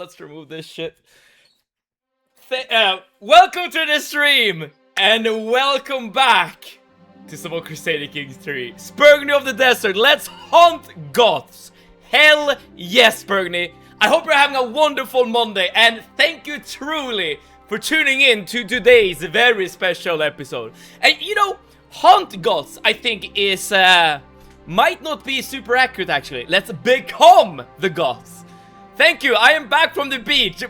Let's remove this shit. Welcome to the stream, and welcome back to some more Crusader Kings 3. Spurgny of the Desert, let's hunt Goths. Hell yes, Spurgny. I hope you're having a wonderful Monday, and thank you truly for tuning in to today's very special episode. And you know, hunt Goths, I think, is might not be super accurate actually. Let's become the Goths. Thank you, I am back from the beach.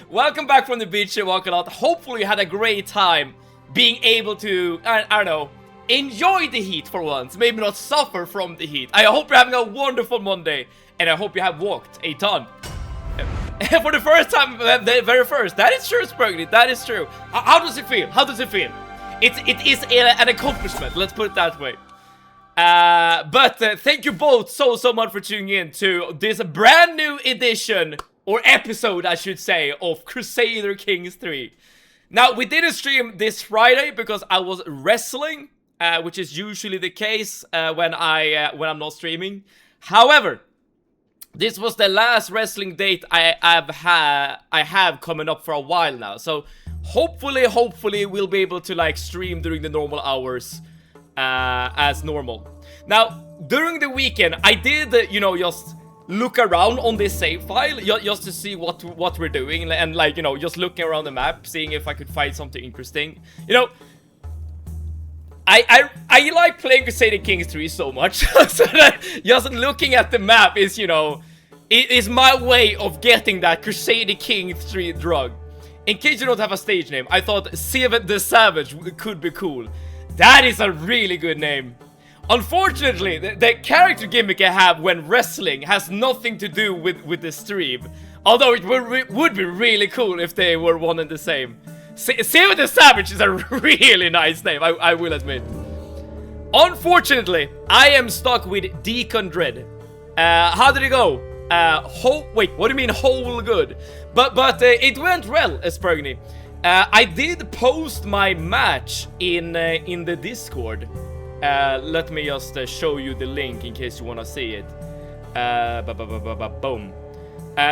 Welcome back from the beach, Walkabout. Hopefully you had a great time being able to, I don't know, enjoy the heat for once. Maybe not suffer from the heat. I hope you're having a wonderful Monday, and I hope you have walked a ton. For the first time, the very first. That is true, Spurgly, that is true. How does it feel? How does it feel? It is an accomplishment, let's put it that way. But thank you both so much for tuning in to this brand new edition, or episode I should say, of Crusader Kings 3. Now, we didn't stream this Friday because I was wrestling, which is usually the case when I'm not streaming. However, this was the last wrestling date I have coming up for a while now. So hopefully we'll be able to like stream during the normal hours as normal. Now, during the weekend, I did, you know, just look around on this save file just to see what we're doing, and like, you know, just looking around the map, seeing if I could find something interesting. You know, I like playing Crusader Kings 3 so much, so that just looking at the map is, you know, it is my way of getting that Crusader Kings 3 drug. In case you don't have a stage name, I thought Seven the Savage could be cool. That is a really good name. Unfortunately, the character gimmick I have when wrestling has nothing to do with the stream. Although it would be really cool if they were one and the same. Seven the Savage is a really nice name, I will admit. Unfortunately, I am stuck with Deacon Dread. How did it go? Wait, what do you mean whole good? But it went well, Spurgny. I did post my match in the Discord. Let me just show you the link in case you wanna see it. Boom.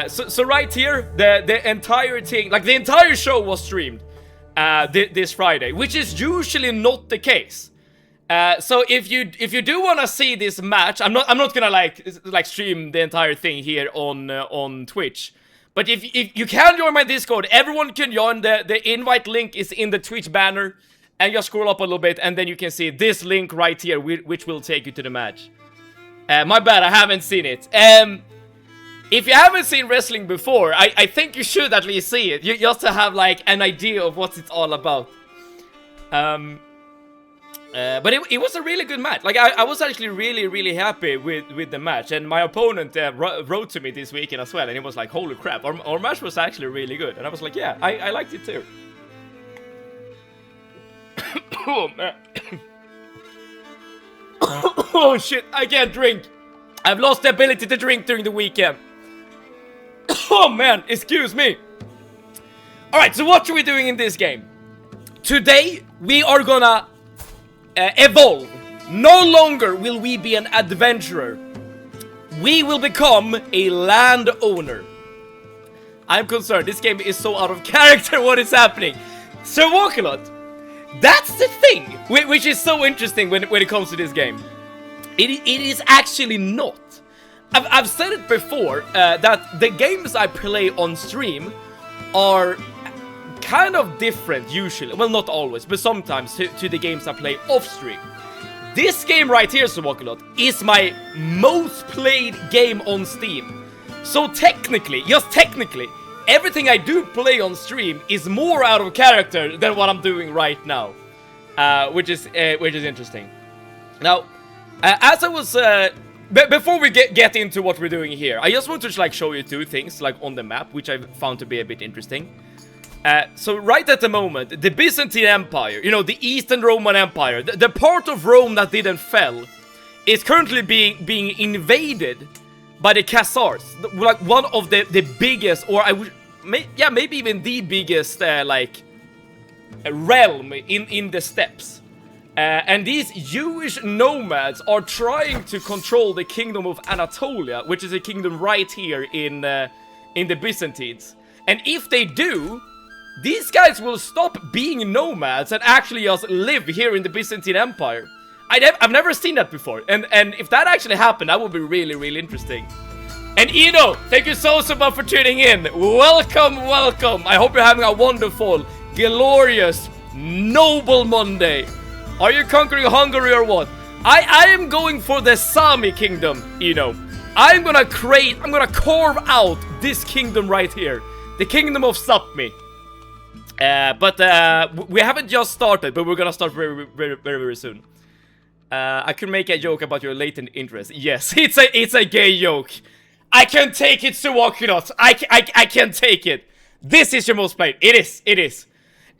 So right here, the entire thing, like the entire show was streamed this Friday, which is usually not the case. So if you do wanna see this match, I'm not gonna like stream the entire thing here on Twitch. But if you can join my Discord, everyone can join. The invite link is in the Twitch banner. And just scroll up a little bit, and then you can see this link right here, which will take you to the match. My bad, I haven't seen it. If you haven't seen wrestling before, I think you should at least see it. Just to have like an idea of what it's all about. But it was a really good match. Like I was actually really happy with the match. And my opponent wrote to me this weekend as well, and he was like, holy crap, our match was actually really good. And I was like, yeah, I liked it too. Oh man. Oh shit, I can't drink. I've lost the ability to drink during the weekend. Oh man, excuse me. Alright, so what are we doing in this game? Today, we are gonna evolve. No longer will we be an adventurer. We will become a landowner. I'm concerned, this game is so out of character. What is happening? Sir Walkabout, that's the thing, which is so interesting when it comes to this game. It is actually not. I've said it before, that the games I play on stream are kind of different usually. Well, not always, but sometimes to the games I play off stream. This game right here, Sir Walkabout, is my most played game on Steam. So technically, just technically, everything I do play on stream is more out of character than what I'm doing right now, which is interesting. Now, as I was before we get into what we're doing here, I just want to like show you two things like on the map, which I found to be a bit interesting. So right at the moment, the Byzantine Empire, you know, the Eastern Roman Empire, the part of Rome that didn't fall, is currently being invaded by the Khazars, like one of the biggest, or maybe even the biggest like realm in the steppes. And these Jewish nomads are trying to control the kingdom of Anatolia, which is a kingdom right here in in the Byzantines. And if they do, these guys will stop being nomads and actually just live here in the Byzantine Empire. I've never seen that before. And if that actually happened, that would be really, really interesting. And Eno, thank you so much for tuning in. Welcome, welcome. I hope you're having a wonderful, glorious, noble Monday. Are you conquering Hungary or what? I am going for the Sami kingdom, Eno. I'm gonna carve out this kingdom right here. The kingdom of Sapmi. But we haven't just started, but we're gonna start very, very, very, very soon. I can make a joke about your latent interest. Yes, it's a gay joke. I can take it, Suwakunot. I can take it. This is your most played. It is.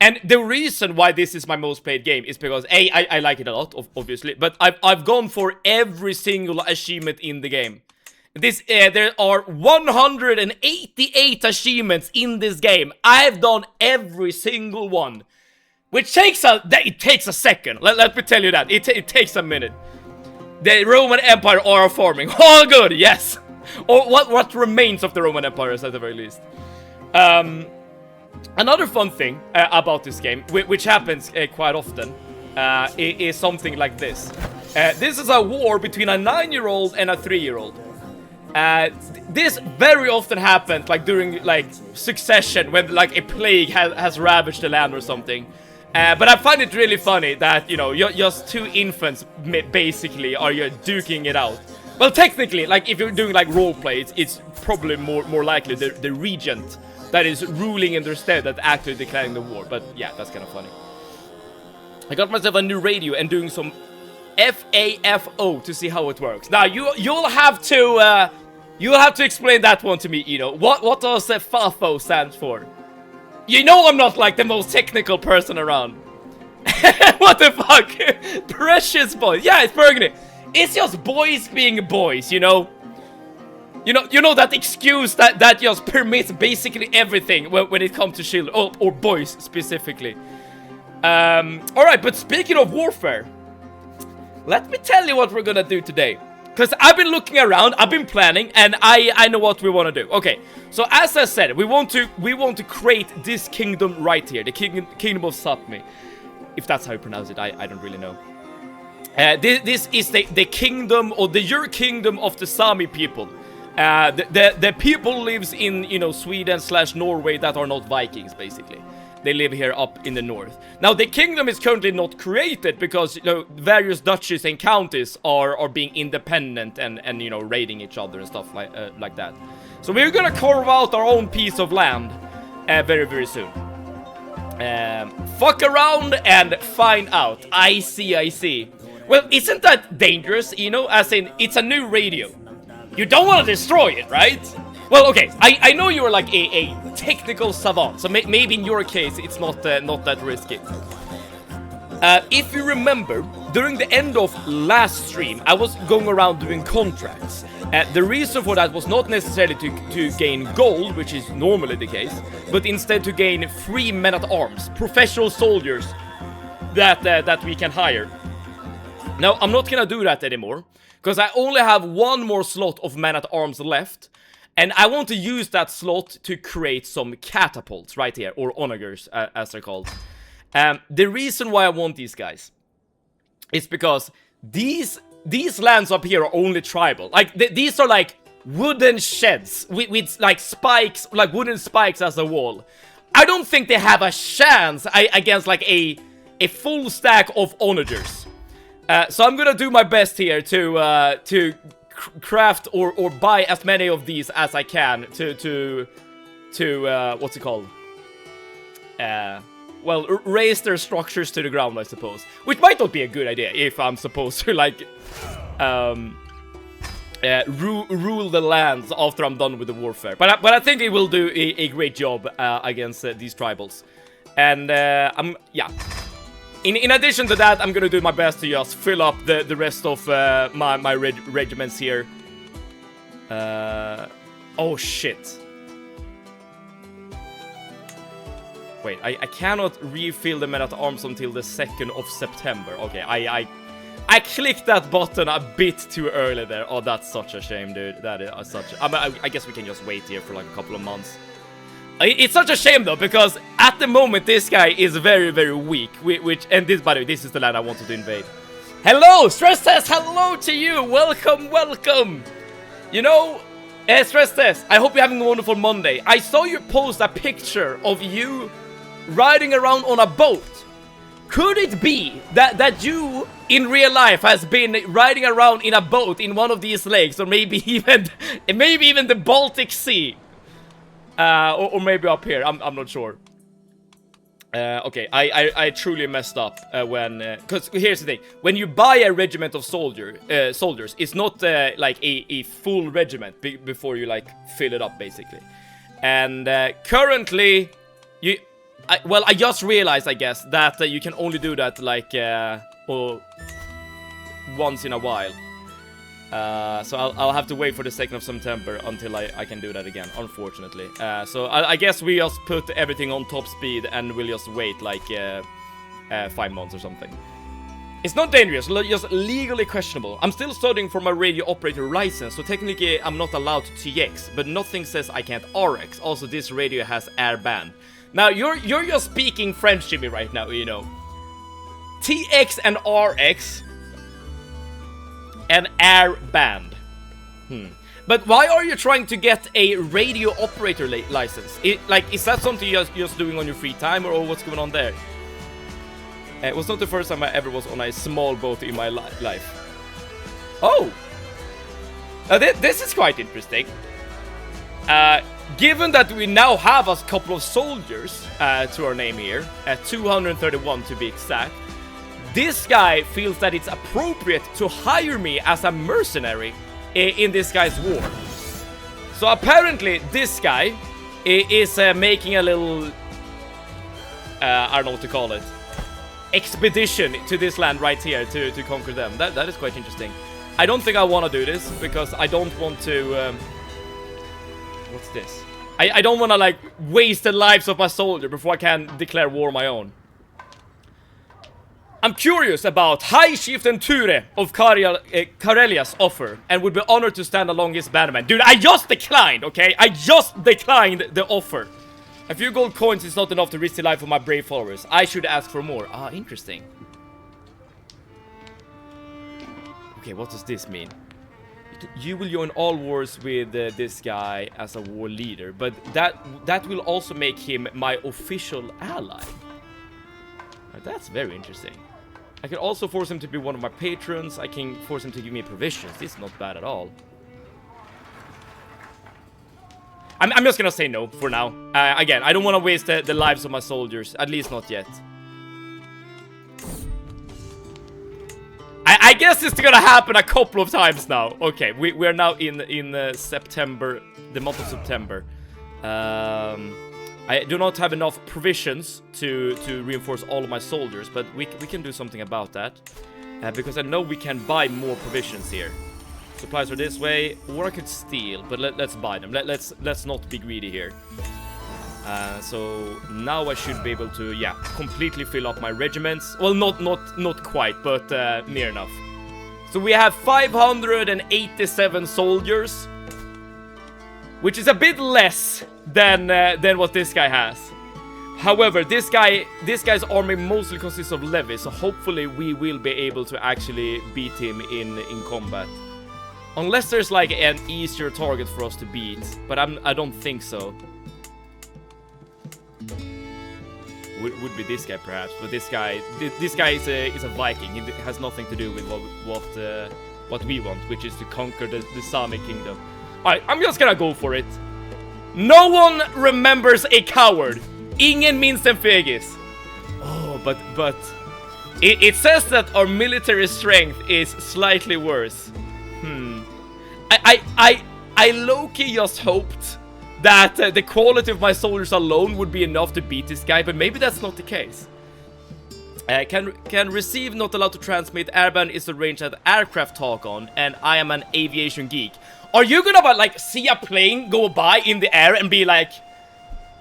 And the reason why this is my most played game is because I like it a lot, obviously. But I've gone for every single achievement in the game. There are 188 achievements in this game. I've done every single one. Which takes a second. Let me tell you that. It takes a minute. The Roman Empire are forming. All good, yes. Or what remains of the Roman Empire, at the very least. Another fun thing about this game, which happens quite often, is something like this. This is a war between a 9-year-old and a 3-year-old. This very often happens, like during like succession, when like a plague has ravaged the land or something. But I find it really funny that, you know, just two infants basically are duking it out. Well, technically, like if you're doing like roleplay, it's probably more likely the regent that is ruling in their stead that actually declaring the war. But yeah, that's kind of funny. I got myself a new radio and doing some FAFO to see how it works. Now you'll have to explain that one to me, you know. What does FAFO stand for? You know I'm not like the most technical person around. What the fuck? Precious boys. Yeah, it's Burgundy. It's just boys being boys, you know. You know that excuse that just permits basically everything when it comes to children or boys specifically. All right, but speaking of warfare, let me tell you what we're gonna do today. Because I've been looking around, I've been planning, and I know what we want to do. Okay, so as I said, we want to create this kingdom right here, the kingdom of Sapmi, if that's how you pronounce it. I don't really know. This is the kingdom, or your kingdom of the Sami people. The people lives in, you know, Sweden/Norway that are not Vikings, basically. They live here up in the north. Now, the kingdom is currently not created because, you know, various duchies and counties are being independent and you know, raiding each other and stuff like that. So we're gonna carve out our own piece of land very, very soon. Fuck around and find out. I see. Well, isn't that dangerous, you know? As in, it's a new radio. You don't want to destroy it, right? Well, okay, I know you're like a technical savant, so maybe in your case it's not that risky. If you remember, during the end of last stream, I was going around doing contracts. The reason for that was not necessarily to gain gold, which is normally the case, but instead to gain free men-at-arms, professional soldiers that we can hire. Now, I'm not gonna do that anymore, because I only have one more slot of men-at-arms left. And I want to use that slot to create some catapults right here, or onagers, as they're called. The reason why I want these guys is because these lands up here are only tribal. Like, these are like wooden sheds with like spikes, like wooden spikes as a wall. I don't think they have a chance against like a full stack of onagers. So I'm gonna do my best here to craft or buy as many of these as I can to what's it called? Well, raise their structures to the ground, I suppose. Which might not be a good idea if I'm supposed to like rule the lands after I'm done with the warfare. But I think it will do a great job against these tribals. And yeah. In addition to that, I'm gonna do my best to just fill up the rest of my regiments here. Oh shit. Wait, I cannot refill the men-at-arms until the 2nd of September. Okay, I I clicked that button a bit too early there. Oh, that's such a shame, dude. That is such a... I guess we can just wait here for like a couple of months. It's such a shame though, because at the moment this guy is very, very weak. And this, by the way, this is the land I wanted to invade. Hello, Stress Test. Hello to you. Welcome, welcome. You know, Stress Test, I hope you're having a wonderful Monday. I saw you post a picture of you riding around on a boat. Could it be that you in real life has been riding around in a boat in one of these lakes, or maybe even the Baltic Sea? Or maybe up here, I'm not sure. Okay, I truly messed up when... Because here's the thing. When you buy a regiment of soldiers, it's not like a full regiment before you like fill it up, basically. And currently, I just realized, I guess, that you can only do that like once in a while. So I'll have to wait for the 2nd of September until I can do that again, unfortunately. So I guess we just put everything on top speed and we'll just wait like 5 months or something. It's not dangerous, just legally questionable. I'm still studying for my radio operator license, so technically I'm not allowed to TX, but nothing says I can't RX. Also, this radio has air band. Now, you're just speaking French to me right now, you know. TX and RX... an air band. But why are you trying to get a radio operator license? Is that something you're just doing on your free time, or what's going on there? It was not the first time I ever was on a small boat in my life. Oh! This is quite interesting. Given that we now have a couple of soldiers to our name here, 231 to be exact, this guy feels that it's appropriate to hire me as a mercenary in this guy's war. So apparently this guy is making a little, I don't know what to call it, expedition to this land right here to conquer them. That is quite interesting. I don't think I want to do this because I don't want to, what's this? I don't want to like waste the lives of my soldier before I can declare war on my own. I'm curious about High Chieftain Ture of Karelia's offer and would be honored to stand along his bannerman. Dude, I just declined, okay? I just declined the offer. A few gold coins is not enough to risk the life of my brave followers. I should ask for more. Ah, interesting. Okay, what does this mean? You will join all wars with this guy as a war leader, but that will also make him my official ally. That's very interesting. I can also force him to be one of my patrons. I can force him to give me provisions. This is not bad at all. I'm just gonna say no for now. Again, I don't want to waste the lives of my soldiers. At least not yet. I guess it's gonna happen a couple of times now. Okay, we're now in September, the month of September. I do not have enough provisions to reinforce all of my soldiers, but we can do something about that. Because I know we can buy more provisions here. Supplies are this way, or I could steal, but let's buy them. Let's not be greedy here. So now I should be able to, yeah, completely fill up my regiments. Well, not quite, but near enough. So we have 587 soldiers, which is a bit less than what this guy has. However, this guy's army mostly consists of levies, so hopefully we will be able to actually beat him in combat. Unless there's like an easier target for us to beat, but I don't think so. Would be this guy perhaps, but this guy is a Viking. It has nothing to do with what we want, which is to conquer the Sami kingdom. Alright, I'm just gonna go for it. No one remembers a coward. Ingen minns en fegis. Oh, but it says that our military strength is slightly worse. I low-key just hoped that the quality of my soldiers alone would be enough to beat this guy, but maybe that's not the case. Can receive, not allowed to transmit. Airband is the range that aircraft talk on, and I am an aviation geek. Are you gonna like see a plane go by in the air and be like,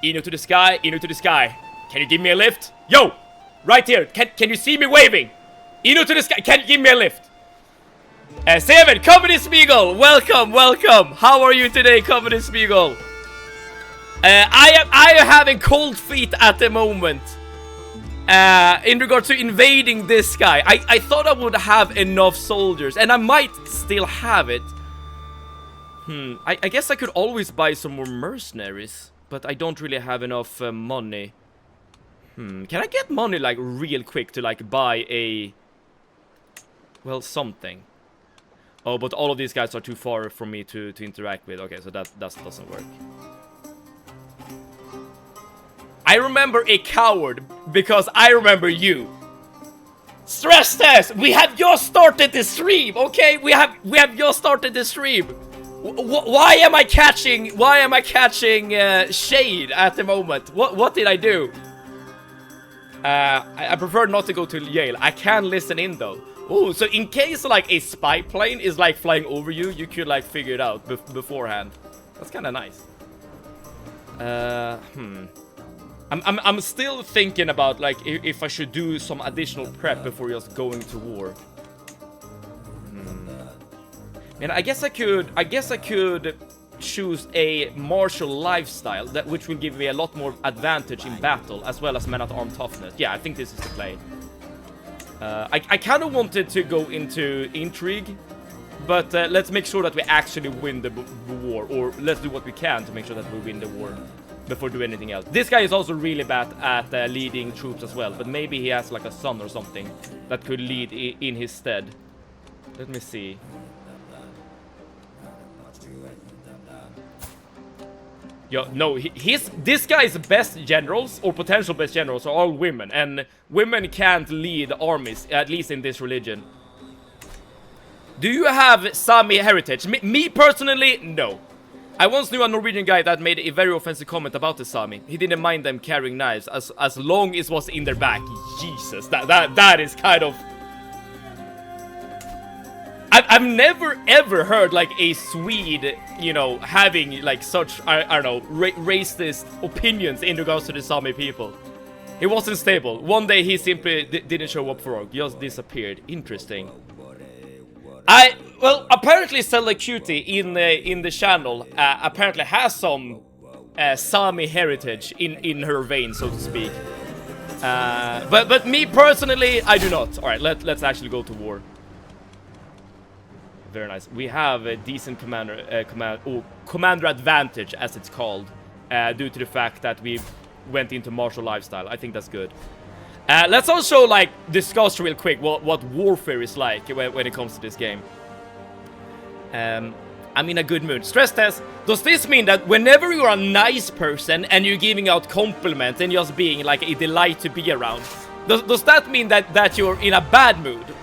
Inu to the sky, Inu to the sky, can you give me a lift? Yo, right here, can you see me waving? Inu to the sky. Can you give me a lift? Seven, Comedy Spiegel. Welcome, welcome. How are you today, Comedy Spiegel? I am having cold feet at the moment. In regards to invading this guy. I thought I would have enough soldiers, and I might still have it. I guess I could always buy some more mercenaries, but I don't really have enough money. Can I get money like real quick to like buy a... well, something. Oh, but all of these guys are too far for me to interact with. Okay, so that doesn't work. I remember a coward because I remember you. Stress test! We have just started the stream, okay? We have just started the stream. Why am I catching shade at the moment? What did I do? I prefer not to go to jail. I can listen in though. Oh, so in case like a spy plane is like flying over you, you could like figure it out beforehand. That's kind of nice. I'm still thinking about like if I should do some additional prep before just going to war. And I guess I could choose a martial lifestyle which will give me a lot more advantage in battle as well as man-at-arm toughness. Yeah, I think this is the play. I kind of wanted to go into intrigue, but let's make sure that we actually win the war, or let's do what we can to make sure that we win the war before doing anything else. This guy is also really bad at leading troops as well, but maybe he has like a son or something that could lead in his stead. Let me see. Yo, no, this guy's best generals, or potential best generals, are all women, and women can't lead armies, at least in this religion. Do you have Sami heritage? Me personally, no. I once knew a Norwegian guy that made a very offensive comment about the Sami. He didn't mind them carrying knives as long as it was in their back. Jesus, that is kind of... I've never ever heard like a Swede, you know, having like such, I don't know, racist opinions in regards to the Sami people. He wasn't stable. One day he simply didn't show up for work, just disappeared. Interesting. Well, apparently Stella Cutie in the channel apparently has some Sami heritage in her veins, so to speak. But me personally, I do not. All right, let's actually go to war. Very nice. We have a decent commander advantage, as it's called, due to the fact that we went into martial lifestyle. I think that's good. Let's also like discuss real quick what warfare is like when it comes to this game. I'm in a good mood. Stress test. Does this mean that whenever you're a nice person and you're giving out compliments and just being like a delight to be around, does that mean that you're in a bad mood?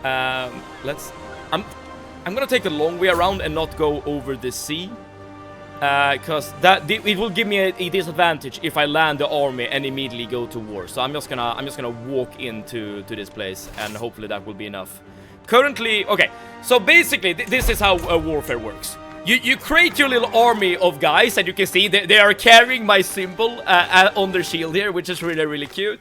I'm gonna take the long way around and not go over the sea, because it will give me a disadvantage if I land the army and immediately go to war. So I'm just gonna walk into this place, and hopefully that will be enough. Currently, okay. So basically, this is how warfare works. You create your little army of guys, and you can see they are carrying my symbol on their shield here, which is really cute.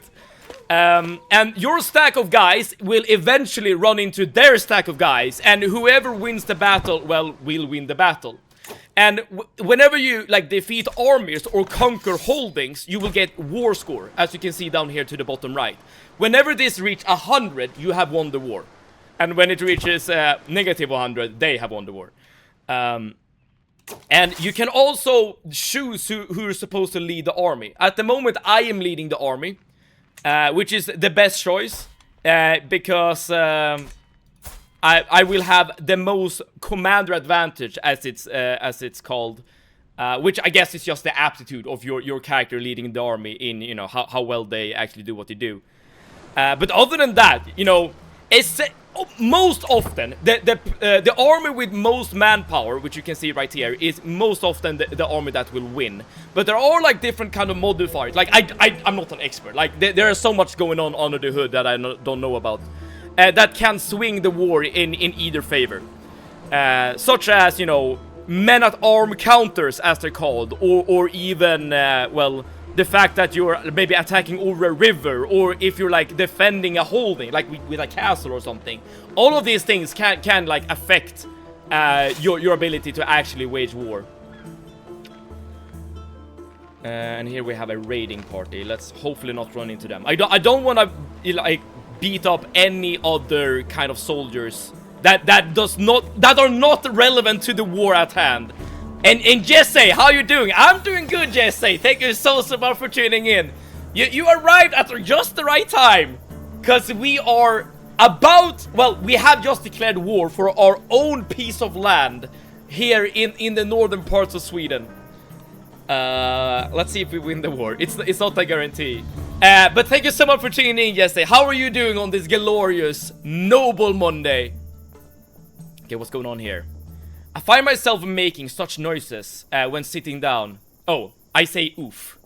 And your stack of guys will eventually run into their stack of guys, and whoever wins the battle, well, will win the battle. And whenever you like defeat armies or conquer holdings, you will get war score, as you can see down here to the bottom right. Whenever this reaches 100, you have won the war. And when it reaches negative 100, they have won the war. And you can also choose who is supposed to lead the army. At the moment, I am leading the army. Which is the best choice, because I will have the most commander advantage, as it's called, which I guess is just the aptitude of your character leading the army in, you know, how well they actually do what they do. But other than that, you know, most often the army with most manpower, which you can see right here, is most often the army that will win. But there are like different kind of modifiers. Like I'm not an expert. Like there is so much going on under the hood that I don't know about, that can swing the war in either favor. Such as, you know, men-at-arm counters, as they're called, or even well, the fact that you're maybe attacking over a river, or if you're like defending a holding, like with a castle or something. All of these things can like affect your ability to actually wage war. And here we have a raiding party. Let's hopefully not run into them. I don't want to like beat up any other kind of soldiers that are not relevant to the war at hand. And Jesse, how you doing? I'm doing good, Jesse. Thank you so much for tuning in. You arrived at just the right time, because we are about, well, we have just declared war for our own piece of land here in the northern parts of Sweden. Let's see if we win the war. It's not a guarantee. But thank you so much for tuning in, Jesse. How are you doing on this glorious, noble Monday? Okay, what's going on here? I find myself making such noises when sitting down. Oh, I say oof.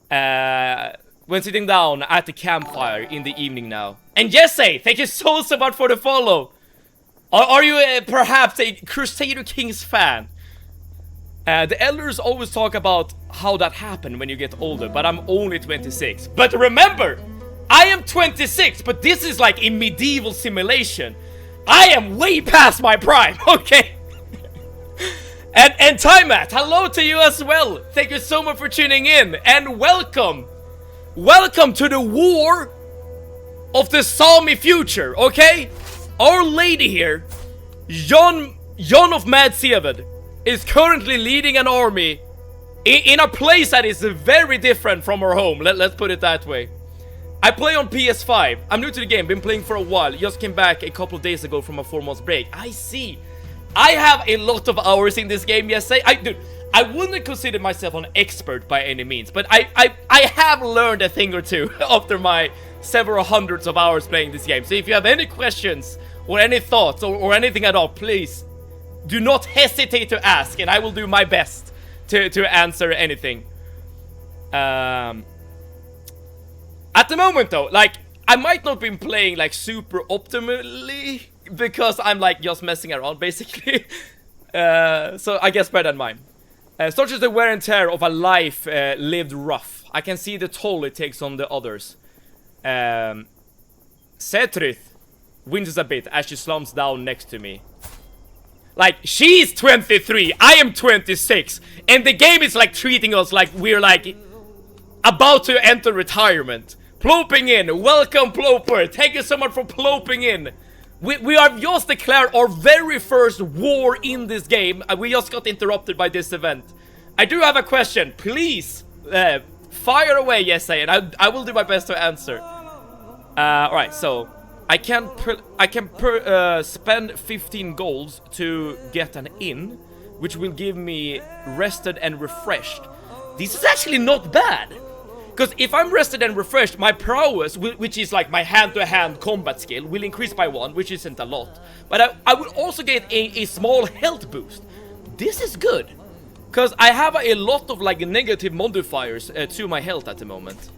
When sitting down at the campfire in the evening now. And Jesse, thank you so much for the follow. Are you perhaps a Crusader Kings fan? The elders always talk about how that happened when you get older, but I'm only 26. But remember, I am 26, but this is like a medieval simulation. I am way past my prime, okay? And Timat, hello to you as well. Thank you so much for tuning in, and welcome. Welcome to the war of the Sami future, okay? Our lady here, Jon of Mad Seved, is currently leading an army in a place that is very different from our home. Let's put it that way. I play on PS5. I'm new to the game, been playing for a while. Just came back a couple of days ago from a 4-month break. I see. I have a lot of hours in this game, yes. Dude, I wouldn't consider myself an expert by any means, but I have learned a thing or two after my several hundreds of hours playing this game. So if you have any questions or any thoughts or anything at all, please do not hesitate to ask, and I will do my best to answer anything. At the moment though, like, I might not be playing like super optimally, because I'm like just messing around basically. So I guess better than mine. Such as the wear and tear of a life lived rough. I can see the toll it takes on the others. Setrith whinges a bit as she slumps down next to me. Like, she's 23, I am 26, and the game is like treating us like we're like about to enter retirement. Ploping in, welcome Ploper, thank you so much for ploping in. We have just declared our very first war in this game. We just got interrupted by this event. I do have a question. Please, fire away, Jesse, and I will do my best to answer. Alright, so I can spend 15 golds to get an inn, which will give me rested and refreshed. This is actually not bad. Because if I'm rested and refreshed, my prowess, which is like my hand-to-hand combat skill, will increase by 1, which isn't a lot. But I will also get a small health boost. This is good. Because I have a lot of like negative modifiers to my health at the moment.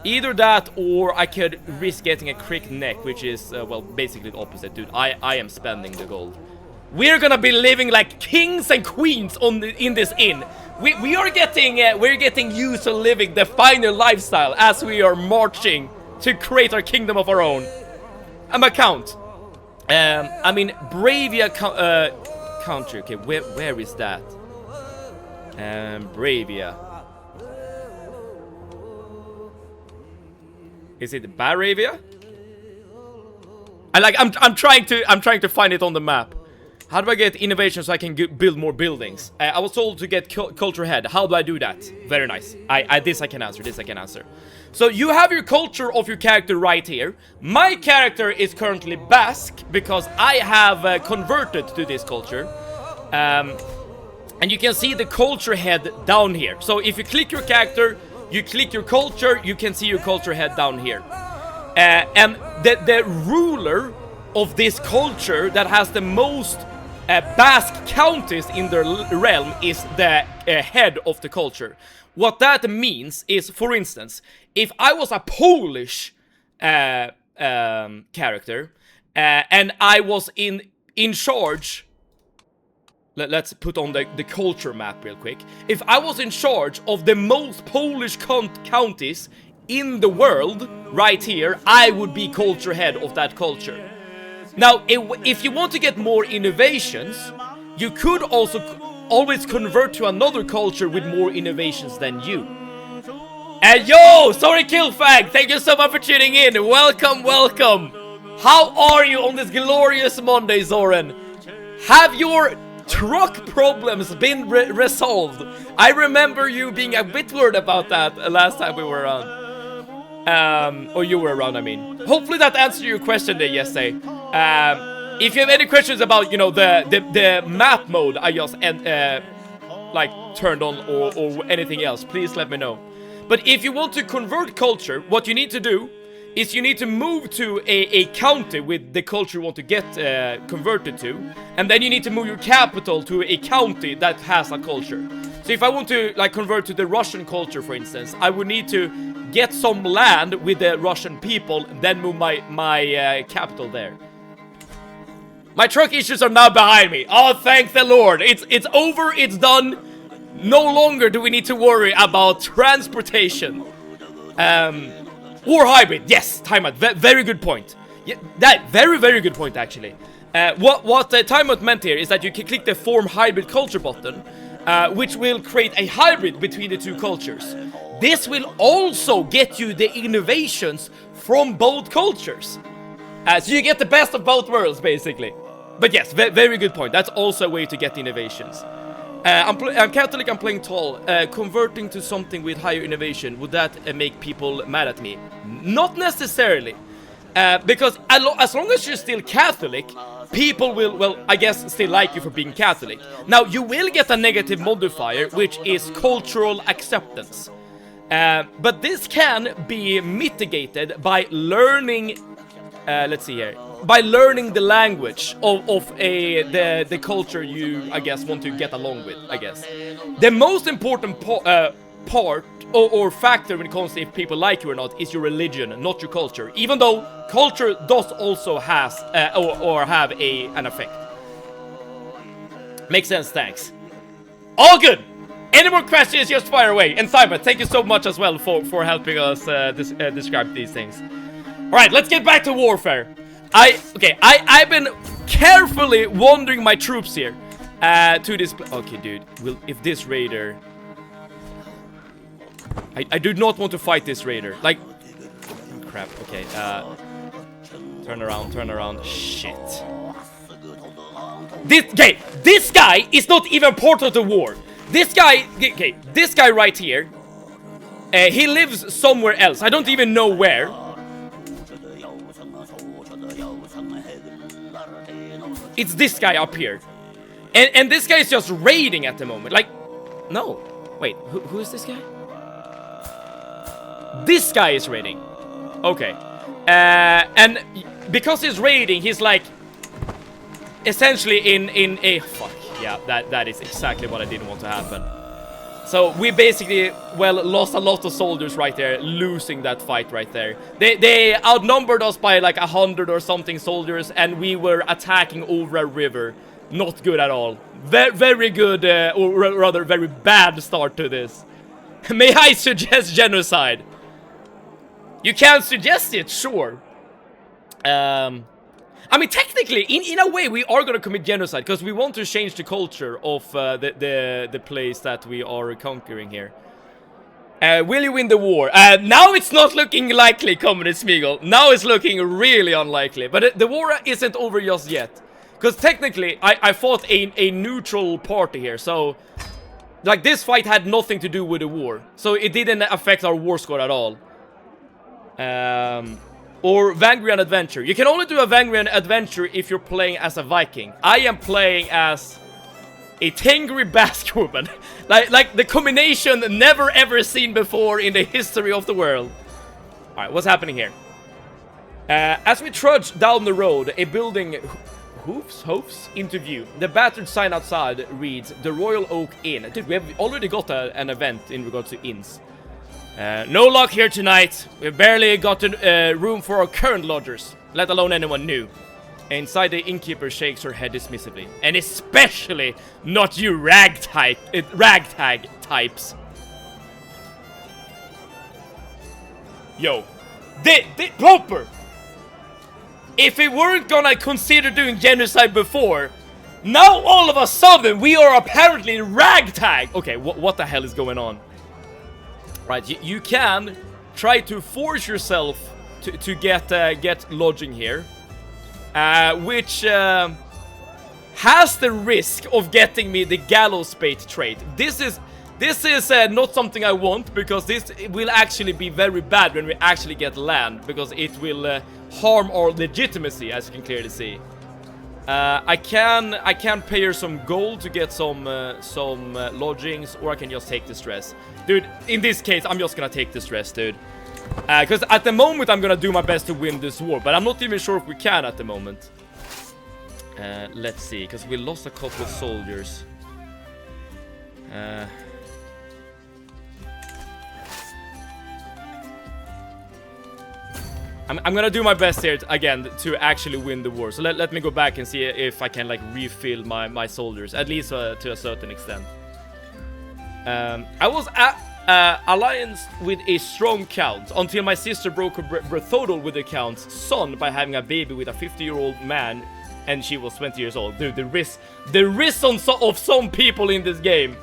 Either that, or I could risk getting a crit neck, which is, well, basically the opposite, dude. I am spending the gold. We're gonna be living like kings and queens in this inn. We're getting used to living the final lifestyle as we are marching to create our kingdom of our own. I'm a count. I mean, Bravia country. Okay, where is that? Bravia. Is it Baravia? I'm trying to find it on the map. How do I get innovation so I can build more buildings? I was told to get culture head. How do I do that? Very nice. This I can answer. So you have your culture of your character right here. My character is currently Basque because I have converted to this culture. And you can see the culture head down here. So if you click your character, you click your culture, you can see your culture head down here. And the ruler of this culture that has the most Basque counties in their realm is the head of the culture. What that means is, for instance, if I was a Polish character and I was in charge let's put on the culture map real quick. If I was in charge of the most Polish counties in the world, right here, I would be culture head of that culture. Now, if you want to get more innovations, you could also always convert to another culture with more innovations than you. And yo, sorry Killfag, thank you so much for tuning in. Welcome, welcome. How are you on this glorious Monday, Zoran? Have your truck problems been resolved? I remember you being a bit worried about that last time we were around. Or you were around, I mean. Hopefully that answered your question there yesterday. If you have any questions about, you know, the map mode I just like turned on or anything else, please let me know. But if you want to convert culture, what you need to do is you need to move to a county with the culture you want to get converted to, and then you need to move your capital to a county that has a culture. So if I want to like convert to the Russian culture, for instance, I would need to get some land with the Russian people, then move my capital there. My truck issues are now behind me. Oh, thank the Lord. It's over, it's done. No longer do we need to worry about transportation. Or hybrid. Yes, timeout. Very good point. Yeah, that very good point actually. What the timeout meant here is that you can click the form hybrid culture button, which will create a hybrid between the two cultures. This will also get you the innovations from both cultures. So you get the best of both worlds, basically. But yes, very good point. That's also a way to get innovations. I'm Catholic, I'm playing tall. Converting to something with higher innovation, would that make people mad at me? Not necessarily. Because as long as you're still Catholic, people will, well, I guess, still like you for being Catholic. Now, you will get a negative modifier, which is cultural acceptance. But this can be mitigated by learning, let's see here, by learning the language of the culture you, I guess, want to get along with, I guess. The most important part or factor when it comes to if people like you or not is your religion, not your culture. Even though culture does also has or have an effect. Makes sense, thanks. All good! Any more questions, just fire away. And Simon, thank you so much as well for helping us describe these things. Alright, let's get back to warfare. I've been carefully wandering my troops here to this okay, dude, if this raider... I do not want to fight this raider. Like... crap, okay, turn around. Shit. This guy is not even part of the war. This guy right here, he lives somewhere else. I don't even know where. It's this guy up here. And this guy is just raiding at the moment. Like, no. Wait, who is this guy? This guy is raiding. Okay. And because he's raiding, he's like essentially in a... Fuck. Yeah, that is exactly what I didn't want to happen. So we basically, well, lost a lot of soldiers right there, losing that fight right there. They outnumbered us by like 100 or something soldiers, and we were attacking over a river. Not good at all. Very good, or rather very bad start to this. May I suggest genocide? You can suggest it, sure. I mean, technically, in a way, we are gonna commit genocide because we want to change the culture of the place that we are conquering here. Will you win the war? Now it's not looking likely, Communist Smeagol. Now it's looking really unlikely. But the war isn't over just yet. Because technically, I fought a neutral party here, so... Like, this fight had nothing to do with the war. So it didn't affect our war score at all. Or Vangrian Adventure. You can only do a Vangrian Adventure if you're playing as a Viking. I am playing as a Tengri Basque woman. like the combination never ever seen before in the history of the world. Alright, what's happening here? As we trudge down the road, a building hoofs into view. The battered sign outside reads The Royal Oak Inn. Dude, we have already got an event in regards to inns. No luck here tonight. We've barely gotten room for our current lodgers, let alone anyone new. Inside, the innkeeper shakes her head dismissively. And especially not you ragtag types. Yo. Proper! If we weren't gonna consider doing genocide before, now all of a sudden we are apparently ragtag! Okay, what the hell is going on? Right, you can try to force yourself to get lodging here. Which has the risk of getting me the gallows bait trait. This is not something I want, because this will actually be very bad when we actually get land, because it will harm our legitimacy, as you can clearly see. I can pay her some gold to get some lodgings, or I can just take the stress. Dude, in this case, I'm just gonna take the stress, dude. Because at the moment, I'm gonna do my best to win this war, but I'm not even sure if we can at the moment. Let's see, because we lost a couple of soldiers. I'm gonna do my best here again to actually win the war. So let me go back and see if I can like refill my soldiers, at least to a certain extent. I was allianced with a strong count until my sister broke her betrothal with the count's son by having a baby with a 50-year-old man, and she was 20 years old. Dude, the risk of some people in this game.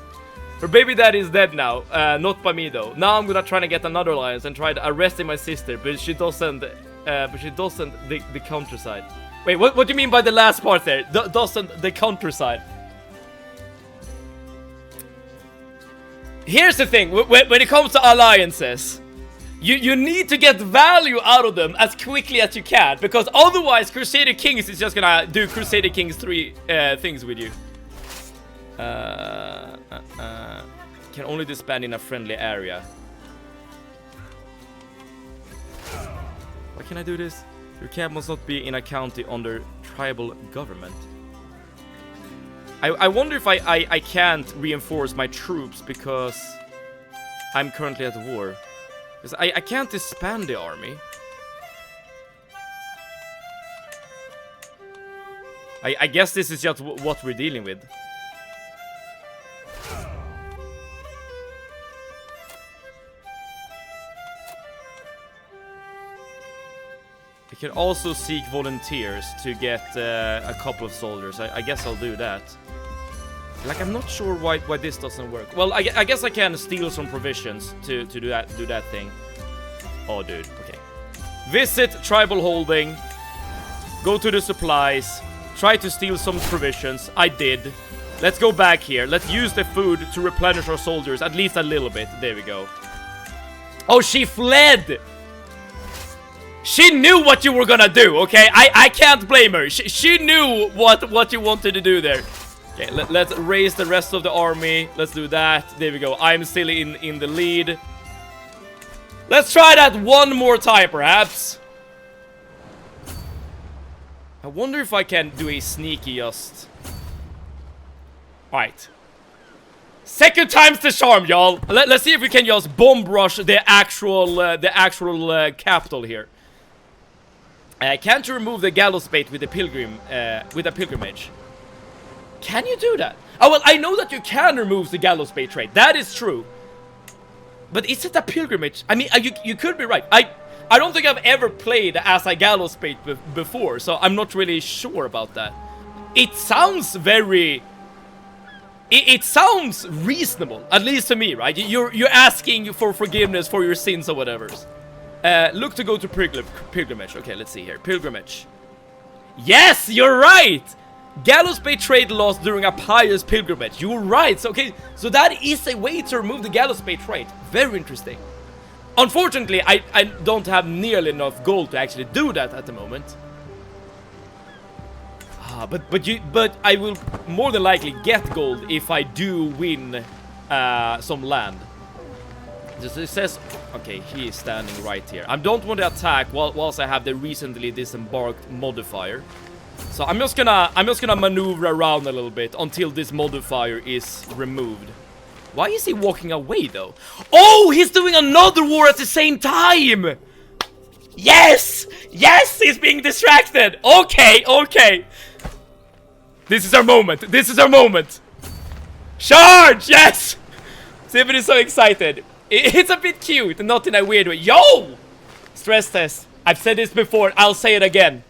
Her baby dad is dead now, not by me though. Now I'm gonna try to get another alliance and try to arresting my sister, but she doesn't. The countryside. Wait, what do you mean by the last part there? Doesn't the countryside? Here's the thing, when it comes to alliances, you need to get value out of them as quickly as you can, because otherwise Crusader Kings is just gonna do Crusader Kings 3 things with you. Can only disband in a friendly area. Why can I do this? Your camp must not be in a county under tribal government. I wonder if I can't reinforce my troops because I'm currently at war. Because I can't disband the army. I guess this is just what we're dealing with. I can also seek volunteers to get a couple of soldiers. I guess I'll do that. Like, I'm not sure why this doesn't work. Well, I guess I can steal some provisions to do that thing. Oh, dude. Okay. Visit tribal holding. Go to the supplies. Try to steal some provisions. I did. Let's go back here. Let's use the food to replenish our soldiers. At least a little bit. There we go. Oh, she fled! She knew what you were gonna do, okay? I can't blame her. She knew what you wanted to do there. Okay, let's raise the rest of the army. Let's do that. There we go. I'm still in the lead. Let's try that one more time, perhaps. I wonder if I can do a sneaky just... Alright. Second time's the charm, y'all. Let's see if we can just bomb rush the actual capital here. Can't you remove the gallows bait with a pilgrimage? Can you do that? Oh, well, I know that you can remove the gallows bait trait. That is true. But is it a pilgrimage? I mean, you could be right. I don't think I've ever played as a gallows bait before, so I'm not really sure about that. It sounds very... It sounds reasonable, at least to me, right? You're asking for forgiveness for your sins or whatever. Look to go to pilgrimage. Okay, let's see here. Pilgrimage. Yes, you're right! Gallows bait trait lost during a pious pilgrimage. You're right. So, okay, so that is a way to remove the gallows bait trait. Very interesting. Unfortunately, I don't have nearly enough gold to actually do that at the moment. But I will more than likely get gold if I do win some land. It says, okay, he is standing right here. I don't want to attack whilst I have the recently disembarked modifier. So I'm just gonna maneuver around a little bit until this modifier is removed. Why is he walking away though? Oh, he's doing another war at the same time! Yes! Yes! He's being distracted! Okay, okay. This is our moment. This is our moment. Charge! Yes! Steven is so excited. It's a bit cute, not in a weird way. Yo! Stress test. I've said this before. I'll say it again.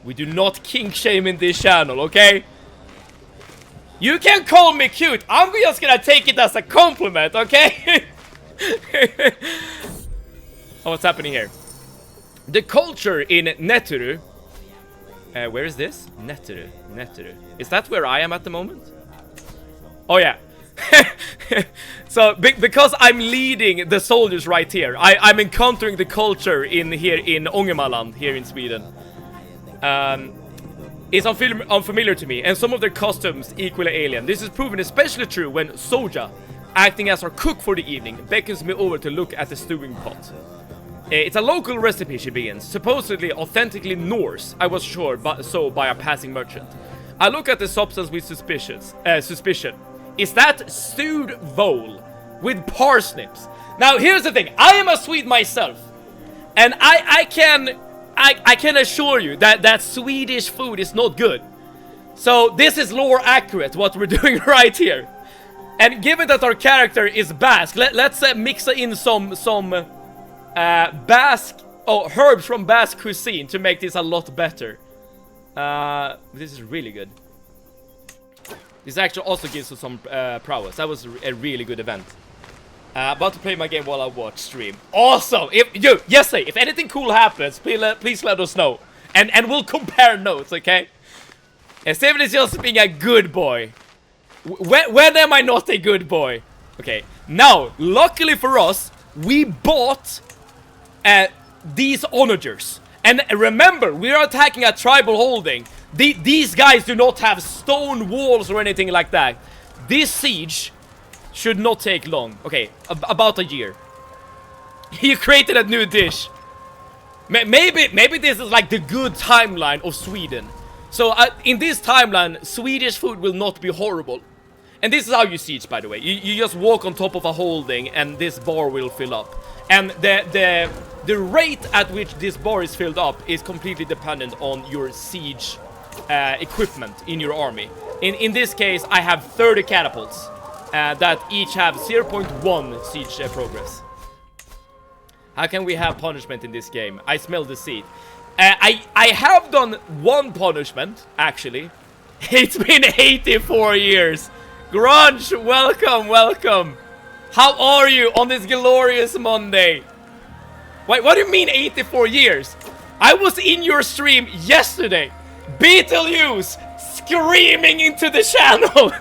We do not kink shame in this channel, okay? You can call me cute. I'm just gonna take it as a compliment, okay? Oh, what's happening here? The culture in Neturu. Where is this? Neturu. Neturu. Is that where I am at the moment? Oh, yeah. So, because I'm leading the soldiers right here, I'm encountering the culture in Ångermanland, here in Sweden. It's unfamiliar to me, and some of their customs equally alien. This is proven especially true when Soja, acting as our cook for the evening, beckons me over to look at the stewing pot. It's a local recipe, she begins, supposedly authentically Norse, I was sure, but so by a passing merchant. I look at the substance with suspicion. Is that stewed vole with parsnips? Now, here's the thing. I am a Swede myself, and I can assure you that Swedish food is not good. So this is lore accurate, what we're doing right here. And given that our character is Basque, let's mix in some Basque herbs from Basque cuisine to make this a lot better. This is really good. This actually also gives us some prowess. That was a really good event. About to play my game while I watch stream. Awesome! If anything cool happens, please let us know. And we'll compare notes, okay? And Steven is just being a good boy. When am I not a good boy? Okay, now, luckily for us, we bought these onagers. And remember, we are attacking a tribal holding. These guys do not have stone walls or anything like that. This siege should not take long. Okay, about a year. You created a new dish. Maybe this is like the good timeline of Sweden. So in this timeline, Swedish food will not be horrible. And this is how you siege, by the way. You just walk on top of a holding and this bar will fill up. And the rate at which this bar is filled up is completely dependent on your siege equipment in your army. In this case, I have 30 catapults that each have 0.1 siege progress. How can we have punishment in this game? I smell deceit. I have done one punishment, actually. It's been 84 years. Grunge, welcome, welcome. How are you on this glorious Monday? Wait, what do you mean 84 years? I was in your stream yesterday. Beetlejuice screaming into the channel.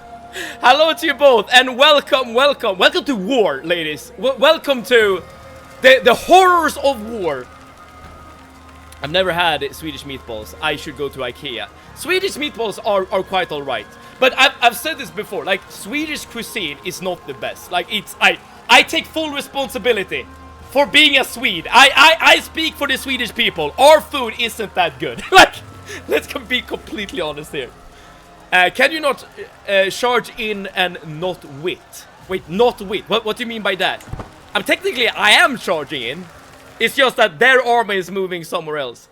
Hello to you both, and welcome, welcome. Welcome to war, ladies. Welcome to the horrors of war. I've never had Swedish meatballs. I should go to IKEA. Swedish meatballs are quite alright. But I've said this before, like, Swedish cuisine is not the best. Like, I take full responsibility for being a Swede. I speak for the Swedish people. Our food isn't that good. Like, let's be completely honest here. Can you not charge in and not wit? Wait, not wit. What do you mean by that? Technically, I am charging in. It's just that their army is moving somewhere else.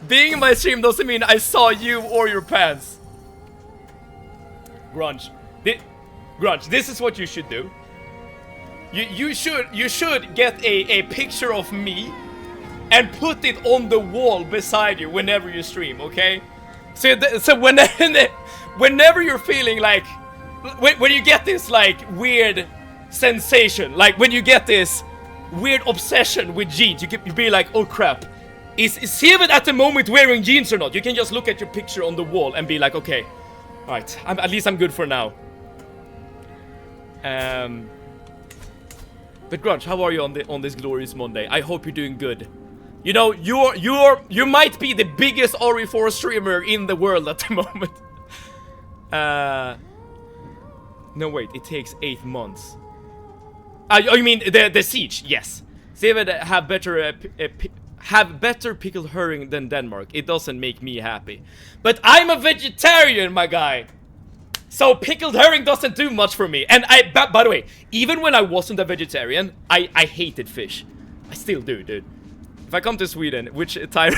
Being in my stream doesn't mean I saw you or your pants. Grunge. Grunge, this is what you should do. You should get a picture of me and put it on the wall beside you whenever you stream, okay? So whenever you're feeling like, when you get this like weird sensation, like when you get this weird obsession with jeans, you be like, oh crap, is Steven at the moment wearing jeans or not? You can just look at your picture on the wall and be like, okay, alright, at least I'm good for now. But Grunge, how are you on this glorious Monday? I hope you're doing good. You know, you might be the biggest RE4 streamer in the world at the moment. No wait, it takes 8 months. Oh, you mean the siege? Yes. Steven have better pickled herring than Denmark. It doesn't make me happy. But I'm a vegetarian, my guy. So pickled herring doesn't do much for me. And by the way, even when I wasn't a vegetarian, I hated fish. I still do, dude. If I come to Sweden, which Thai...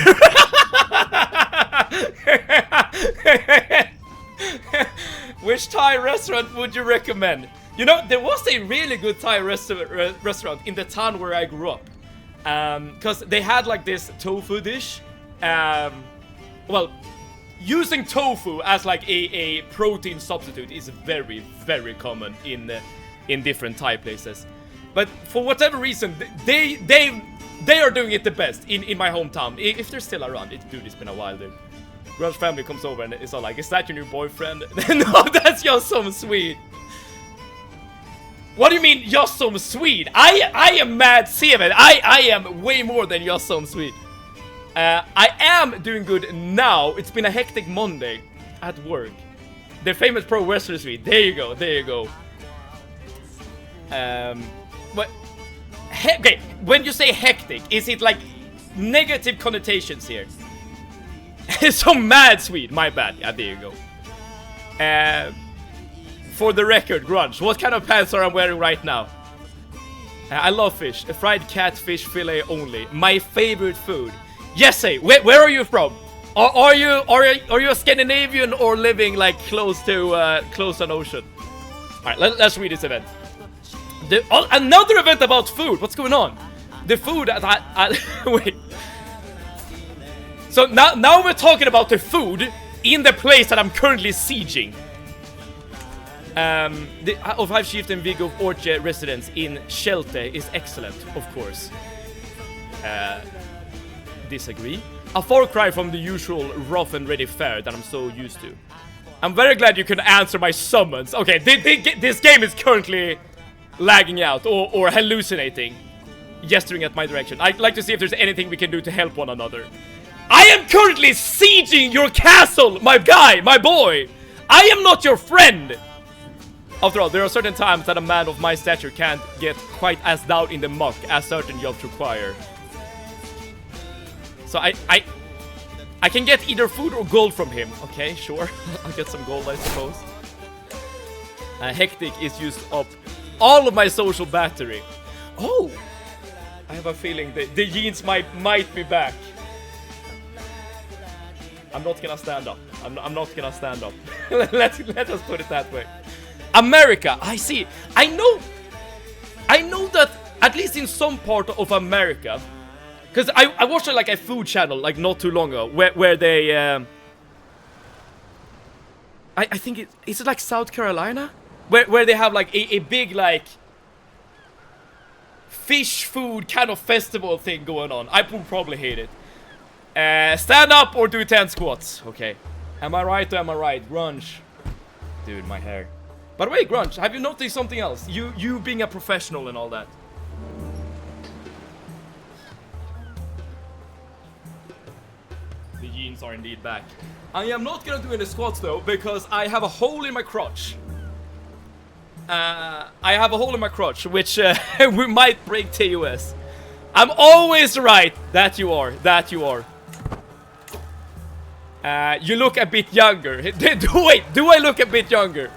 Which Thai restaurant would you recommend? You know, there was a really good Thai restaurant in the town where I grew up. Because they had like this tofu dish. Well, using tofu as like a protein substitute is very, very common in different Thai places. But for whatever reason, they are doing it the best in my hometown. If they're still around, dude, it's been a while, dude. Grudge family comes over and it's all like, is that your new boyfriend? No, that's just some Swede. What do you mean, just some Swede? I am mad Seven. I am way more than just some Swede. I am doing good now. It's been a hectic Monday at work. The famous pro wrestler Swede. There you go, there you go. But okay, when you say hectic, is it like negative connotations here? So mad Swede, my bad. Yeah, there you go. For the record, Grunge, what kind of pants are I wearing right now? I love fish. A fried catfish fillet only. My favorite food. Jesse, where are you from? Are you a Scandinavian or living like close to an ocean? All right, let's read this event. Another event about food. What's going on? The food wait. So now we're talking about the food in the place that I'm currently sieging. The of Hive Chieftain Viggo Orche residence in Schelte is excellent, of course. Disagree. A far cry from the usual rough and ready fare that I'm so used to. I'm very glad you can answer my summons. Okay, this game is currently lagging out or hallucinating, gesturing at my direction. I'd like to see if there's anything we can do to help one another. I am currently sieging your castle, my guy, my boy. I am not your friend. After all, there are certain times that a man of my stature can't get quite as down in the muck as certain jobs require. So I can get either food or gold from him. Okay, sure. I'll get some gold, I suppose. Hectic is used up all of my social battery. Oh! I have a feeling the jeans might be back. I'm not gonna stand up. I'm not gonna stand up. Let us put it that way. America, I see. I know that at least in some part of America, because I watched like a food channel like not too long ago where they I think is it like South Carolina where they have like a big like fish food kind of festival thing going on. I would probably hate it. Stand up or do 10 squats. Okay. Am I right or am I right? Grunge. Dude, my hair. By the way, Grunge, have you noticed something else? You being a professional and all that. The jeans are indeed back. I am not gonna do any squats though, because I have a hole in my crotch. I have a hole in my crotch, which we might break TOS. I'm always right. That you are. That you are. You look a bit younger. Wait, do I look a bit younger?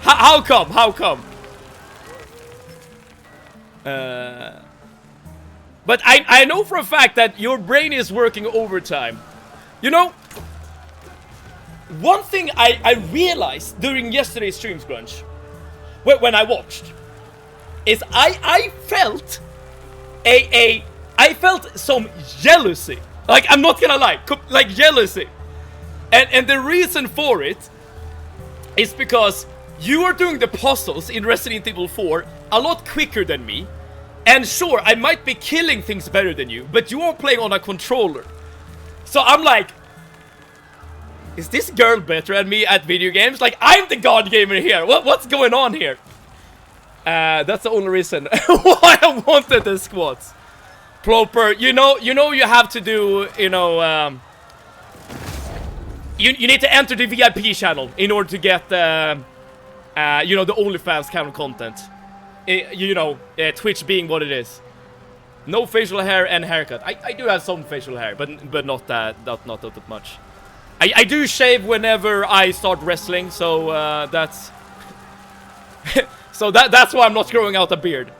How come? How come? But I know for a fact that your brain is working overtime. You know, one thing I realized during yesterday's streams, Grunge, when I watched, is I felt I felt some jealousy. Like, I'm not gonna lie, like jealousy. And the reason for it is because you are doing the puzzles in Resident Evil 4 a lot quicker than me. And sure, I might be killing things better than you, but you are playing on a controller. So I'm like, is this girl better than me at video games? Like, I'm the god gamer here. What's going on here? That's the only reason why I wanted the squats. Proper, you know you have to do, you know, you need to enter the VIP channel in order to get, you know, the OnlyFans kind of content. You know, Twitch being what it is. No facial hair and haircut. I do have some facial hair, but not that much. I do shave whenever I start wrestling, so that's... so that's why I'm not growing out a beard.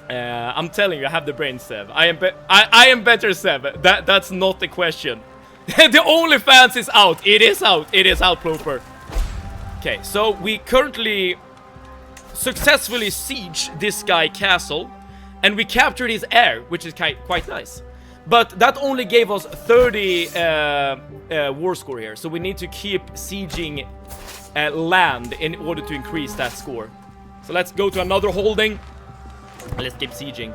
I'm telling you, I have the brain, Sev. I am better, Sev. That's not the question. The OnlyFans is out. It is out. It is out, Ploper. Okay, so we currently successfully siege this guy castle, and we captured his heir, which is quite nice. But that only gave us 30 war score here, so we need to keep sieging land in order to increase that score. So let's go to another holding. Let's keep sieging.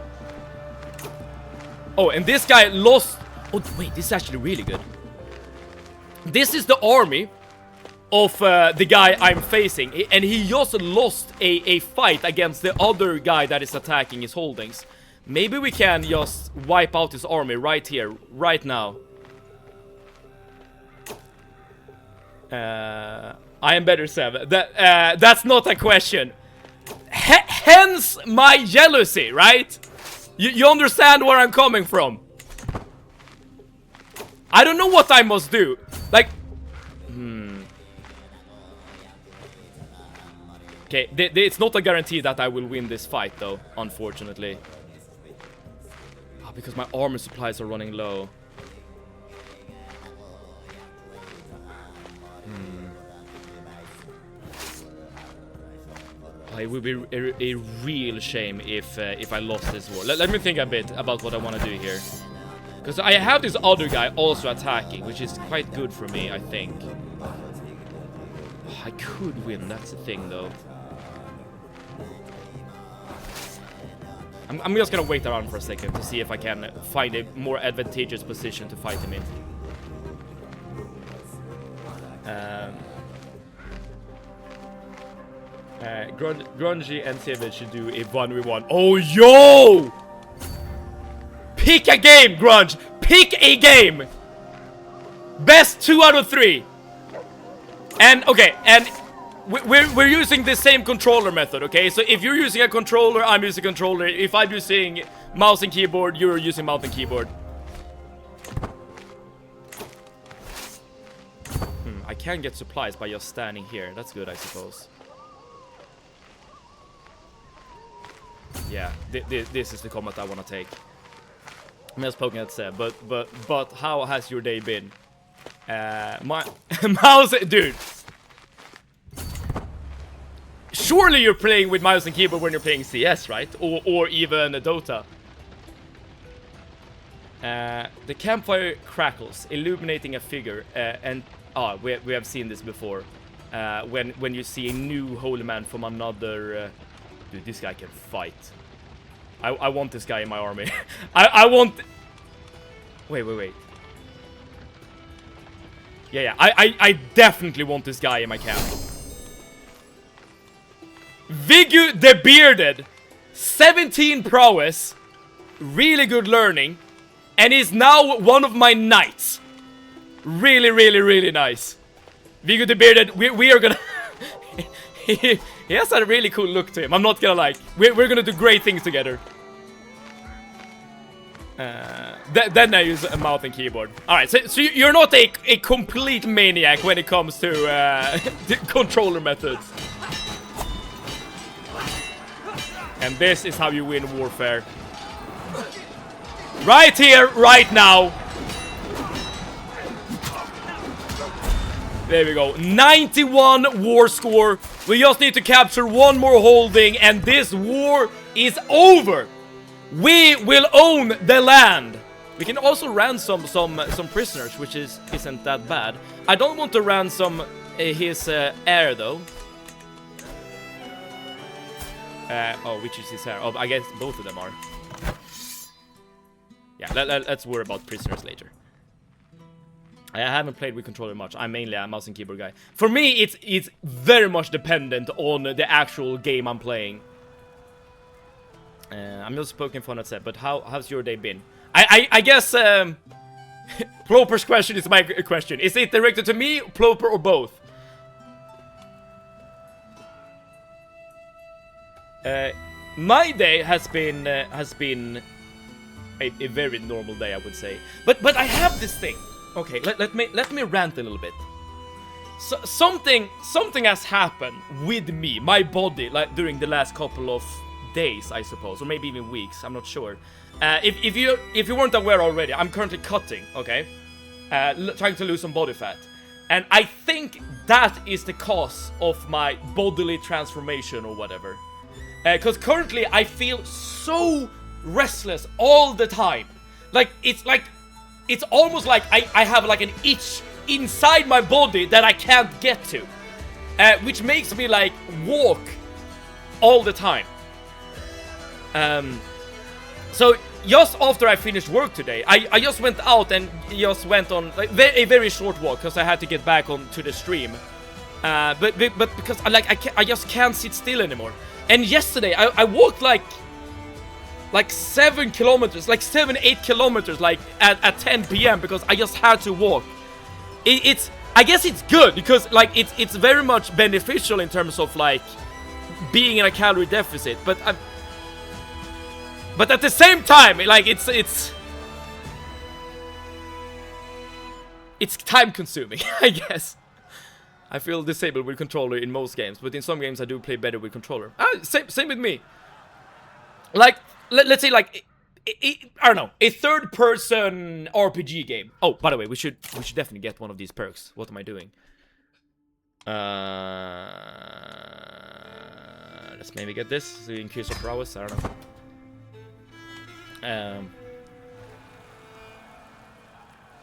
Oh, and this guy lost... Oh, wait, this is actually really good. This is the army of the guy I'm facing. And he just lost a fight against the other guy that is attacking his holdings. Maybe we can just wipe out his army right here, right now. I am better, Sev. That's not a question. Hence my jealousy, right? You understand where I'm coming from. I don't know what I must do. Like, okay, it's not a guarantee that I will win this fight, though, unfortunately. Oh, because my armor supplies are running low. Oh, it would be a real shame if I lost this war. Let me think a bit about what I want to do here. Because I have this other guy also attacking, which is quite good for me, I think. Oh, I could win, that's the thing, though. I'm just gonna wait around for a second to see if I can find a more advantageous position to fight him in. Grungy and Seven should do a 1v1. Oh, yo! Pick a game, Grunge! Pick a game! Best 2 out of 3. And, okay, and we're using the same controller method, okay? So if you're using a controller, I'm using a controller. If I'm using mouse and keyboard, you're using mouse and keyboard. I can get supplies by just standing here. That's good, I suppose. Yeah, this is the combat I want to take. I'm just poking at Seb, but how has your day been? My mouse, dude. Surely you're playing with mouse and keyboard when you're playing CS, right? Or even Dota. The campfire crackles, illuminating a figure, and we have seen this before. When you see a new holy man from another. Dude, this guy can fight. I want this guy in my army. I want... Wait. Yeah, I definitely want this guy in my camp. Vigu the Bearded. 17 prowess. Really good learning. And is now one of my knights. Really nice. Vigu the Bearded, we are gonna... He has a really cool look to him, I'm not gonna lie. We're gonna do great things together. Then I use a mouse and keyboard. Alright, so you're not a complete maniac when it comes to the controller methods. And this is how you win warfare. Right here, right now. There we go. 91 war score. We just need to capture one more holding and this war is over. We will own the land. We can also ransom some prisoners, which isn't that bad. I don't want to ransom his heir though. Which is his heir? Oh, I guess both of them are. Yeah, let's worry about prisoners later. I haven't played with controller much. I'm mainly a mouse and keyboard guy. For me, it's very much dependent on the actual game I'm playing. I'm just poking fun at Seb, but how's your day been? I guess Ploper's question is my question. Is it directed to me, Ploper, or both? My day has been a very normal day, I would say. But I have this thing. Okay, let me rant a little bit. So, something has happened with me, my body, like during the last couple of days, I suppose, or maybe even weeks. I'm not sure. If you weren't aware already, I'm currently cutting. Okay, trying to lose some body fat, and I think that is the cause of my bodily transformation or whatever. Because currently I feel so restless all the time. It's almost like I have like an itch inside my body that I can't get to, which makes me like walk all the time. So just after I finished work today, I just went out and just went on like a very short walk because I had to get back on to the stream. But because I just can't sit still anymore. And yesterday I walked like 7 kilometers, like 7-8 kilometers, like at 10 p.m. because I just had to walk. I guess it's good because like it's very much beneficial in terms of like being in a calorie deficit, but at the same time, like it's time consuming, I guess. I feel disabled with controller in most games, but in some games I do play better with controller. Same with me. Like let's say like I don't know, a third-person RPG game. Oh, by the way, we should definitely get one of these perks. What am I doing? Let's maybe get this so you increase your prowess. I don't know.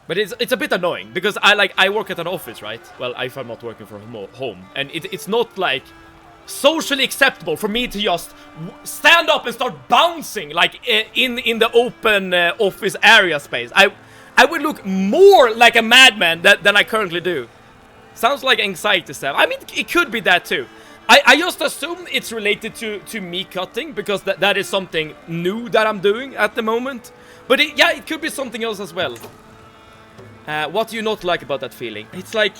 But it's a bit annoying because I work at an office, right? Well, if I'm not working from home, and it's not like socially acceptable for me to just stand up and start bouncing like in the open office area space. I would look more like a madman than I currently do. Sounds like anxiety stuff. I mean, it could be that too. I just assume it's related to me cutting because that is something new that I'm doing at the moment. But it could be something else as well. What do you not like about that feeling? It's like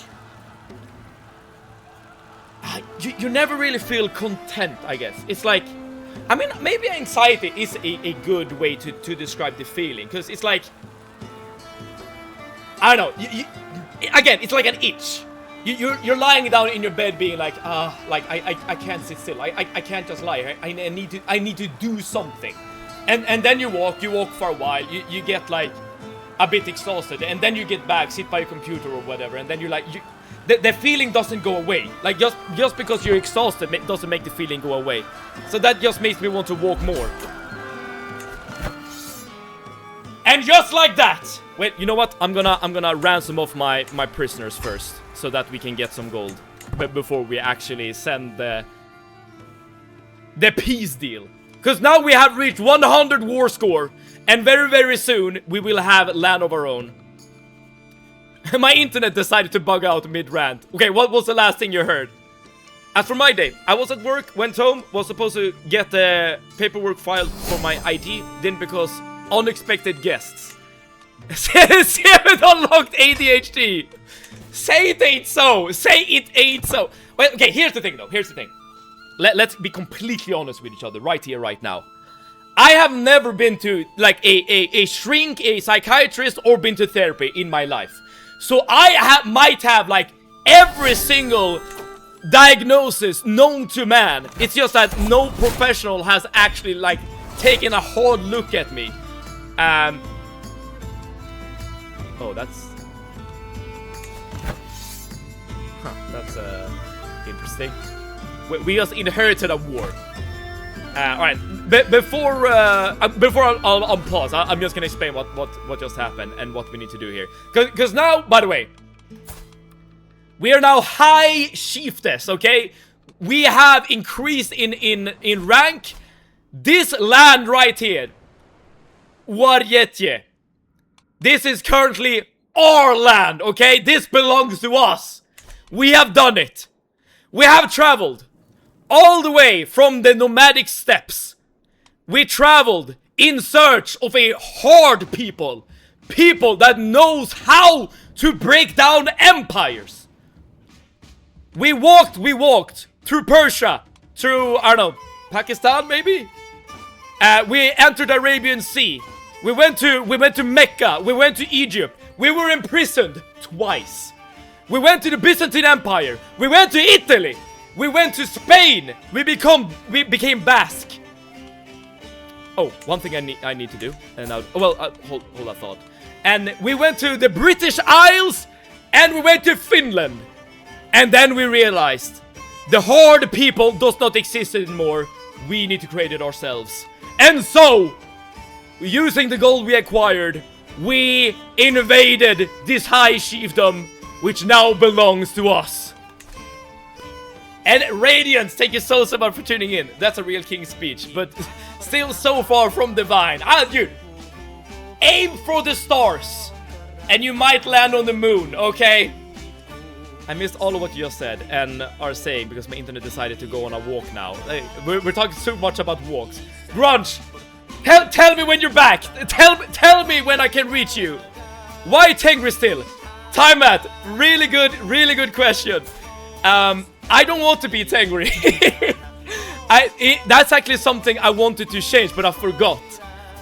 you never really feel content, I guess. It's like, I mean, maybe anxiety is a good way to describe the feeling, because it's like, I don't know, again, it's like an itch. You're lying down in your bed being like, I can't sit still, I can't just lie, I need to do something. And then you walk for a while, you get like a bit exhausted, and then you get back, sit by your computer or whatever, and then you're like, the feeling doesn't go away. Like, just because you're exhausted doesn't make the feeling go away. So that just makes me want to walk more. And just like that, wait, you know what? I'm gonna ransom off my prisoners first, so that we can get some gold, but before we actually send the peace deal. Because now we have reached 100 war score, and very soon we will have land of our own. My internet decided to bug out mid-rant. Okay, what was the last thing you heard? As for my day, I was at work, went home, was supposed to get the paperwork filed for my ID, didn't because unexpected guests. Seven unlocked ADHD. Say it ain't so. Say it ain't so. Well, okay, here's the thing though. Here's the thing. Let's be completely honest with each other right here, right now. I have never been to like a shrink, a psychiatrist, or been to therapy in my life. So I might have like every single diagnosis known to man. It's just that no professional has actually like taken a hard look at me. Oh, that's interesting. We just inherited a war. Alright, before I'll pause, I'm just gonna explain what just happened and what we need to do here. Because now, by the way, we are now high chiefess, okay? We have increased in rank. This land right here, Warjetje, this is currently our land, okay? This belongs to us. We have done it. We have traveled all the way from the nomadic steppes. We traveled in search of a hard people. People that knows how to break down empires. We walked through Persia, through, I don't know, Pakistan maybe? We entered the Arabian Sea. We went to Mecca. We went to Egypt. We were imprisoned twice. We went to the Byzantine Empire. We went to Italy. We went to Spain. We became Basque. Oh, one thing I need to do. And hold that thought. And we went to the British Isles. And we went to Finland. And then we realized the hard people does not exist anymore. We need to create it ourselves. And so, using the gold we acquired, we invaded this high chiefdom, which now belongs to us. And Radiance, thank you so much for tuning in. That's a real king speech, but still so far from divine. Dude, aim for the stars, and you might land on the moon, okay? I missed all of what you just said and are saying because my internet decided to go on a walk now. We're talking so much about walks. Grunge, tell me when you're back. Tell me when I can reach you. Why Tengri still? Time at really good question. I don't want to be Tengri. That's actually something I wanted to change, but I forgot.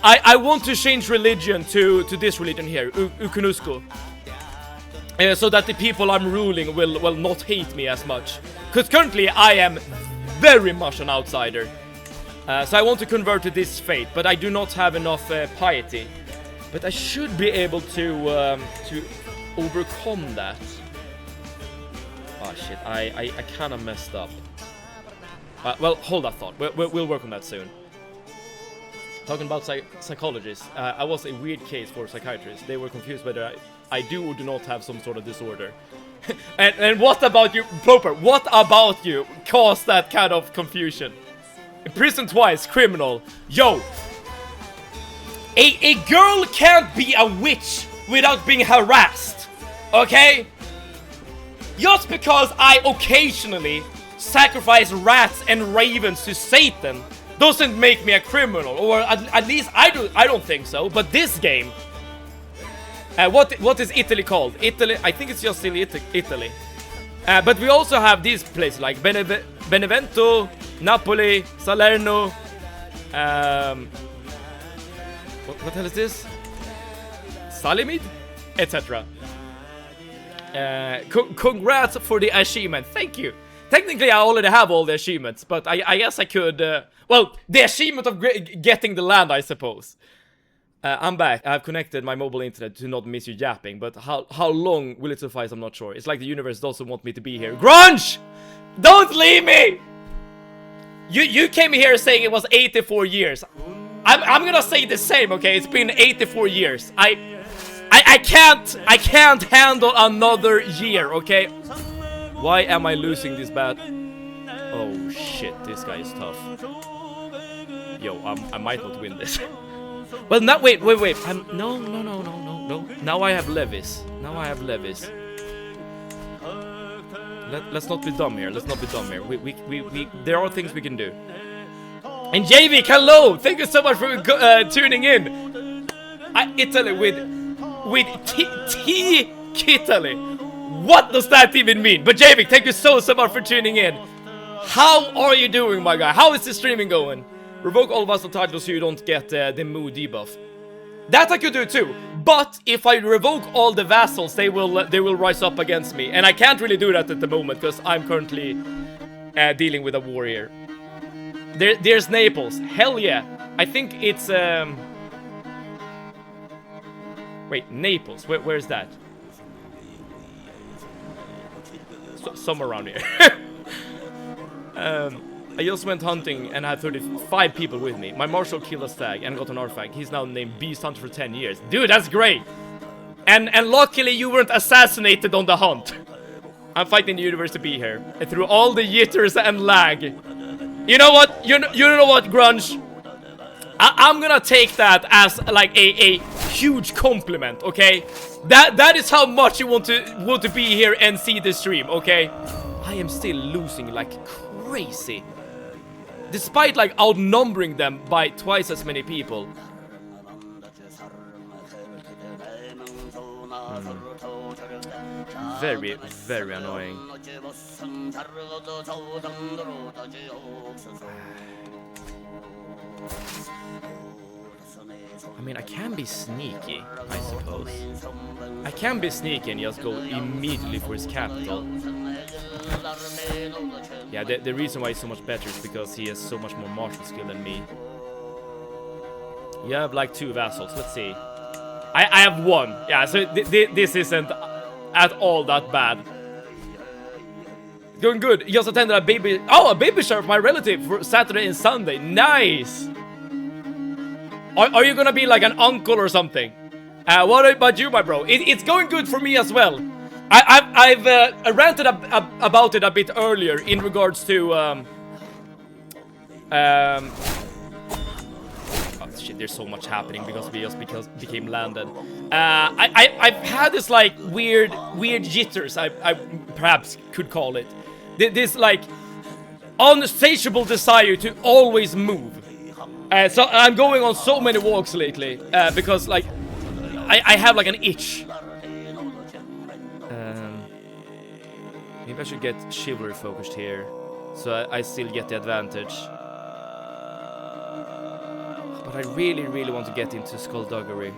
I want to change religion to this religion here, Ukunusku. So that the people I'm ruling will not hate me as much. Because currently I am very much an outsider. So I want to convert to this faith, but I do not have enough piety. But I should be able to overcome that. Oh shit, I kind of messed up. Well, hold that thought. We'll work on that soon. Talking about psychologists, I was a weird case for psychiatrists. They were confused whether I do or do not have some sort of disorder. and what about you, Proper? What about you caused that kind of confusion? Imprisoned twice, criminal. Yo! A girl can't be a witch without being harassed, okay? Just because I occasionally sacrifice rats and ravens to Satan doesn't make me a criminal, or at least I don't think so. But this game, what is Italy called? Italy, I think it's just still Italy. But we also have these places like Benevento, Napoli, Salerno. What the hell is this? Salimid, etc. Congrats for the achievement. Thank you. Technically, I already have all the achievements, but I guess I could... well, the achievement of getting the land, I suppose. I'm back. I've connected my mobile internet to not miss you yapping, but how long will it suffice? I'm not sure. It's like the universe doesn't want me to be here. Grunge! Don't leave me! You came here saying it was 84 years. I'm gonna say the same, okay? It's been 84 years. I can't handle another year, okay? Why am I losing this bat? Oh shit, this guy is tough. Yo, I might not win this. Well, now wait. No. Now I have levies. Let's not be dumb here. There are things we can do. And JV, hello! Thank you so much for tuning in. Italy with T Italy. What does that even mean? But JV, thank you so much for tuning in. How are you doing, my guy? How is the streaming going? Revoke all vassal titles so you don't get the mood debuff. That I could do too. But if I revoke all the vassals, they will rise up against me, and I can't really do that at the moment because I'm currently dealing with a warrior. There's Naples. Hell yeah. I think it's wait, Naples. Where's that? Somewhere around here. I just went hunting and had 35 people with me. My marshal killed a stag and got an artifact. He's now named Beast Hunter for 10 years. Dude, that's great. And luckily you weren't assassinated on the hunt. I'm fighting the universe to be here. And through all the jitters and lag. You know what? You know what, Grunge? I'm gonna take that as like a huge compliment, okay? That is how much you want to be here and see the stream, okay? I am still losing like crazy. Despite like outnumbering them by twice as many people. Very, very annoying. I mean, I can be sneaky, I suppose. I can be sneaky and just go immediately for his capital. Yeah, the reason why he's so much better is because he has so much more martial skill than me. You have like 2 vassals, let's see. I have 1. Yeah, so this isn't at all that bad. Going good. He just attended a baby shower for my relative for Saturday and Sunday. Nice. Are you gonna be like an uncle or something? What about you, my bro? It's going good for me as well. I've ranted about it a bit earlier in regards to oh shit, there's so much happening because we just became landed. I've had this like weird jitters, I perhaps could call it. This like unsatiable desire to always move. So I'm going on so many walks lately because like I have like an itch. Maybe I should get chivalry focused here, so I still get the advantage. But I really want to get into skullduggery.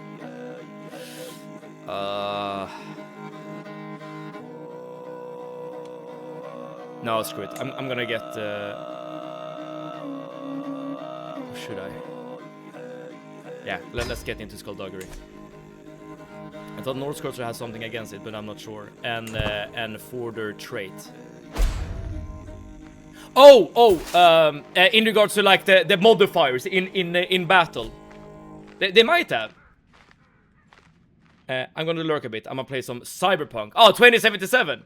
No, screw it. I'm gonna get. Should I? Yeah, let's get into skullduggery. I thought Norse culture has something against it, but I'm not sure. And Forder trait. In regards to like the modifiers in battle, they might have. I'm gonna lurk a bit. I'm gonna play some Cyberpunk. Oh, 2077.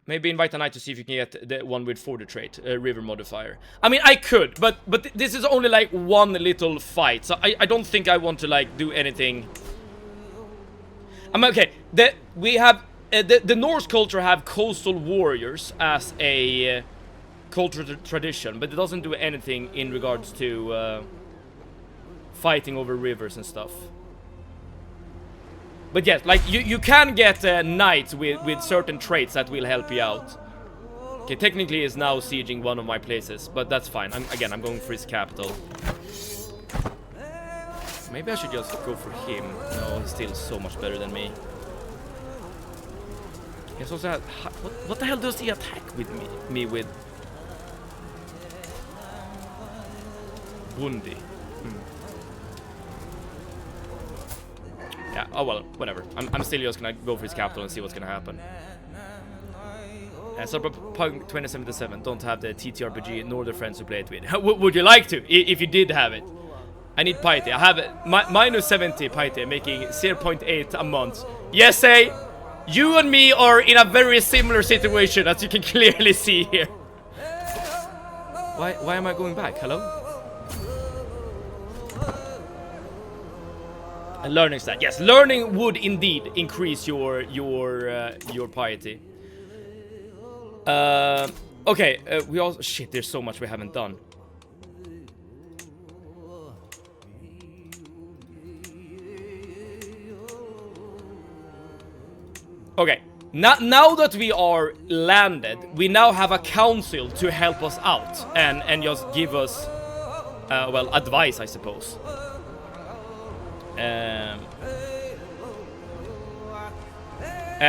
Maybe invite a knight to see if you can get the one with Forder trait, river modifier. I mean, I could, but this is only like one little fight, so I don't think I want to like do anything. Okay. We have the Norse culture have coastal warriors as a cultural tradition, but it doesn't do anything in regards to fighting over rivers and stuff. But yes, like you can get knights with certain traits that will help you out. Okay, technically he's now sieging one of my places, but that's fine. I'm going for his capital. Maybe I should just go for him. No, he's still so much better than me. He's also had, what the hell does he attack with me with? Bundi. Yeah, oh well, whatever. I'm still just gonna go for his capital and see what's gonna happen. Cyberpunk 2077 don't have the TTRPG nor the friends who play it with. Would you like to, if you did have it? I need piety. I have it. Minus 70 piety, making 0.8 a month. Yes, you and me are in a very similar situation, as you can clearly see here. Why am I going back? Hello? A learning stat. Yes, learning would indeed increase your piety. Okay, we also shit. There's so much we haven't done. Okay, now that we are landed, we now have a council to help us out and just give us, well, advice, I suppose.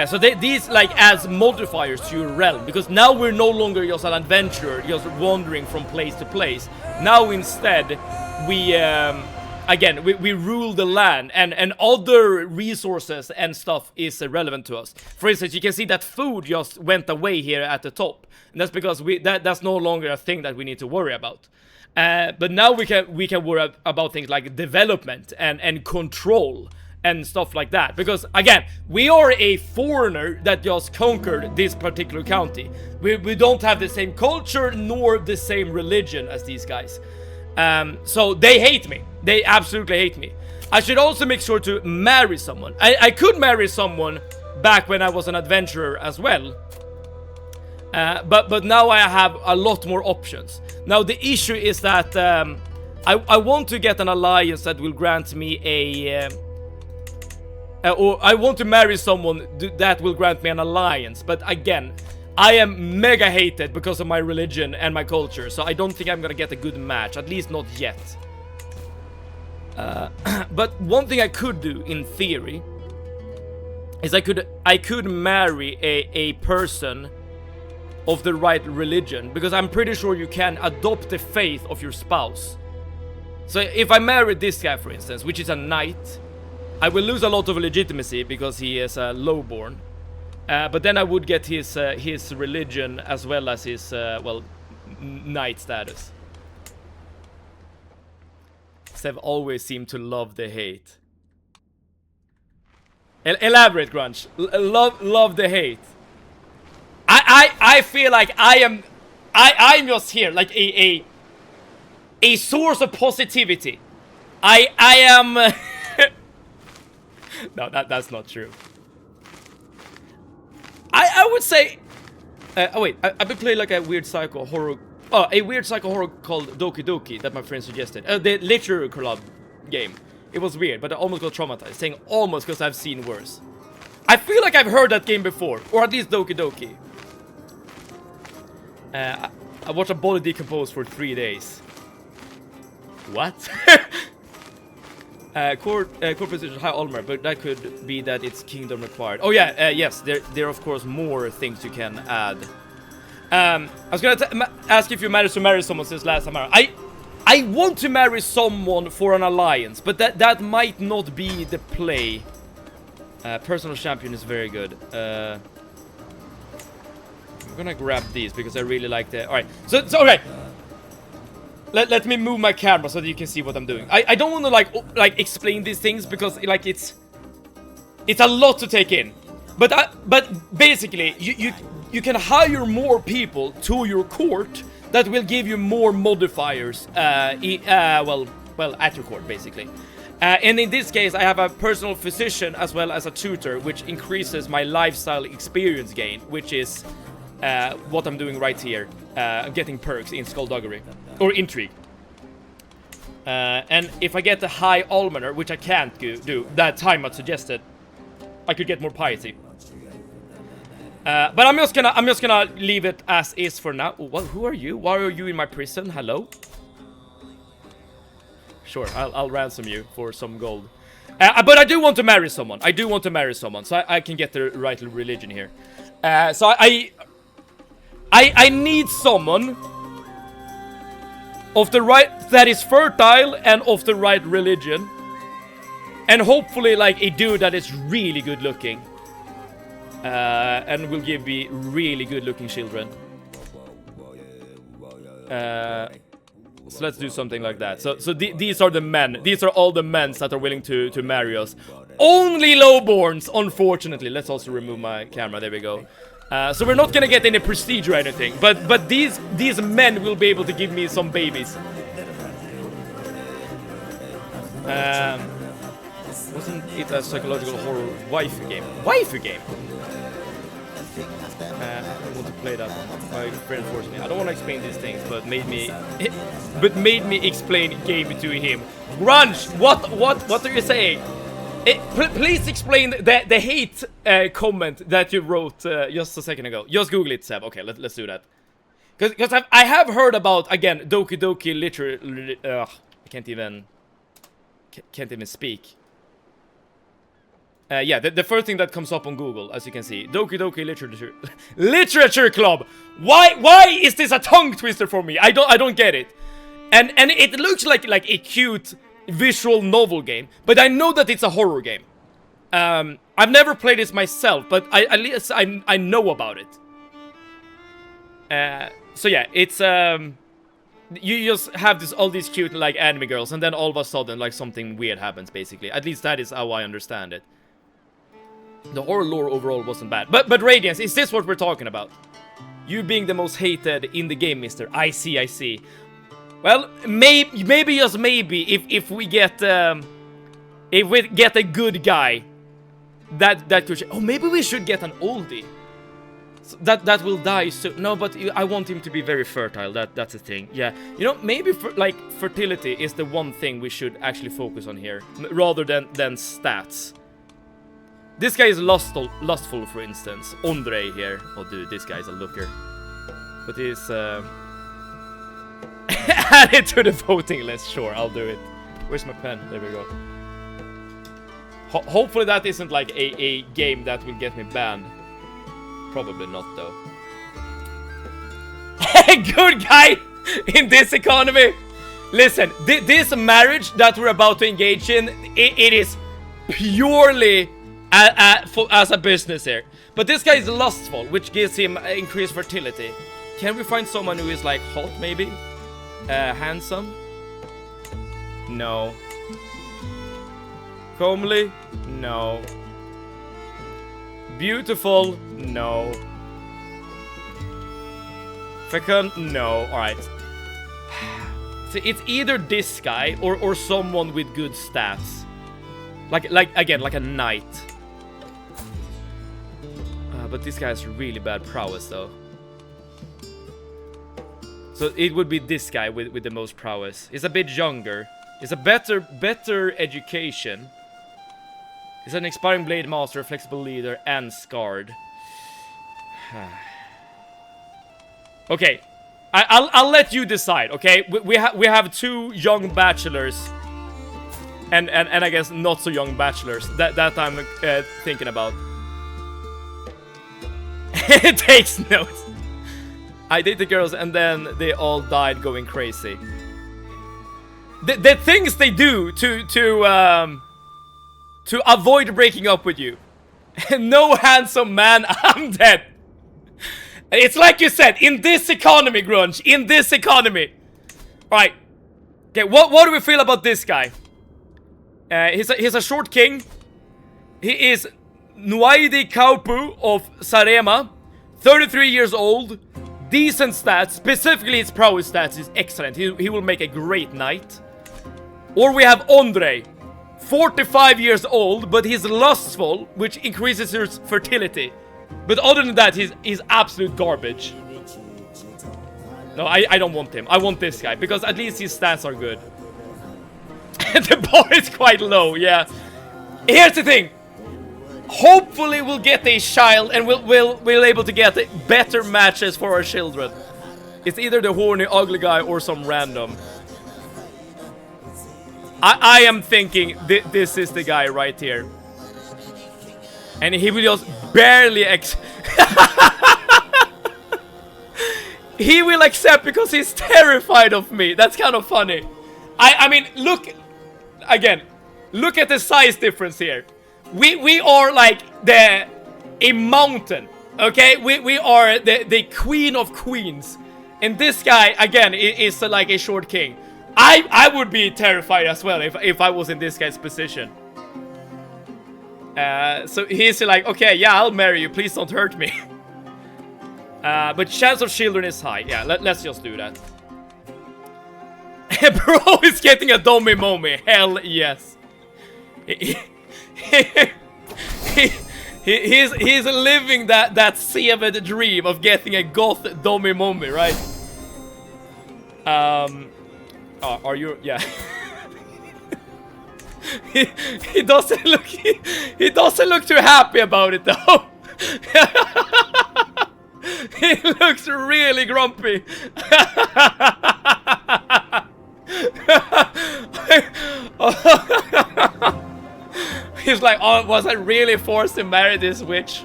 So these like adds modifiers to your realm, because now we're no longer just an adventurer, just wandering from place to place. Now instead, we again, we rule the land, and other resources and stuff is relevant to us. For instance, you can see that food just went away here at the top, and that's because that's no longer a thing that we need to worry about. But now we can worry about things like development and control and stuff like that, because again, we are a foreigner that just conquered this particular county. We don't have the same culture nor the same religion as these guys. So they hate me. They absolutely hate me. I should also make sure to marry someone. I could marry someone back when I was an adventurer as well. But now I have a lot more options. Now the issue is that I want to get an alliance that will grant me or I want to marry someone that will grant me an alliance. But again, I am mega hated because of my religion and my culture, so I don't think I'm gonna get a good match, at least not yet. But one thing I could do, in theory, is I could marry a person of the right religion, because I'm pretty sure you can adopt the faith of your spouse. So if I married this guy, for instance, which is a knight, I will lose a lot of legitimacy because he is lowborn. But then I would get his religion as well as his well, knight status. Sev always seemed to love the hate. Elaborate, Grunge. Love the hate. I feel like I'm just here like a source of positivity. I am. No, that's not true. I would say. Oh wait, I've been playing like a weird psycho horror. Oh, a weird psycho horror called Doki Doki that my friend suggested. The literary club game. It was weird, but I almost got traumatized. Saying almost because I've seen worse. I feel like I've heard that game before, or at least Doki Doki. I watched a body decompose for 3 days. What? Core position high Olmer, but that could be that it's kingdom required. Oh yeah, yes, there are of course more things you can add. I was gonna ask if you managed to marry someone since last time. I want to marry someone for an alliance, but that might not be the play. Personal champion is very good. I'm gonna grab these because I really like the. All right, so okay. Let me move my camera so that you can see what I'm doing. I don't want to like explain these things because like it's a lot to take in. But basically you can hire more people to your court that will give you more modifiers. Well at your court basically. And in this case, I have a personal physician as well as a tutor, which increases my lifestyle experience gain, which is what I'm doing right here. I'm getting perks in Skullduggery. Or Intrigue. And if I get the high Almoner, which I can't do, that time I suggested, I could get more piety. But I'm just gonna leave it as is for now. Oh, who are you? Why are you in my prison? Hello? Sure, I'll ransom you for some gold. But I do want to marry someone. So I can get the right religion here. So I need someone of the right, that is fertile and of the right religion. And hopefully like a dude that is really good looking. And will give me really good looking children. So let's do something like that. So these are the men. These are all the men that are willing to marry us. Only lowborns, unfortunately. Let's also remove my camera. There we go. So we're not gonna get any prestige or anything. But these men will be able to give me some babies. Wasn't it a psychological horror waifu game? Waifu game? I don't want to play that one. My friend forced me. I don't want to explain these things, but made me explain game to him. Grunge, what are you saying? Please explain the hate comment that you wrote just a second ago. Just Google it, Seb. Okay, let's do that. Because I have heard about, again, Doki Doki literally. I can't even speak. Yeah, the first thing that comes up on Google, as you can see, Doki Doki Literature Club. Why is this a tongue twister for me? I don't get it. And it looks like a cute visual novel game, but I know that it's a horror game. I've never played this myself, but at least I know about it. So yeah, it's you just have all these cute like anime girls, and then all of a sudden like something weird happens. Basically, at least that is how I understand it. The horror lore overall wasn't bad. But Radiance, is this what we're talking about? You being the most hated in the game, mister. I see. Well, maybe just maybe, if we get a good guy, that could... Oh, maybe we should get an oldie. So that will die soon. No, but I want him to be very fertile. That's the thing. Yeah, you know, maybe fertility is the one thing we should actually focus on here, rather than stats. This guy is lustful, for instance. Andre here. Oh, dude, this guy's a looker. But he's... add it to the voting list. Sure, I'll do it. Where's my pen? There we go. Hopefully that isn't like a game that will get me banned. Probably not though. Good guy in this economy. Listen, this marriage that we're about to engage in, it is purely as a business here. But this guy is lustful, which gives him increased fertility. Can we find someone who is like hot, maybe? Handsome? No. Comely? No. Beautiful? No. Fecund? No. Alright. So it's either this guy or someone with good stats. Like again, like a knight. But this guy has really bad prowess though. So it would be this guy with the most prowess. He's a bit younger. He's a better education. He's an expiring blade master, flexible leader, and scarred. Okay, I'll let you decide. Okay, we have two young bachelors, and I guess not so young bachelors that I'm thinking about. It takes notes. I dated girls and then they all died going crazy. The things they do to avoid breaking up with you. No handsome man, I'm dead. It's like you said, in this economy, Grunge, in this economy. Alright. Okay, what do we feel about this guy? He's a short king. He is Nuaidi Kaupu of Sarema. 33 years old. Decent stats, specifically his prowess stats is excellent. He will make a great knight. Or we have Andre, 45 years old, but he's lustful, which increases his fertility. But other than that, he's absolute garbage. No, I don't want him. I want this guy, because at least his stats are good. The bar is quite low, yeah. Here's the thing. Hopefully we'll get a child and we'll able to get better matches for our children. It's either the horny ugly guy or some random. I am thinking this is the guy right here. And he will just barely he will accept because he's terrified of me. That's kind of funny. I mean, look again. Look at the size difference here. We are like a mountain, okay? We are the queen of queens. And this guy, again, is like a short king. I would be terrified as well if I was in this guy's position. So he's like, okay, yeah, I'll marry you. Please don't hurt me. But chance of children is high. Yeah, let's just do that. Bro is getting a dummy mommy. Hell yes. He's living that severed dream of getting a goth dummy mommy, right? Are you? Yeah. he doesn't look. He doesn't look too happy about it though. He looks really grumpy. He's like, oh, was I really forced to marry this witch?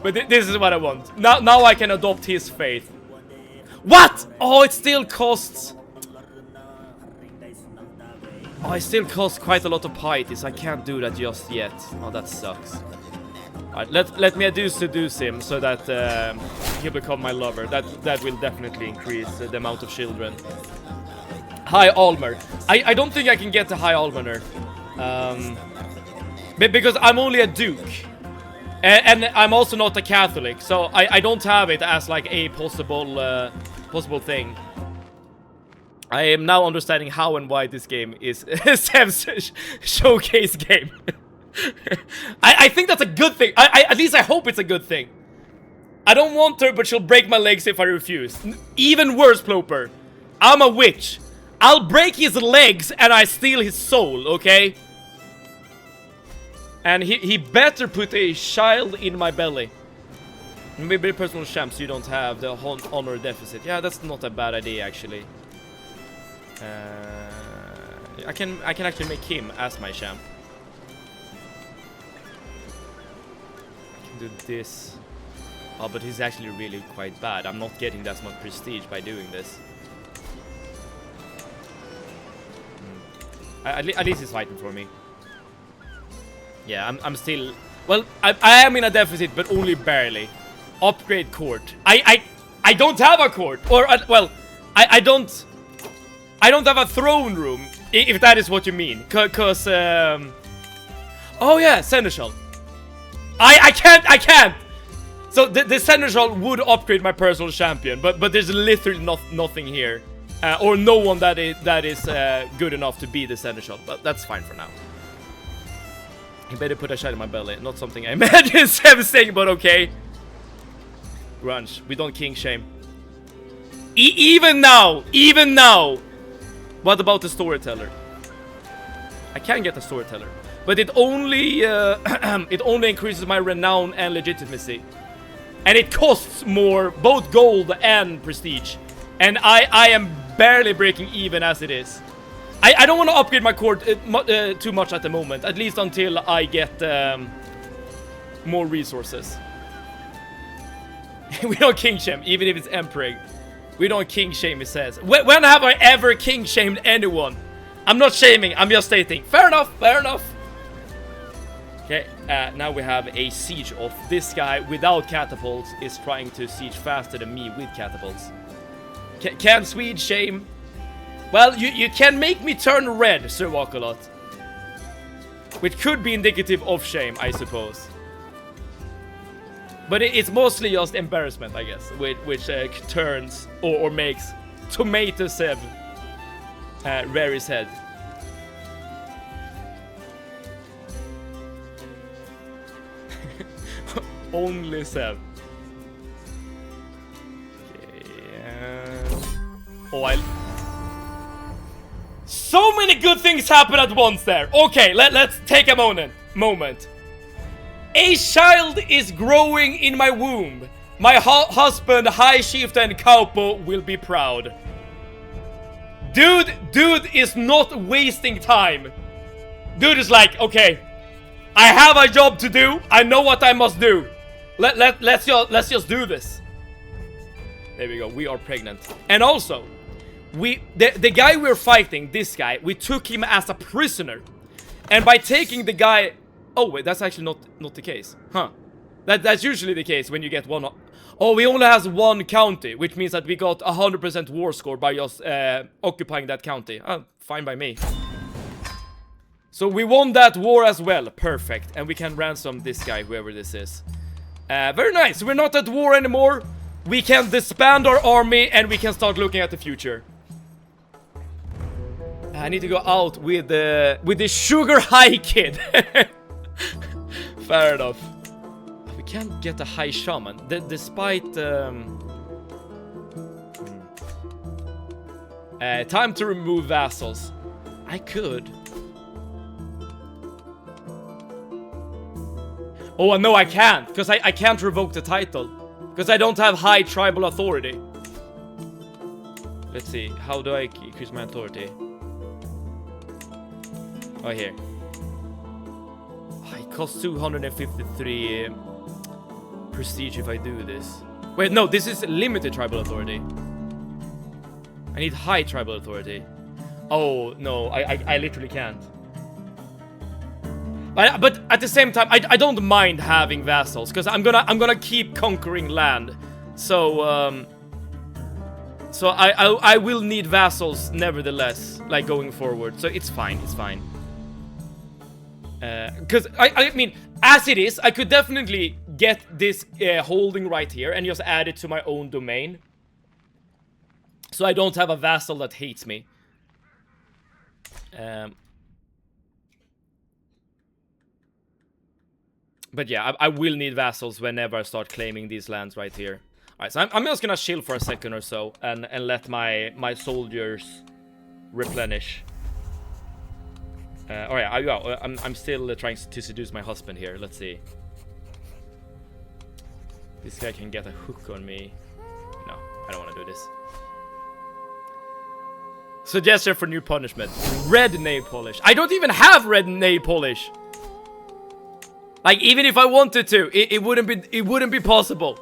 But this is what I want. Now I can adopt his faith. What? Oh, it still costs. Oh, it still costs quite a lot of piety, so I can't do that just yet. Oh, that sucks. Alright, let me seduce him so that he'll become my lover. That will definitely increase the amount of children. High Almer. I don't think I can get to High Almoner. Because I'm only a duke. And I'm also not a Catholic, so I don't have it as like a possible thing. I am now understanding how and why this game is Sev's showcase game. I think that's a good thing. At least I hope it's a good thing. I don't want her, but she'll break my legs if I refuse. Even worse, Ploper. I'm a witch. I'll break his legs and I steal his soul, okay? And he better put a child in my belly. Maybe personal champs, so you don't have the honor deficit. Yeah, that's not a bad idea, actually. I can actually make him as my champ. I can do this. Oh, but he's actually really quite bad. I'm not getting that much prestige by doing this. At least he's fighting for me. Yeah, I'm still... Well, I am in a deficit, but only barely. Upgrade court. I don't have a court. Or, well, I don't have a throne room, if that is what you mean. Cause, oh yeah, Seneschal. I can't! So the Seneschal would upgrade my personal champion, but there's literally nothing here. Or no one that is good enough to be the Seneschal, but that's fine for now. He better put a shot in my belly, not something I imagine Seb saying, but okay. Grunge, we don't king shame. Even now! What about the storyteller? I can get a storyteller, but it only it only increases my renown and legitimacy. And it costs more, both gold and prestige. And I am barely breaking even as it is. I don't want to upgrade my court too much at the moment. At least until I get more resources. We don't king shame, even if it's emperor. We don't king shame, he says. When have I ever king shamed anyone? I'm not shaming, I'm just stating. Fair enough, fair enough. Okay, now we have a siege off. This guy without catapults is trying to siege faster than me with catapults. Can Swede shame? Well, you can make me turn red, Sir Walkalot. Which could be indicative of shame, I suppose. But it's mostly just embarrassment, I guess, which turns or makes Tomato Seb rear his head. Only Seb. Oh, so many good things happen at once there. Okay, let's take a moment. A child is growing in my womb. My husband, High Chieftain Kaupo, will be proud. Dude is not wasting time. Dude is like, okay, I have a job to do. I know what I must do. Let's just do this. There we go. We are pregnant. And also, the guy we're fighting, this guy, we took him as a prisoner. And by taking the guy... Oh, wait, that's actually not the case. Huh. That's usually the case when you get one... Oh, we only has one county, which means that we got 100% war score by just occupying that county. Fine by me. So we won that war as well. Perfect. And we can ransom this guy, whoever this is. Very nice. We're not at war anymore. We can disband our army and we can start looking at the future. I need to go out with the sugar high kid. Fair enough. We can't get a high shaman, despite time to remove vassals. I could. Oh no, I can't, because I can't revoke the title, because I don't have high tribal authority. Let's see, how do I increase my authority? Oh, here. It costs 253 prestige if I do this. Wait, no, this is limited tribal authority. I need high tribal authority. Oh, no, I literally can't. But at the same time, I don't mind having vassals, because I'm gonna keep conquering land. So, so I will need vassals nevertheless, like going forward. So it's fine, it's fine. Because I mean, as it is, I could definitely get this holding right here and just add it to my own domain. So I don't have a vassal that hates me. But yeah, I will need vassals whenever I start claiming these lands right here. Alright, so I'm just gonna chill for a second or so and let my soldiers replenish. Alright, I'm still trying to seduce my husband here. Let's see. This guy can get a hook on me. No, I don't want to do this. Suggestion for new punishment. Red nail polish. I don't even have red nail polish. Like, even if I wanted to, it wouldn't be possible.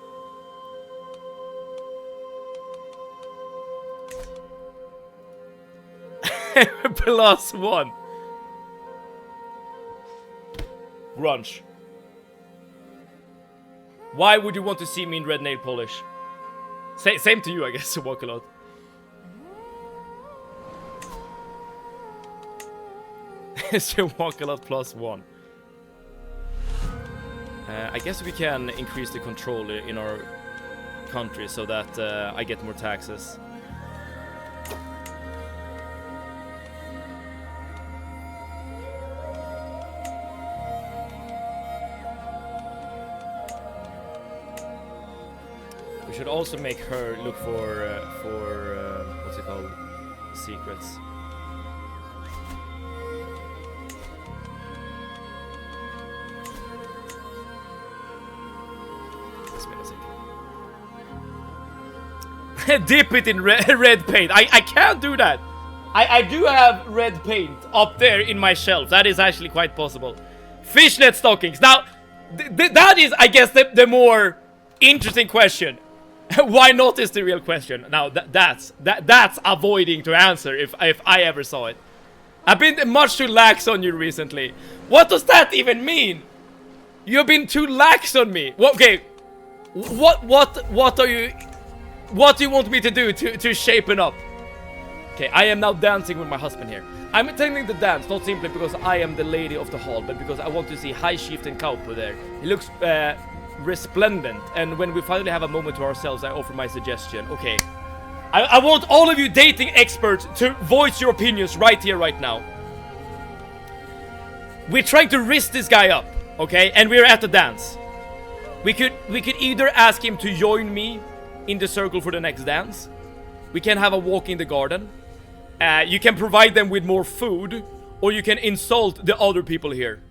+1. Grunge. Why would you want to see me in red nail polish? Same to you, I guess, walk a lot. So walk a lot +1. I guess we can increase the control in our country so that I get more taxes. We should also make her look for what's it called? Secrets. Dip it in red paint. I can't do that. I do have red paint up there in my shelf. That is actually quite possible. Fishnet stockings. Now, that is, I guess, the more interesting question. Why not is the real question. Now, that's avoiding to answer if I ever saw it. I've been much too lax on you recently. What does that even mean? You've been too lax on me. Well, okay. What are you... What do you want me to do to shapen up? Okay, I am now dancing with my husband here. I'm attending the dance, not simply because I am the lady of the hall, but because I want to see High Chieftain Kaupo there. He looks resplendent, and when we finally have a moment to ourselves, I offer my suggestion. Okay, I want all of you dating experts to voice your opinions right here, right now. We're trying to risk this guy up, okay? And we're at the dance. We could either ask him to join me in the circle for the next dance. We can have a walk in the garden. You can provide them with more food, or you can insult the other people here.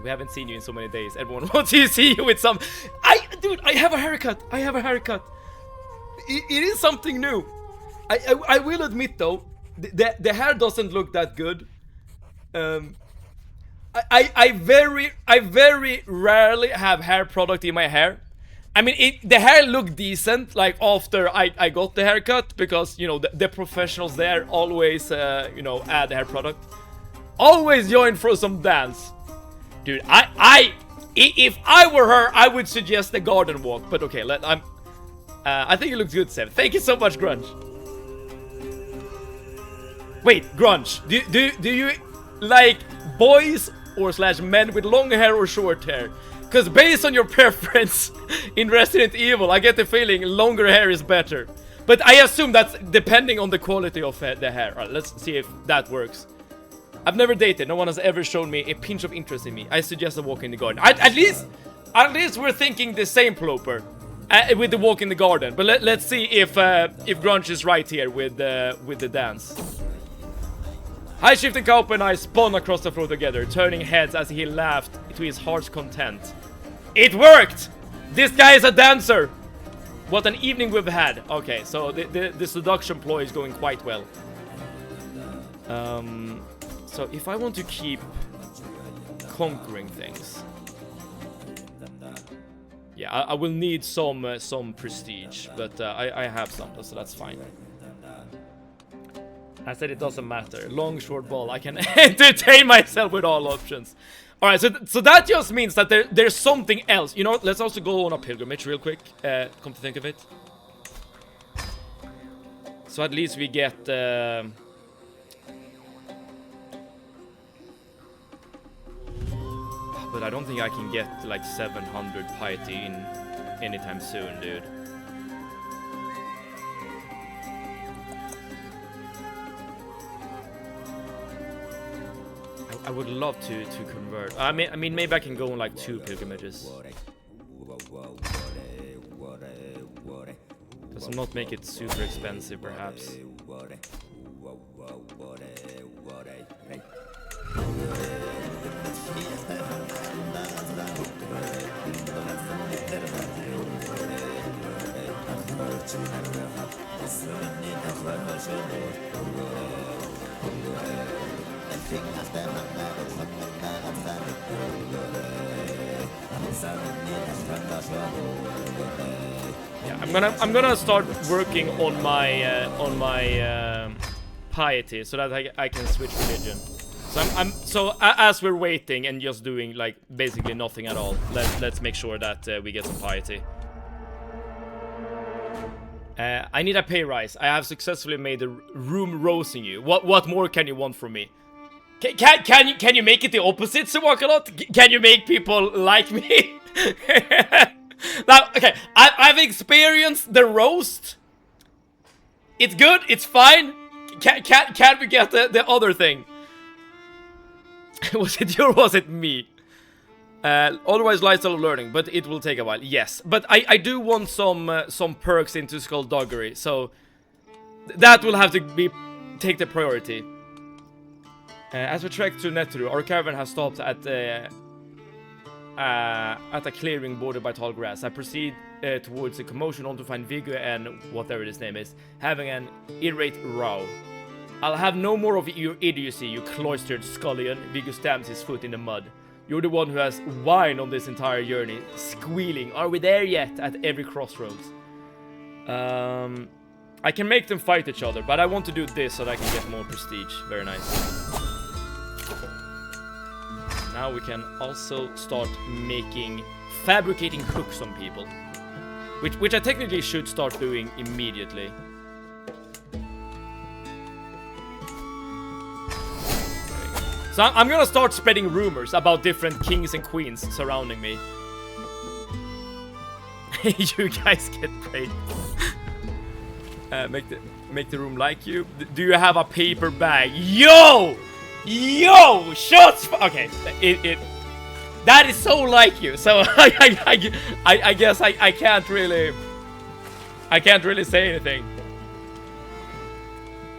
We haven't seen you in so many days. Everyone wants to see you with some... Dude, I have a haircut. I have a haircut. It is something new. I will admit though, the hair doesn't look that good. I very rarely have hair product in my hair. I mean, the hair looked decent, like, after I got the haircut, because, you know, the professionals there always, you know, add hair product. Always join for some dance. Dude, if I were her, I would suggest the garden walk, but okay, I think it looks good, Sev. Thank you so much, Grunge. Wait, Grunge, do you like boys or / men with long hair or short hair? Because based on your preference in Resident Evil, I get the feeling longer hair is better. But I assume that's depending on the quality of the hair. Alright, let's see if that works. I've never dated. No one has ever shown me a pinch of interest in me. I suggest a walk in the garden. At least we're thinking the same, Ploper, with the walk in the garden. But let's see if Grunge is right here with the dance. High Chieftain Kaupo and I spun across the floor together, turning heads as he laughed to his heart's content. It worked! This guy is a dancer! What an evening we've had. Okay, so the seduction ploy is going quite well. So if I want to keep conquering things... Yeah, I will need some prestige, but I have some, so that's fine. I said it doesn't matter. Long, short ball. I can entertain myself with all options. Alright, so that just means that there's something else. You know what? Let's also go on a pilgrimage real quick. Come to think of it. So at least we get... But I don't think I can get like 700 piety in anytime soon, dude. I would love to convert. I mean, maybe I can go on like 2 pilgrimages. Does not make it super expensive, perhaps. Yeah, I'm gonna start working on my piety so that I can switch religion. So as we're waiting and just doing like basically nothing at all, let's make sure that we get some piety. I need a pay rise. I have successfully made the room roasting you. What more can you want from me? Can you make it the opposite, Sawakaloth? Can you make people like me? Now, okay, I've experienced the roast. It's good. It's fine. Can we get the other thing? Was it you or was it me? Otherwise, lifestyle of learning, but it will take a while. Yes, but I do want some perks into Skullduggery, so that will have to take the priority. As we trek to Netru, our caravan has stopped at a clearing bordered by tall grass. I proceed towards the commotion on to find Viggo and whatever his name is having an irate row. I'll have no more of your idiocy, you cloistered scullion. Viggo stamps his foot in the mud. You're the one who has whined on this entire journey, squealing, "Are we there yet?" at every crossroads. I can make them fight each other, but I want to do this so that I can get more prestige. Very nice. Now we can also start fabricating hooks on people, which I technically should start doing immediately. So I'm gonna start spreading rumors about different kings and queens surrounding me. You guys get paid. Make the room like you. Do you have a paper bag? Yo! Shots! Okay, that is so like you. So I guess I can't really say anything.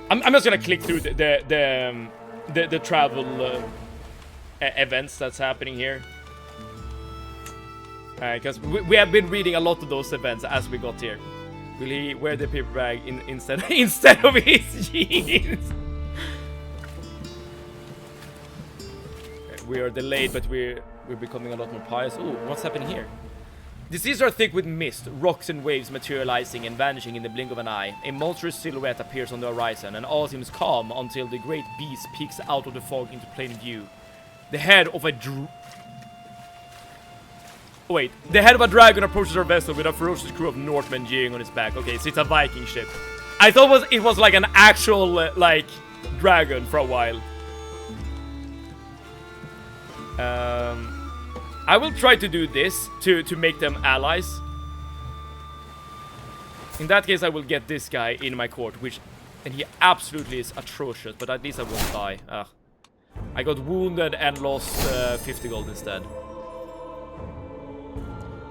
I'm just gonna click through the travel events that's happening here, because we have been reading a lot of those events as we got here. Will he wear the paper bag instead of his jeans? We are delayed, but we're becoming a lot more pious. Ooh, what's happening here? The seas are thick with mist, rocks and waves materializing and vanishing in the blink of an eye. A monstrous silhouette appears on the horizon, and all seems calm until the great beast peeks out of the fog into plain view. The head of a dragon approaches our vessel with a ferocious crew of Northmen jeering on its back. Okay, so it's a Viking ship. I thought it was like an actual like dragon for a while. I will try to do this to make them allies. In that case, I will get this guy in my court, and he absolutely is atrocious, but at least I won't die. I got wounded and lost 50 gold instead.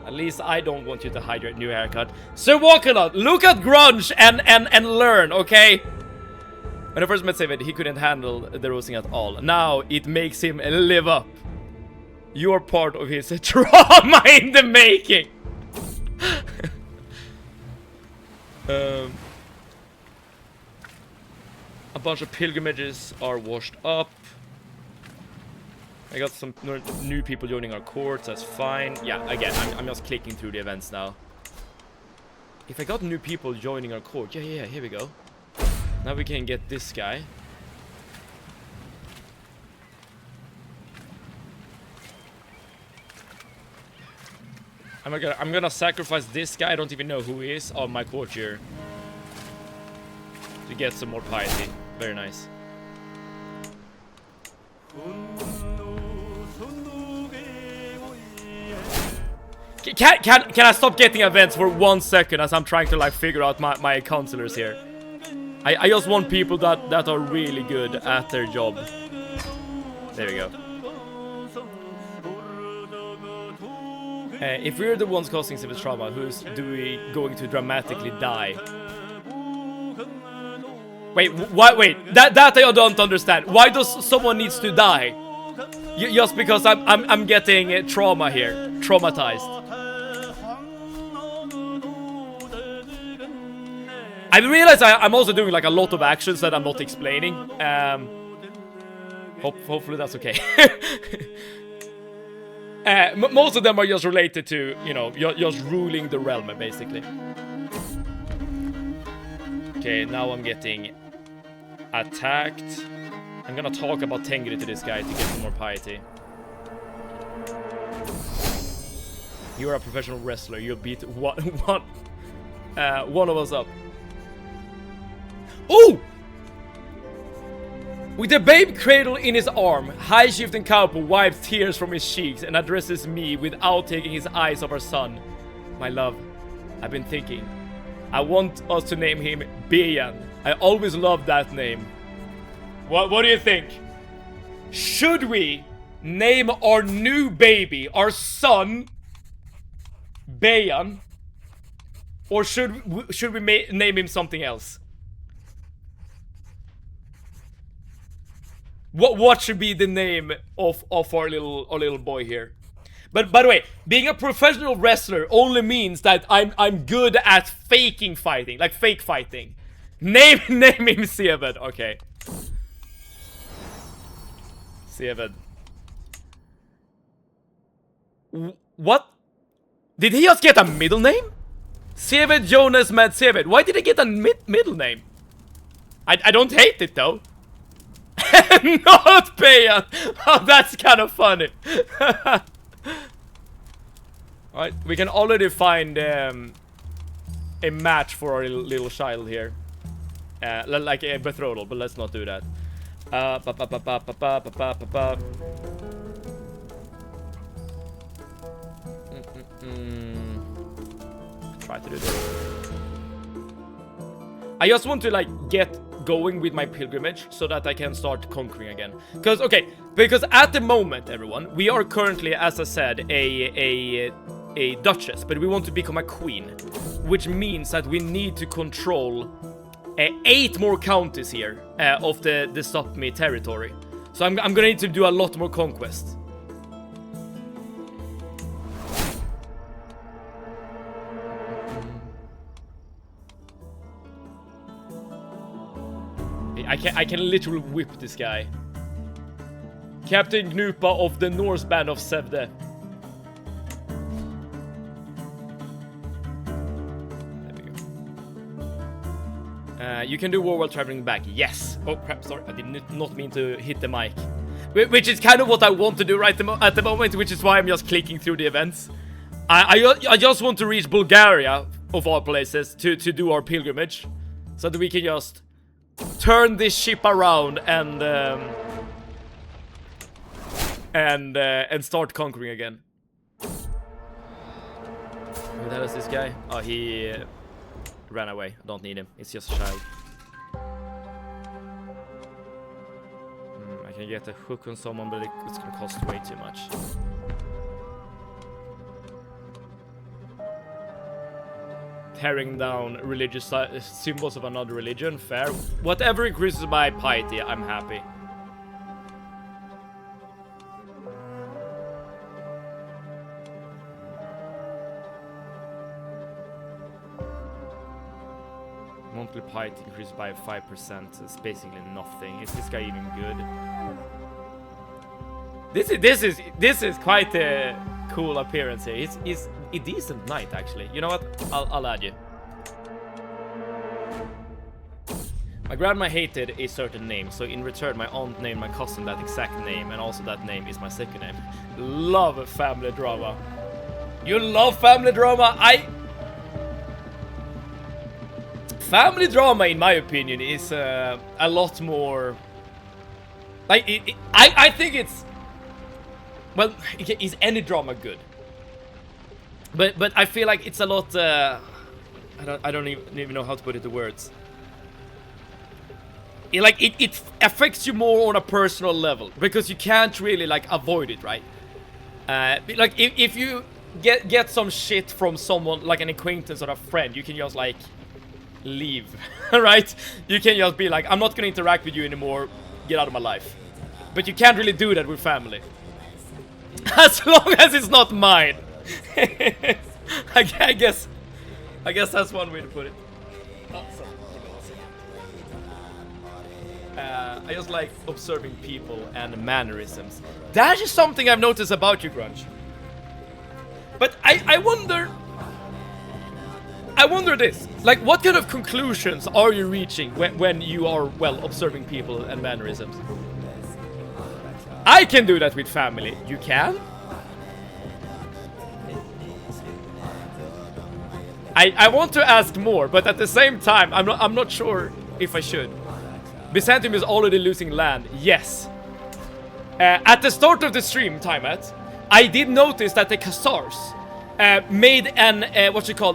At least I don't want you to hide your new haircut. Sir Walkalot, look at grunge and learn, okay? When I first met David, he couldn't handle the roasting at all. Now it makes him live up. You're part of his trauma in the making. A bunch of pilgrimages are washed up. I got some new people joining our courts. That's fine. Yeah, again, I'm just clicking through the events now. If I got new people joining our court, yeah, here we go. Now we can get this guy. I'm gonna sacrifice this guy. I don't even know who he is on my court here to get some more piety. Very nice. Can I stop getting events for 1 second as I'm trying to like figure out my counselors here? I just want people that are really good at their job. There we go. If we're the ones causing civil trauma, who's going to dramatically die? Wait, wait, that I don't understand. Why does someone needs to die? Just because I'm getting trauma here, traumatized. I realize I'm also doing like a lot of actions that I'm not explaining. Hopefully that's okay. Most of them are just related to, you know, just ruling the realm, basically. Okay, now I'm getting attacked. I'm gonna talk about Tengri to this guy to get some more piety. You're a professional wrestler. You'll beat one of us up. Oh! With the babe cradle in his arm, high-shifting cowboy wipes tears from his cheeks and addresses me without taking his eyes off our son. My love, I've been thinking. I want us to name him Beyan. I always loved that name. What do you think? Should we name our new baby, our son, Beyan? Or should we name him something else? What should be the name of our little boy here? But by the way, being a professional wrestler only means that I'm good at faking fighting, like fake fighting. Name him Siavad. Okay. Siavad. What? Did he just get a middle name? Siavad Jonas Mad Siavad. Why did he get a middle name? I don't hate it though. Not Beyan. Oh, that's kind of funny. Alright, we can already find a match for our little child here. Like a betrothal, but let's not do that. Try to do this. I just want to like get going with my pilgrimage so that I can start conquering again. Because at the moment, everyone, we are currently, as I said, a duchess, but we want to become a queen, which means that we need to control 8 more counties here of the Stop Me territory. So I'm gonna need to do a lot more conquest. I can literally whip this guy. Captain Gnupa of the Norse band of Sevde. There we go. You can do war while traveling back. Yes. Oh crap, sorry. I did not mean to hit the mic. Which is kind of what I want to do at the moment, which is why I'm just clicking through the events. I just want to reach Bulgaria, of all places, to do our pilgrimage. So that we can just turn this ship around and start conquering again. Who the hell is this guy? Oh, he ran away. I don't need him. It's just a child. I can get a hook on someone, but it's gonna cost way too much. Tearing down religious symbols of another religion, fair. Whatever increases my piety, I'm happy. Monthly piety increased by 5%. It's basically nothing. Is this guy even good? This is quite a cool appearance here. It's a decent knight, actually. You know what? I'll add you. My grandma hated a certain name, so in return my aunt named my cousin that exact name, and also that name is my second name. Love family drama. You love family drama? Family drama, in my opinion, is a lot more... Like, I think it's... Well, is any drama good? But I feel like it's a lot... I don't even know how to put it to words. It affects you more on a personal level, because you can't really, like, avoid it, right? Like, if you get some shit from someone, like an acquaintance or a friend, you can just, like... leave. Right? You can just be like, I'm not gonna interact with you anymore, get out of my life. But you can't really do that with family. As long as it's not mine. I guess that's one way to put it. Oh, sorry. I just like observing people and mannerisms. That is something I've noticed about you, Grunge. But I wonder this. Like, what kind of conclusions are you reaching when you are, well, observing people and mannerisms? I can do that with family. You can? I want to ask more, but at the same time, I'm not sure if I should. Byzantium is already losing land. Yes. At the start of the stream, Timeat, I did notice that the Khazars made an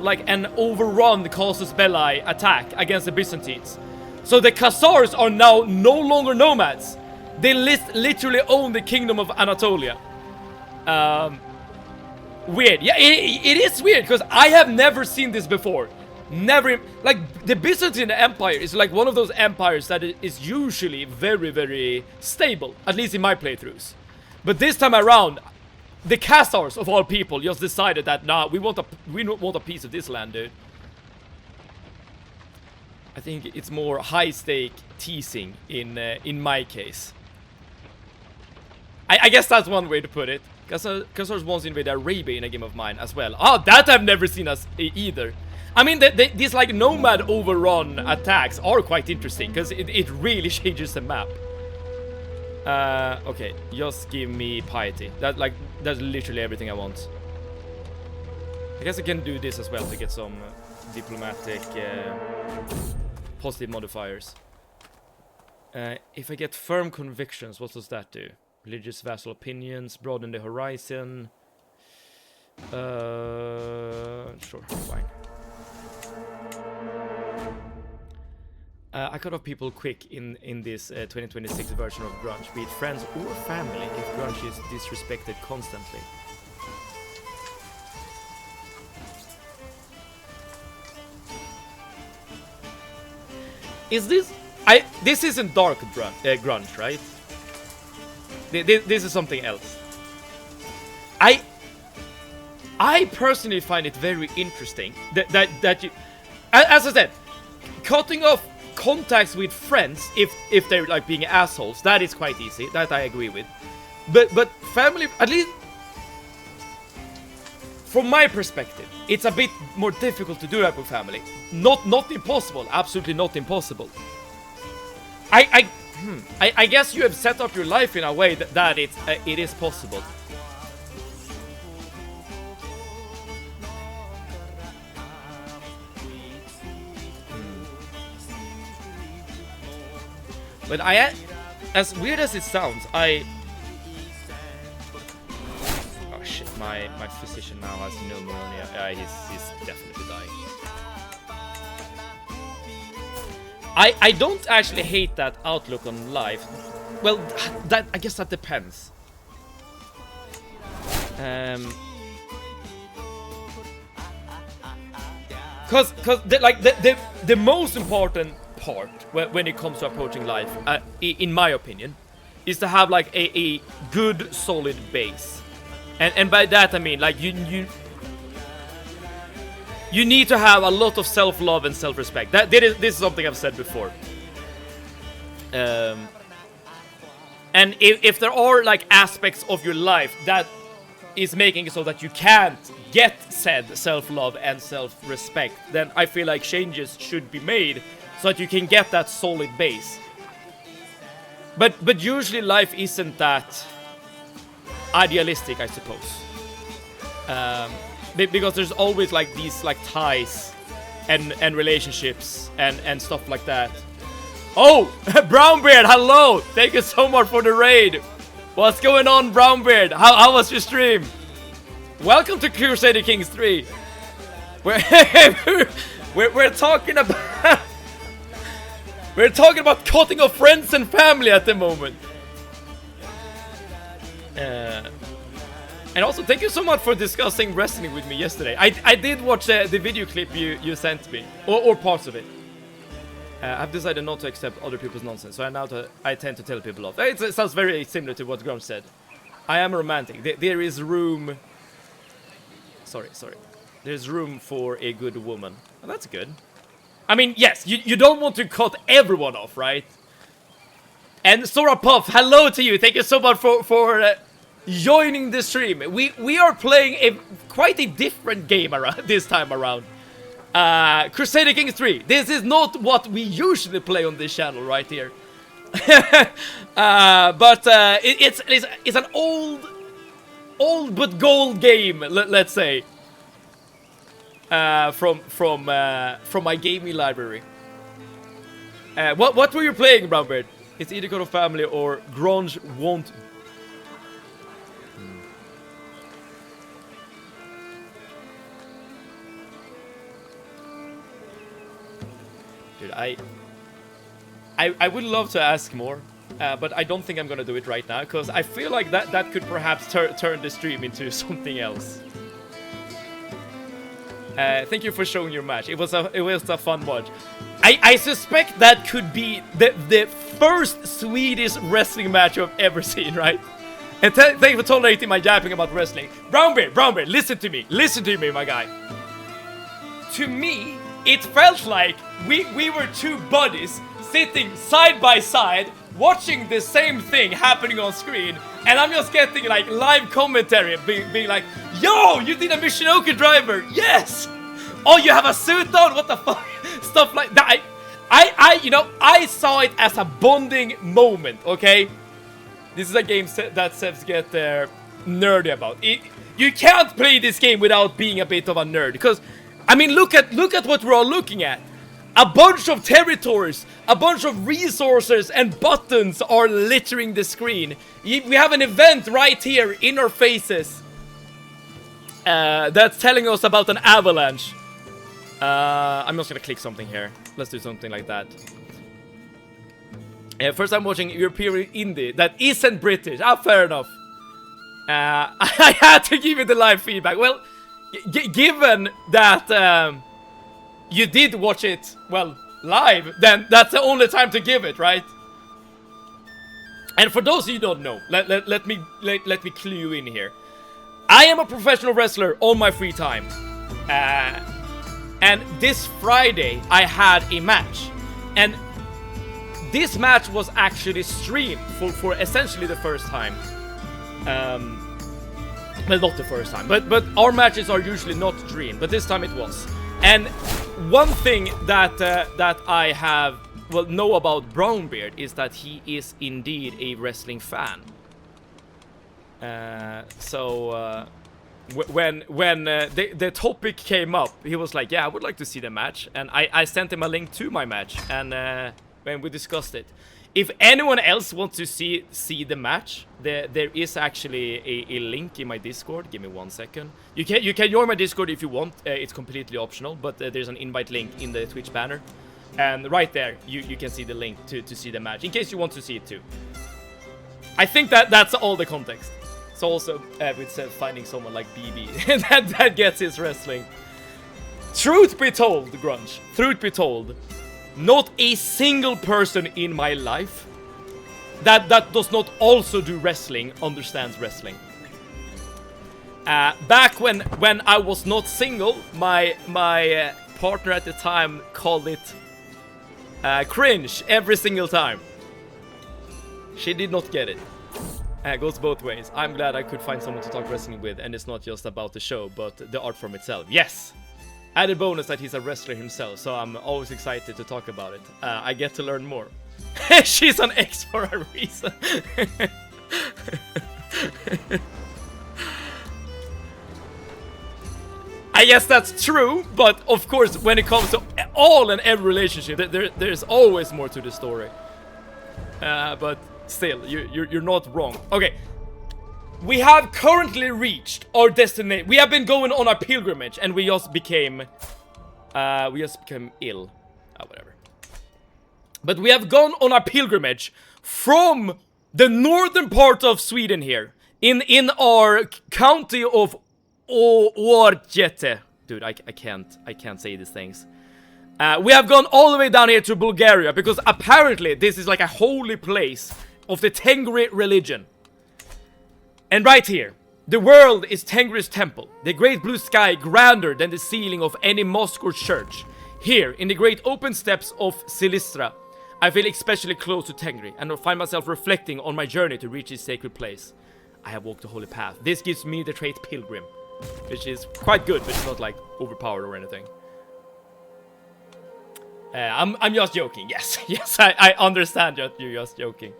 like an overrun casus belli attack against the Byzantines. So the Khazars are now no longer nomads. They literally own the kingdom of Anatolia. Weird. Yeah, it is weird because I have never seen this before. Never. Like, the Byzantine Empire is like one of those empires that is usually very, very stable, at least in my playthroughs. But this time around, the Khazars of all people just decided that, nah, we want a piece of this land, dude. I think it's more high stake teasing in my case. I guess that's one way to put it. Khazars once invaded Arabia in a game of mine as well. Oh, that I've never seen us either. I mean, these like nomad overrun attacks are quite interesting because it really changes the map. Okay, just give me piety. That's literally everything I want. I guess I can do this as well to get some diplomatic positive modifiers. If I get firm convictions, what does that do? Religious vassal opinions, broaden the horizon. Sure, fine. I cut off people quick in this 2026 version of Grunge, be it friends or family, if Grunge is disrespected constantly. Is this... This isn't dark grunge, right? This is something else. I personally find it very interesting that you... As I said, cutting off contacts with friends if they're like being assholes, that is quite easy. That I agree with. But family, at least from my perspective, it's a bit more difficult to do that with family. Not impossible, absolutely not impossible. I guess you have set up your life in a way that it is possible. But as weird as it sounds, oh shit, my physician now has pneumonia. He's definitely dying. I don't actually hate that outlook on life. Well, I guess that depends. Cause the most important part when it comes to approaching life, in my opinion, is to have like a good solid base, and by that I mean like you need to have a lot of self-love and self-respect. This is something I've said before. And if there are like aspects of your life that is making it so that you can't get said self-love and self-respect, then I feel like changes should be made so that you can get that solid base. But usually life isn't that idealistic, I suppose. Because there's always like these like ties and relationships and stuff like that. Oh, Brownbeard, hello! Thank you so much for the raid. What's going on, Brownbeard? How was your stream? Welcome to Crusader Kings 3. We're talking about we're talking about cutting off friends and family at the moment. And also, thank you so much for discussing wrestling with me yesterday. I did watch the video clip you sent me, or parts of it. I've decided not to accept other people's nonsense, so I tend to tell people off. It sounds very similar to what Grunge said. I am romantic. There is room... Sorry. There's room for a good woman. And that's good. I mean, yes, you don't want to cut everyone off, right? And Sora Puff, hello to you. Thank you so much for joining the stream. We are playing quite a different game this time around. Crusader Kings 3. This is not what we usually play on this channel right here. But it's an old but gold game, let's say. From my gaming library. What were you playing, Brownbeard? It's either God of Family or Grunge won't. Dude, I would love to ask more, but I don't think I'm gonna do it right now because I feel like that could perhaps turn the stream into something else. Thank you for showing your match. It was a fun watch. I suspect that could be the first Swedish wrestling match I've ever seen, right? And thank you for tolerating my yapping about wrestling. Brownbeard, listen to me, my guy. To me, it felt like we were two buddies sitting side by side, watching the same thing happening on screen, and I'm just getting like live commentary, being like, "Yo, you did a Michinoku driver, yes! Oh, you have a suit on, what the fuck?" Stuff like that. I saw it as a bonding moment, okay? This is a game that Sevs get nerdy about. You can't play this game without being a bit of a nerd, because, I mean, look at what we're all looking at. A bunch of territories, a bunch of resources and buttons are littering the screen. We have an event right here in our faces that's telling us about an avalanche. I'm just gonna click something here. Let's do something like that. First I'm watching European indie that isn't British. Fair enough. I had to give you the live feedback. Well, given that you did watch it, well, live, then that's the only time to give it, right? And for those of you who don't know, let me clue you in here. I am a professional wrestler on my free time. And this Friday, I had a match. And this match was actually streamed for essentially the first time. Well, not the first time, but our matches are usually not streamed, but this time it was. And one thing that I have, well, know about Brownbeard is that he is indeed a wrestling fan. When the topic came up, he was like, "Yeah, I would like to see the match," and I sent him a link to my match, and when we discussed it. If anyone else wants to see the match, there is actually a link in my Discord. Give me 1 second. You can join my Discord if you want. It's completely optional, but there's an invite link in the Twitch banner, and right there you can see the link to see the match in case you want to see it too. I think that's all the context. So also with finding someone like BB that gets his wrestling. Truth be told, Grunge. Truth be told. Not a single person in my life that does not also do wrestling understands wrestling. Back when I was not single, my partner at the time called it cringe every single time. She did not get it. Goes both ways. I'm glad I could find someone to talk wrestling with, and it's not just about the show, but the art form itself. Yes! Added bonus that he's a wrestler himself, so I'm always excited to talk about it. I get to learn more. She's an ex for a reason. I guess that's true, but of course, when it comes to all and every relationship, there's always more to the story. But still, you're not wrong. Okay. We have currently reached our destination. We have been going on a pilgrimage, and we just became ill. Whatever. But we have gone on a pilgrimage from the northern part of Sweden here, in our county of Orjete. Dude, I can't say these things. We have gone all the way down here to Bulgaria, because apparently this is like a holy place of the Tengri religion. And right here, the world is Tengri's temple, the great blue sky grander than the ceiling of any mosque or church. Here, in the great open steppes of Silistra, I feel especially close to Tengri, and I find myself reflecting on my journey to reach this sacred place. I have walked the holy path. This gives me the trait Pilgrim, which is quite good, but it's not like overpowered or anything. I'm just joking. Yes, yes, I understand that you're just joking.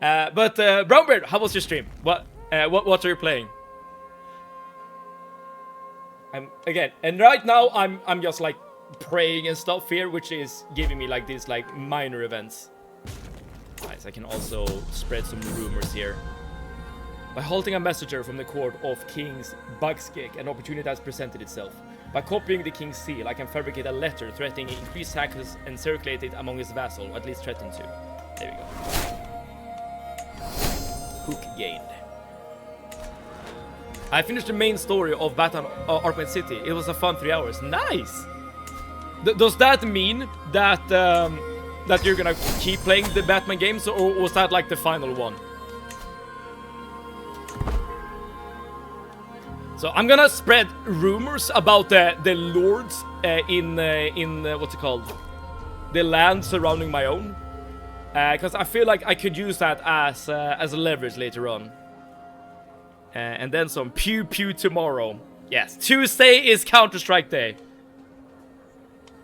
But Brownbeard, how was your stream? What are you playing? Again, and right now I'm just like praying and stuff here, which is giving me like these like minor events. Nice. I can also spread some rumors here. By halting a messenger from the court of King's Bugskick, an opportunity has presented itself. By copying the king's seal, I can fabricate a letter threatening increased taxes and circulate it among his vassals, at least threaten to. There we go. Hook gained. I finished the main story of Batman Arkham City. It was a fun 3 hours. Nice! Does that mean that that you're gonna keep playing the Batman games, or was that like the final one? So I'm gonna spread rumors about the lords in what's it called? The land surrounding my own, because I feel like I could use that as a leverage later on. And then some pew pew tomorrow. Yes, Tuesday is Counter-Strike Day.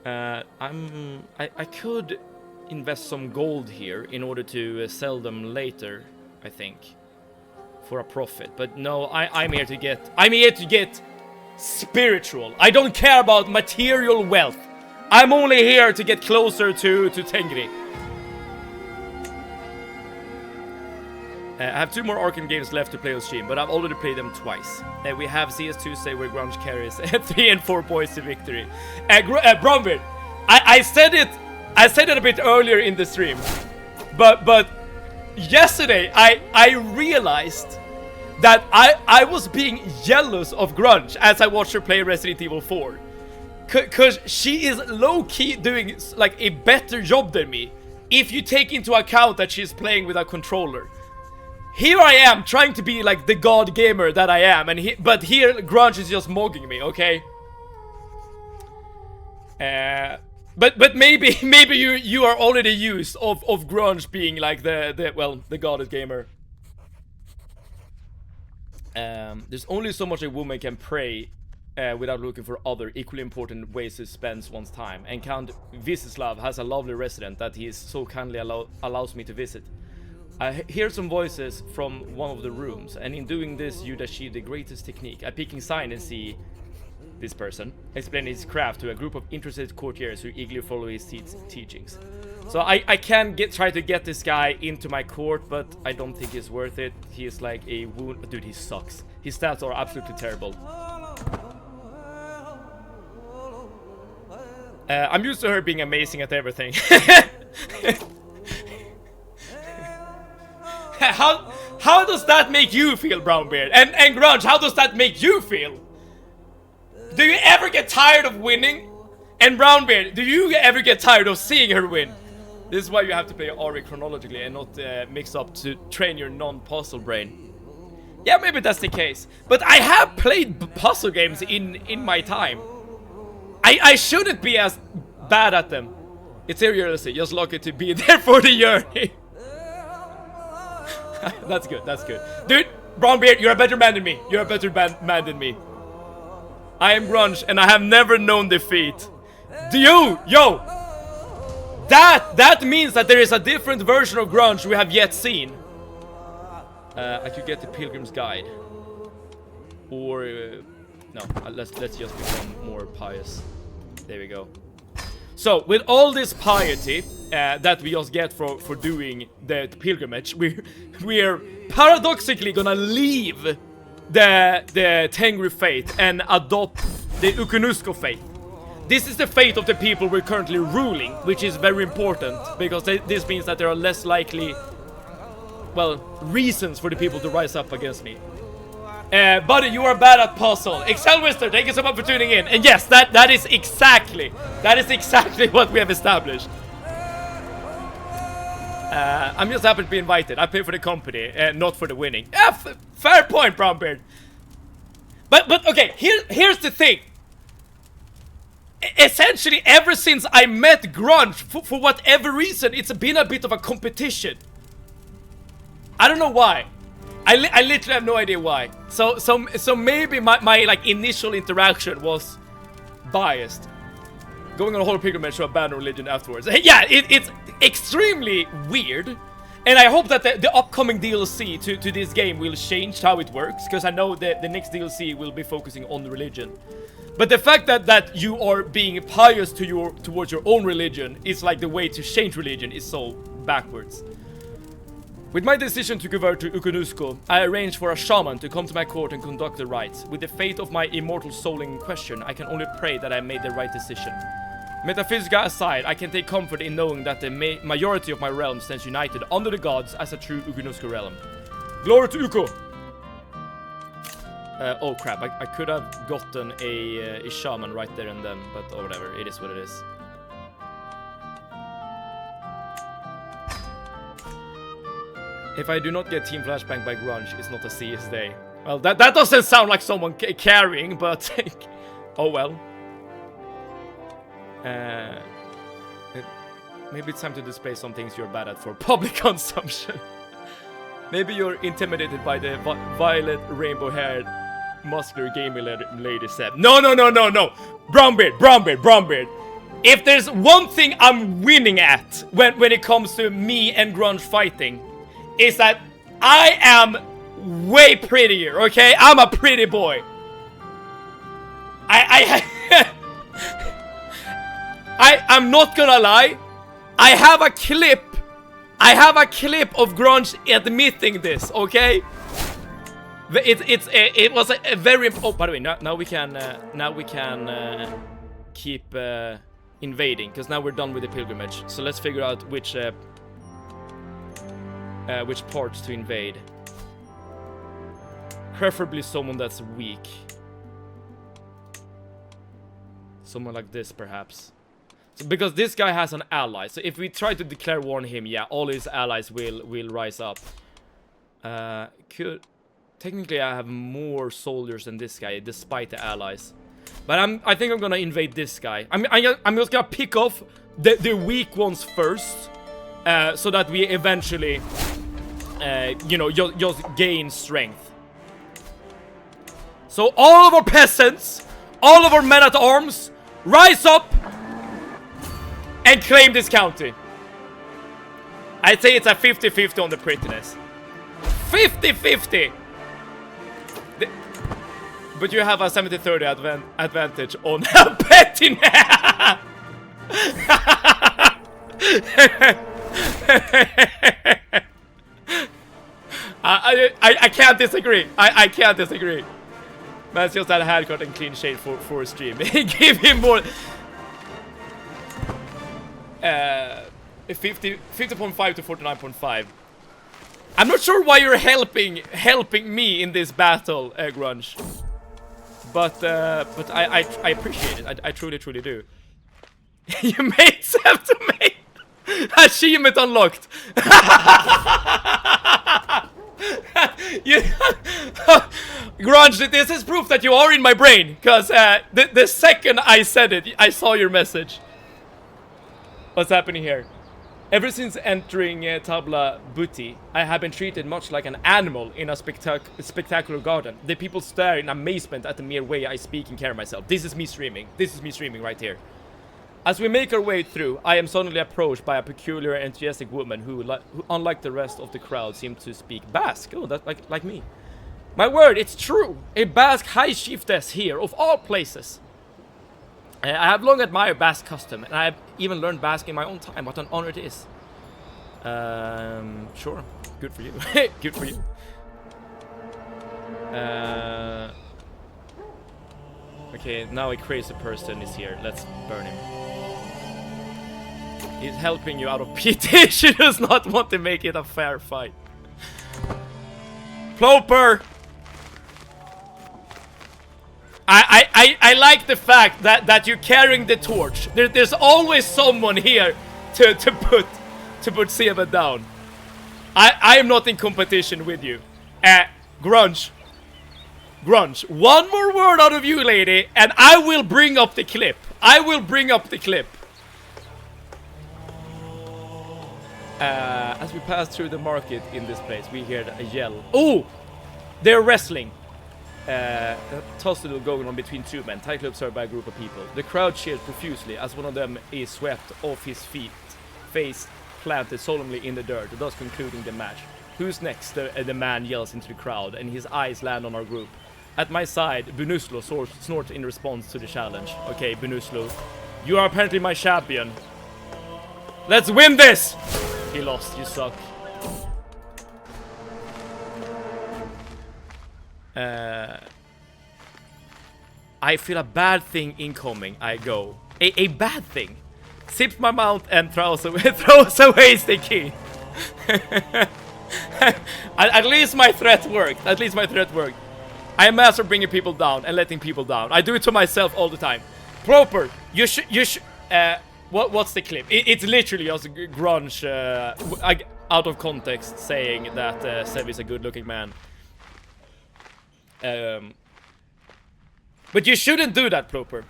I could invest some gold here in order to sell them later, I think, for a profit. But no, I'm here to get spiritual. I don't care about material wealth. I'm only here to get closer to Tengri. I have 2 more Arkham games left to play on stream, but I've already played them twice. We have CS2 where Grunge carries 3 and 4 points to victory. Bromvid, I said it a bit earlier in the stream, but yesterday I realized that I was being jealous of Grunge as I watched her play Resident Evil 4. Cause she is low-key doing like a better job than me, if you take into account that she's playing with a controller. Here I am trying to be like the god gamer that I am, but here Grunge is just mogging me, okay? But maybe you are already used of Grunge being like the god gamer. There's only so much a woman can pray without looking for other equally important ways to spend one's time. And Count Visislav has a lovely resident that he so kindly allows me to visit. I hear some voices from one of the rooms, and in doing this you'd achieve the greatest technique. I peek inside and see this person explaining his craft to a group of interested courtiers who eagerly follow his teachings. So I can try to get this guy into my court, but I don't think it's worth it. He is like a wound. Dude, he sucks. His stats are absolutely terrible. I'm used to her being amazing at everything. How does that make you feel, Brownbeard? And Grunge, how does that make you feel? Do you ever get tired of winning? And Brownbeard, do you ever get tired of seeing her win? This is why you have to play Ari chronologically and not mix up to train your non-puzzle brain. Yeah, maybe that's the case. But I have played puzzle games in my time. I shouldn't be as bad at them. It's seriously just lucky to be there for the journey. That's good, that's good. Dude, Brownbeard, you're a better man than me. You're a better man than me. I am Grunge, and I have never known defeat. Yo! That means that there is a different version of Grunge we have yet seen. I could get the Pilgrim's Guide. Or... no, let's just become more pious. There we go. So, with all this piety that we just get for doing the pilgrimage, we're paradoxically gonna leave the Tengri faith and adopt the Ukunusko faith. This is the fate of the people we're currently ruling, which is very important, because this means that there are less likely, well, reasons for the people to rise up against me. Buddy, you are bad at puzzle. Excel Wister, thank you so much for tuning in. And yes, that is exactly what we have established. I'm just happy to be invited. I pay for the company, not for the winning. Fair point, Brownbeard. But okay, here's the thing. essentially, ever since I met Grunge, for whatever reason, it's been a bit of a competition. I don't know why. I literally have no idea why. So maybe my like initial interaction was biased. Going on a whole pilgrimage to abandon religion afterwards. Yeah, it's extremely weird. And I hope that the upcoming DLC to this game will change how it works, because I know that the next DLC will be focusing on religion. But the fact that you are being pious towards your own religion is like the way to change religion is so backwards. With my decision to convert to Ukunusko, I arranged for a shaman to come to my court and conduct the rites. With the fate of my immortal soul in question, I can only pray that I made the right decision. Metaphysica aside, I can take comfort in knowing that the majority of my realm stands united under the gods as a true Ukunusko realm. Glory to Uko! Oh crap, I could have gotten a shaman right there and then, but oh, whatever, it is what it is. If I do not get Team Flashbang by Grunge, it's not a CS day. Well, that doesn't sound like someone caring, but oh well. Maybe it's time to display some things you're bad at for public consumption. Maybe you're intimidated by the violet, rainbow-haired, muscular gaming lady Seb. No. Brownbeard. If there's one thing I'm winning at when it comes to me and Grunge fighting, is that I am way prettier, okay? I'm a pretty boy. I'm not gonna lie. I have a clip of Grunge admitting this, okay? It was a very oh, by the way, now we can keep invading, because now we're done with the pilgrimage. So let's figure out which parts to invade. Preferably someone that's weak. Someone like this, perhaps. So, because this guy has an ally, so if we try to declare war on him, yeah, all his allies will rise up. Technically I have more soldiers than this guy, despite the allies. But I think I'm gonna invade this guy. I'm just gonna pick off the weak ones first, so that we eventually, you know, just gain strength. So all of our peasants, all of our men at arms, rise up and claim this county. I'd say it's a 50-50 on the prettiness. 50-50! But you have a 70-30 advantage on pettiness! I can't disagree. I can't disagree. Man's just had a haircut and clean shave for a stream. Give him more. 50.5 to 49.5. I'm not sure why you're helping me in this battle, Grunge. But I appreciate it. I truly do. You made Seb to me. Achievement unlocked. Grunge, this is proof that you are in my brain, because the second I said it, I saw your message. What's happening here? Ever since entering Tabla Buti, I have been treated much like an animal in a spectacular garden. The people stare in amazement at the mere way I speak and carry myself. This is me streaming. This is me streaming right here. As we make our way through, I am suddenly approached by a peculiar, enthusiastic woman who unlike the rest of the crowd, seemed to speak Basque. Oh, that's like me. My word, it's true. A Basque high chiefess here, of all places. I have long admired Basque custom, and I have even learned Basque in my own time. What an honor it is. Sure. Good for you. Good for you. Okay, now a crazy person is here. Let's burn him. He's helping you out of pity. She does not want to make it a fair fight. Ploper! I like the fact that you're carrying the torch. There's always someone here to put Seba down. I am not in competition with you. Grunge, one more word out of you, lady, and I will bring up the clip. I will bring up the clip. As we pass through the market in this place, we hear a yell. Oh! They're wrestling. A tussle going on between two men, tightly observed by a group of people. The crowd cheers profusely as one of them is swept off his feet, face planted solemnly in the dirt, thus concluding the match. Who's next? The man yells into the crowd, and his eyes land on our group. At my side, Bunuslo snorts in response to the challenge. Okay, Bunuslo, you are apparently my champion. Let's win this! He lost, you suck. I feel a bad thing incoming. I go. A bad thing. Sips my mouth and throws away the key. At least my threat worked. At least my threat worked. I am master bringing people down and letting people down. I do it to myself all the time. Proper, you should, what's the clip? It's literally just grunge, out of context, saying that Sev is a good-looking man. But you shouldn't do that, Proper.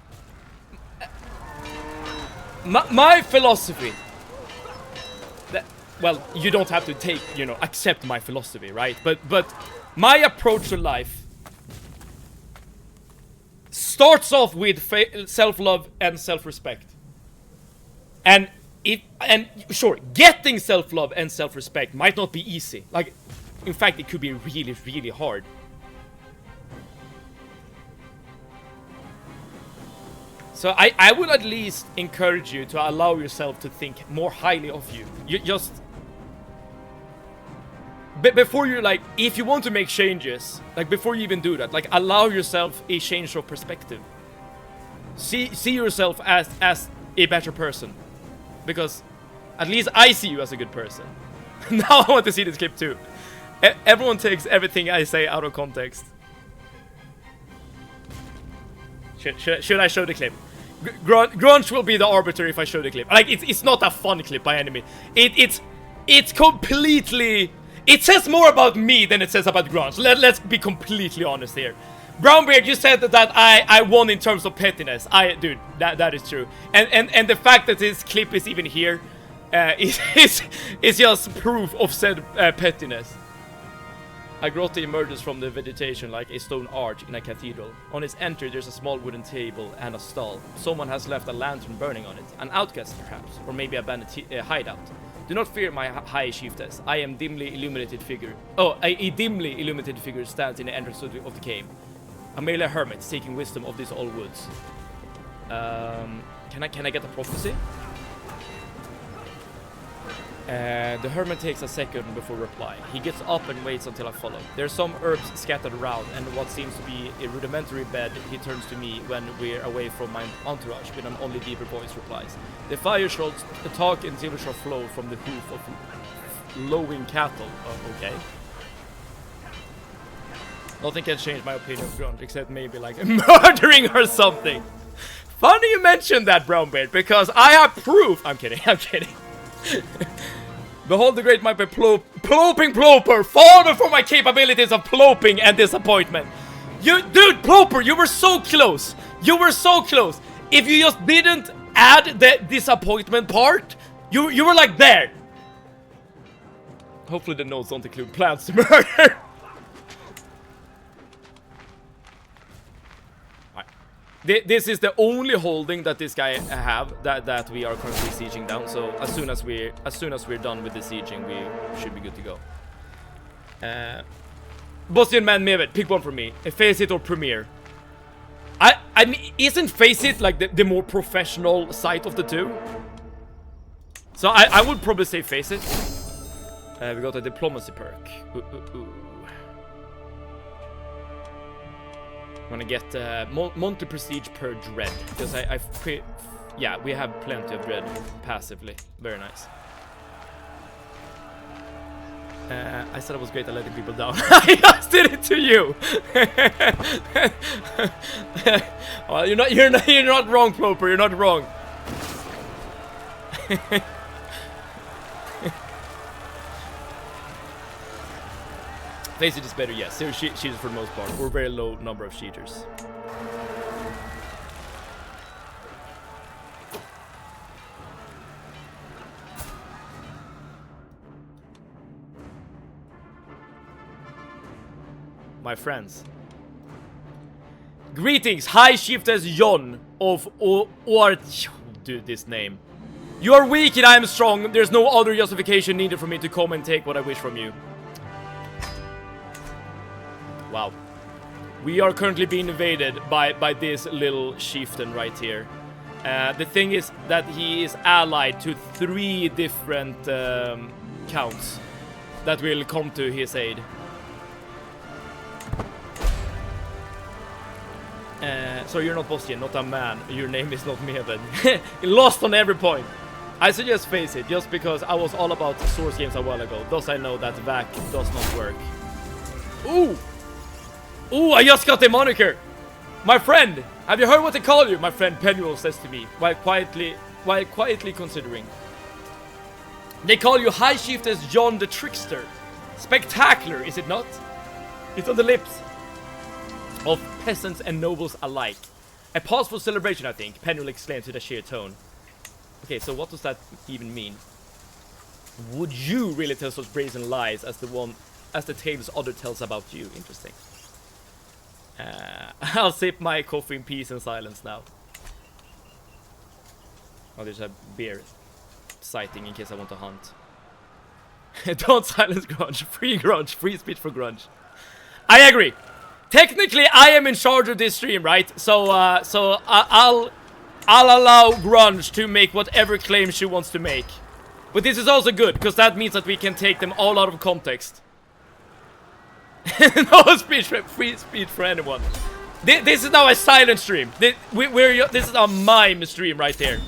My philosophy. Well, you don't have to take, accept my philosophy, right? But my approach to life starts off with self-love and self-respect. And sure, getting self-love and self-respect might not be easy. Like, in fact, it could be really, really hard. So I would at least encourage you to allow yourself to think more highly of you. You just... before you're like, if you want to make changes, like before you even do that, like allow yourself a change of perspective. See yourself as a better person. Because at least I see you as a good person. Now I want to see this clip too. Everyone takes everything I say out of context. Should I show the clip? Grunge will be the arbiter if I show the clip. Like, it's not a fun clip by any means. It's completely... It says more about me than it says about Grunge. Let's be completely honest here. Brownbeard, you said that I won in terms of pettiness. Dude, that is true. And the fact that this clip is even here is just proof of said pettiness. A grotto emerges from the vegetation like a stone arch in a cathedral. On its entry there's a small wooden table and a stall. Someone has left a lantern burning on it. An outcast perhaps, or maybe a bandit hideout. Do not fear, my high chiefess. I am dimly illuminated figure. Oh, a dimly illuminated figure stands in the entrance of the cave. A male hermit seeking wisdom of these old woods. Can I get a prophecy? The hermit takes a second before replying. He gets up and waits until I follow. There are some herbs scattered around, and what seems to be a rudimentary bed. He turns to me when we're away from my entourage with an only deeper voice replies. The fire shall talk and silver shall flow from the hoof of lowing cattle. Oh, okay. Nothing can change my opinion of Grunge, except maybe like murdering or something. Funny you mentioned that, Brownbeard, because I have proof. I'm kidding. Behold the great might by ploping Ploper, fall before my capabilities of ploping and disappointment. Dude, Ploper, you were so close. You were so close. If you just didn't add the disappointment part, you were like there. Hopefully the notes don't include plans to murder. This is the only holding that this guy have that we are currently sieging down. So as soon as we're done with the sieging, we should be good to go. Bosnian man Mehmet, pick one for me. Face it or Premiere. I mean, isn't Face it like the more professional side of the two? So I would probably say Face it. We got a diplomacy perk. I'm gonna get monthly prestige per dread, because yeah, we have plenty of dread passively. Very nice. I said I was great at letting people down. I just did it to you. Well, you're not wrong, Ploper. You're not wrong. Face it is better, yes. Zero cheaters for the most part, or very low number of cheaters. my friends. Greetings, High Chiefess John of dude, this name. You are weak and I am strong. There's no other justification needed for me to come and take what I wish from you. Wow. We are currently being invaded by this little chieftain right here. The thing is that he is allied to 3 different counts that will come to his aid. So you're not Bostian, not a man. Your name is not Meven. Lost on every point. I suggest face it, just because I was all about source games a while ago. Thus I know that VAC does not work. Ooh! Ooh, I just got the moniker! My friend! Have you heard what they call you? My friend Penuel says to me, while quietly considering. They call you High Chiefess John the Trickster. Spectacular, is it not? It's on the lips of peasants and nobles alike. A pause for celebration, I think, Penuel exclaimed with a sheer tone. Okay, so what does that even mean? Would you really tell such brazen lies as the tales other tells about you? Interesting. I'll sip my coffee in peace and silence now. Oh, there's a bear sighting in case I want to hunt. Don't silence grunge. Free speech for grunge. I agree. Technically, I am in charge of this stream, right? So I'll allow grunge to make whatever claim she wants to make. But this is also good, because that means that we can take them all out of context. No speech, free speech for anyone. This is now a silent stream. This is a mime stream right here.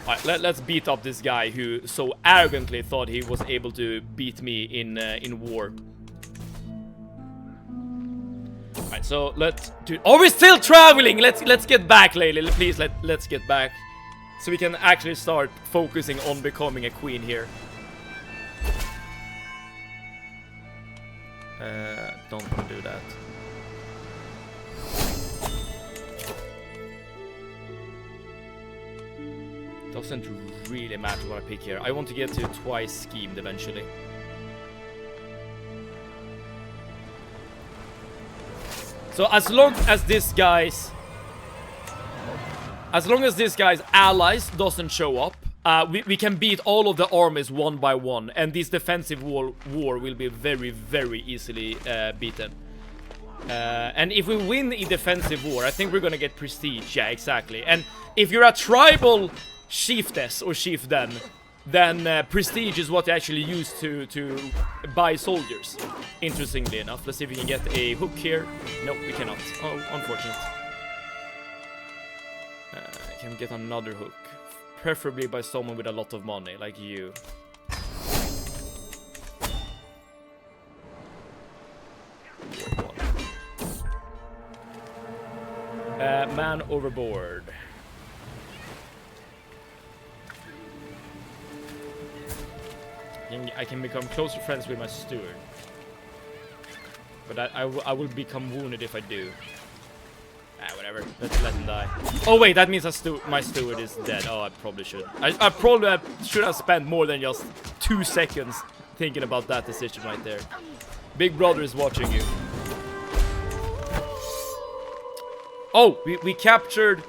Alright, let's beat up this guy who so arrogantly thought he was able to beat me in war. Alright, so let's do. Oh, we're still traveling. Let's get back, Laylee. Please, let's get back, so we can actually start focusing on becoming a queen here. Don't want to do that. Doesn't really matter what I pick here. I want to get to twice schemed eventually. So as long as this guy's allies doesn't show up, we can beat all of the armies one by one, and this defensive war will be very, very easily beaten. And if we win a defensive war, I think we're gonna get prestige. Yeah, exactly. And if you're a tribal chiefess or chieftain, then prestige is what you actually use to buy soldiers. Interestingly enough, let's see if we can get a hook here. Nope, we cannot. Oh, unfortunate. Can we get another hook? Preferably by someone with a lot of money, like you. Man overboard. I can become closer friends with my steward. But I will become wounded if I do. Whatever. Let's let him die. Oh wait, that means my steward is dead. Oh, I probably should. I probably should have spent more than just 2 seconds thinking about that decision right there. Big brother is watching you. Oh, we captured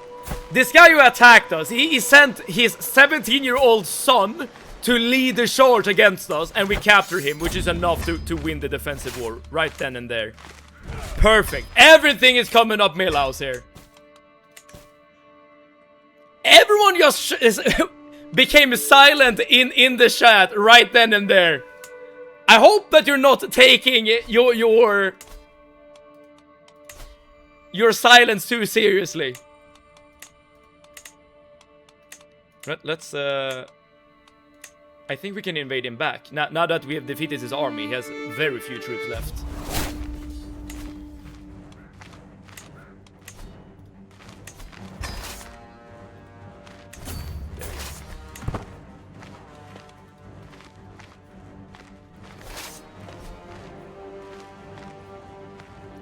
this guy who attacked us. He sent his 17-year-old son to lead the charge against us, and we captured him, which is enough to win the defensive war right then and there. Perfect. Everything is coming up Millhouse here. Everyone just became silent in the chat right then and there. I hope that you're not taking your silence too seriously. Let's I think we can invade him back. Now that we have defeated his army, he has very few troops left.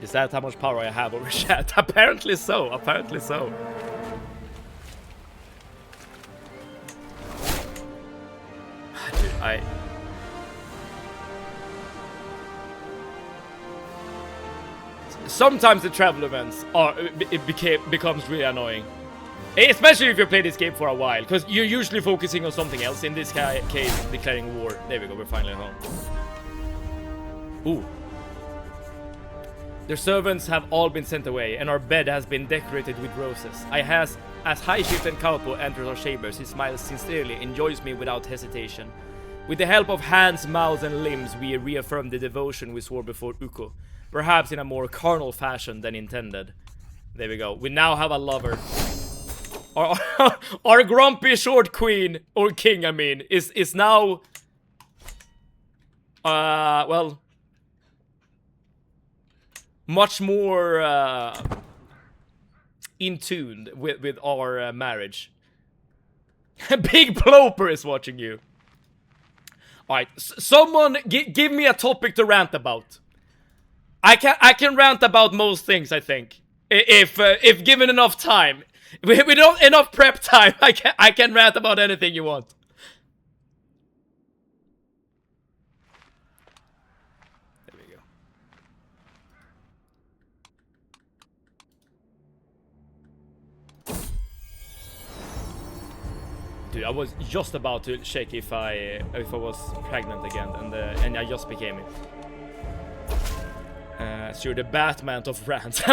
Is that how much power I have over chat? Apparently so, apparently so. Dude, sometimes the travel events are becomes really annoying. Especially if you play this game for a while, because you're usually focusing on something else. In this case, declaring war. There we go, we're finally home. Ooh. Their servants have all been sent away, and our bed has been decorated with roses. As High Chieftain Kaupo enters our chambers, he smiles sincerely, enjoys me without hesitation. With the help of hands, mouths, and limbs, we reaffirm the devotion we swore before Ukko. Perhaps in a more carnal fashion than intended. There we go. We now have a lover. Our grumpy short queen, or king, I mean, is now... well... much more in tune with our marriage. Big Ploper is watching you. Alright, someone give me a topic to rant about. I can rant about most things, I think. If given enough time. With enough prep time, I can rant about anything you want. There we go. Dude, I was just about to check if I was pregnant again, and I just became it. So you're the Batman of rants.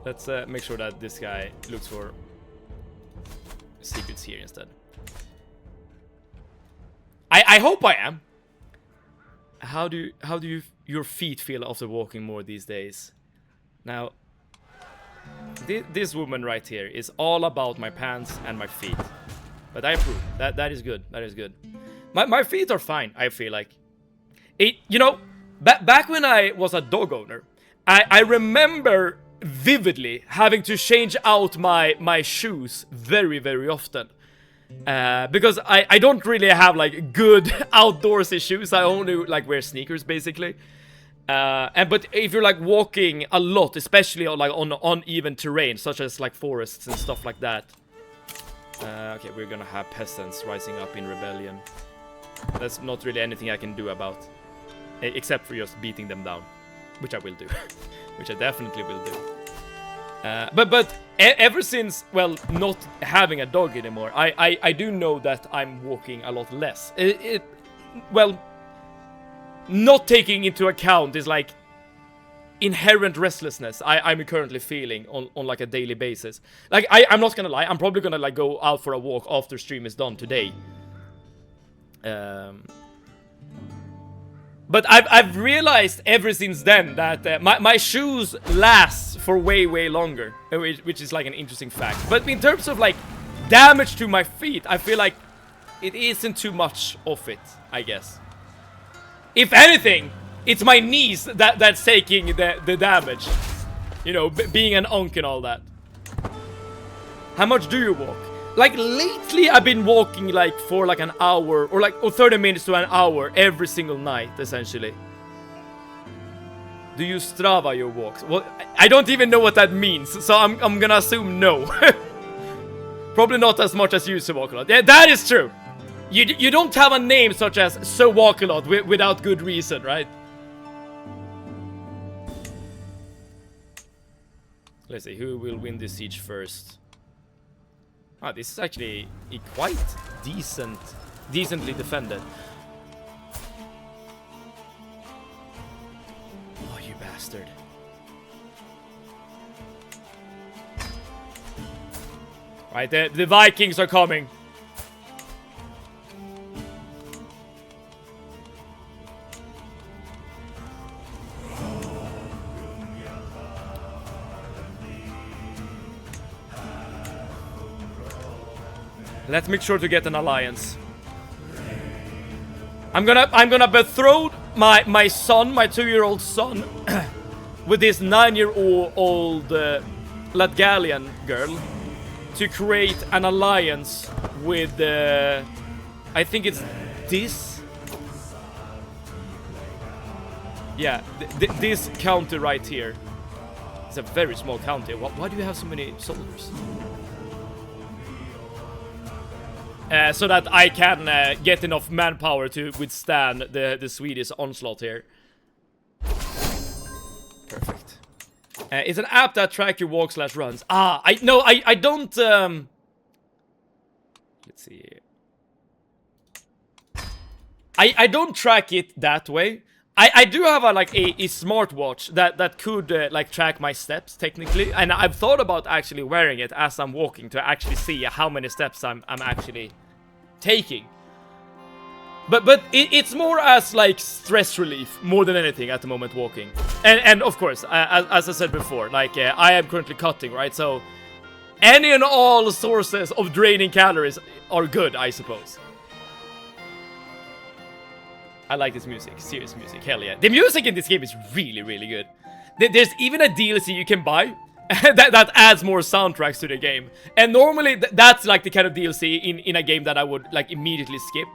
Let's make sure that this guy looks for secrets here instead. I hope I am. How do your feet feel after walking more these days? Now, this woman right here is all about my pants and my feet. But I approve. That is good. That is good. My feet are fine, I feel like. You know, back when I was a dog owner, I remember vividly having to change out my shoes very often. Because I don't really have like good outdoorsy shoes. I only like wear sneakers basically. But if you're like walking a lot, especially on like on uneven terrain, such as like forests and stuff like that. Okay, we're gonna have peasants rising up in rebellion. That's not really anything I can do about, except for just beating them down, which I will do, which I definitely will do. But ever since, well, not having a dog anymore, I do know that I'm walking a lot less. Well, not taking into account is like inherent restlessness I'm currently feeling on like a daily basis. Like I'm not gonna lie, I'm probably gonna like go out for a walk after stream is done today. But I've realized ever since then that my shoes last for way longer, which is like an interesting fact. But in terms of like damage to my feet, I feel like it isn't too much of it, I guess. If anything, it's my knees that's taking the damage. You know, being an onk and all that. How much do you walk? Like lately I've been walking like for like an hour or 30 minutes to an hour every single night essentially. Do you Strava your walks? Well, I don't even know what that means, so I'm gonna assume no. Probably not as much as you so walk a lot. Yeah, that is true. You don't have a name such as so walk a lot without good reason, right? Let's see, who will win this siege first? Ah, this is actually quite decently defended. Oh, you bastard. Right, the Vikings are coming. Let's make sure to get an alliance. I'm gonna betroth my son, my 2-year-old son, with this 9-year-old Latgalian girl to create an alliance with I think it's this. Yeah, this county right here. It's a very small county. Why do you have so many soldiers? So that I can get enough manpower to withstand the Swedish onslaught here. Perfect. It's an app that track your walk / runs. I don't. Let's see. I don't track it that way. I do have a smartwatch that could like track my steps technically, and I've thought about actually wearing it as I'm walking to actually see how many steps I'm actually taking. But it's more as like stress relief more than anything at the moment walking. And of course, as I said before, like I am currently cutting, right? So any and all sources of draining calories are good, I suppose. I like this music, serious music, hell yeah. The music in this game is really, really good. There's even a DLC you can buy that adds more soundtracks to the game. And normally that's like the kind of DLC in a game that I would like immediately skip.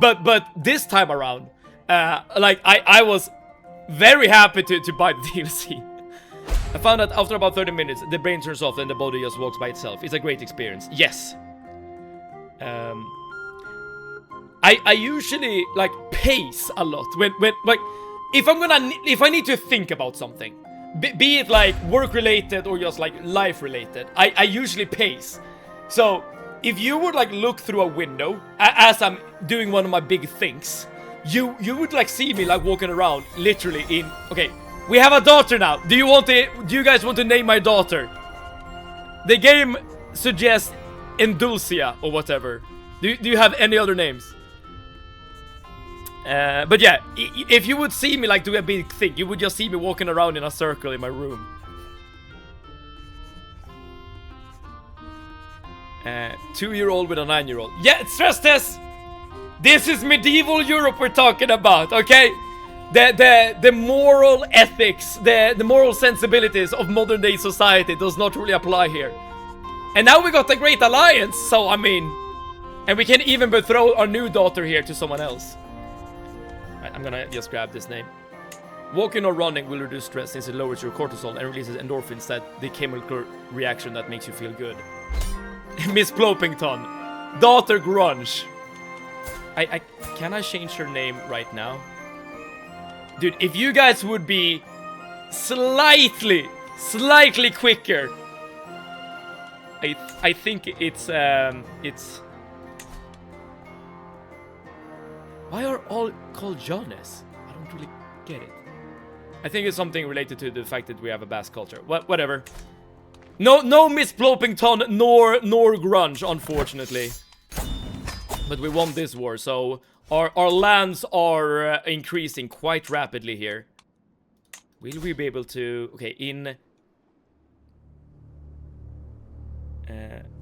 But this time around, like I was very happy to buy the DLC. I found that after about 30 minutes, the brain turns off and the body just walks by itself. It's a great experience. Yes. I usually like pace a lot when like if I need to think about something, be it like work related or just like life related, I usually pace. So if you would like look through a window as I'm doing one of my big things, you would like see me like walking around literally in. Okay, we have a daughter now. Do you guys want to name my daughter? The game suggests Endulcia or whatever. Do you have any other names? But yeah, if you would see me like do a big thing, you would just see me walking around in a circle in my room. 2-year-old with a 9-year-old. Yeah, stress test! This is medieval Europe we're talking about, okay? The moral ethics, the moral sensibilities of modern day society does not really apply here. And now we got the Great Alliance, so I mean... And we can even betroth our new daughter here to someone else. Right, I'm gonna just grab this name. Walking or running will reduce stress since it lowers your cortisol and releases endorphins, that the chemical reaction that makes you feel good. Miss Plopington. Daughter Grunge. Can I change her name right now? Dude, if you guys would be slightly quicker. I think it's why are all called Jonas? I don't really get it. I think it's something related to the fact that we have a Basque culture. Whatever. No Miss Plopington nor Grunge, unfortunately. But we won this war, so our lands are increasing quite rapidly here. Will we be able to... Okay, in...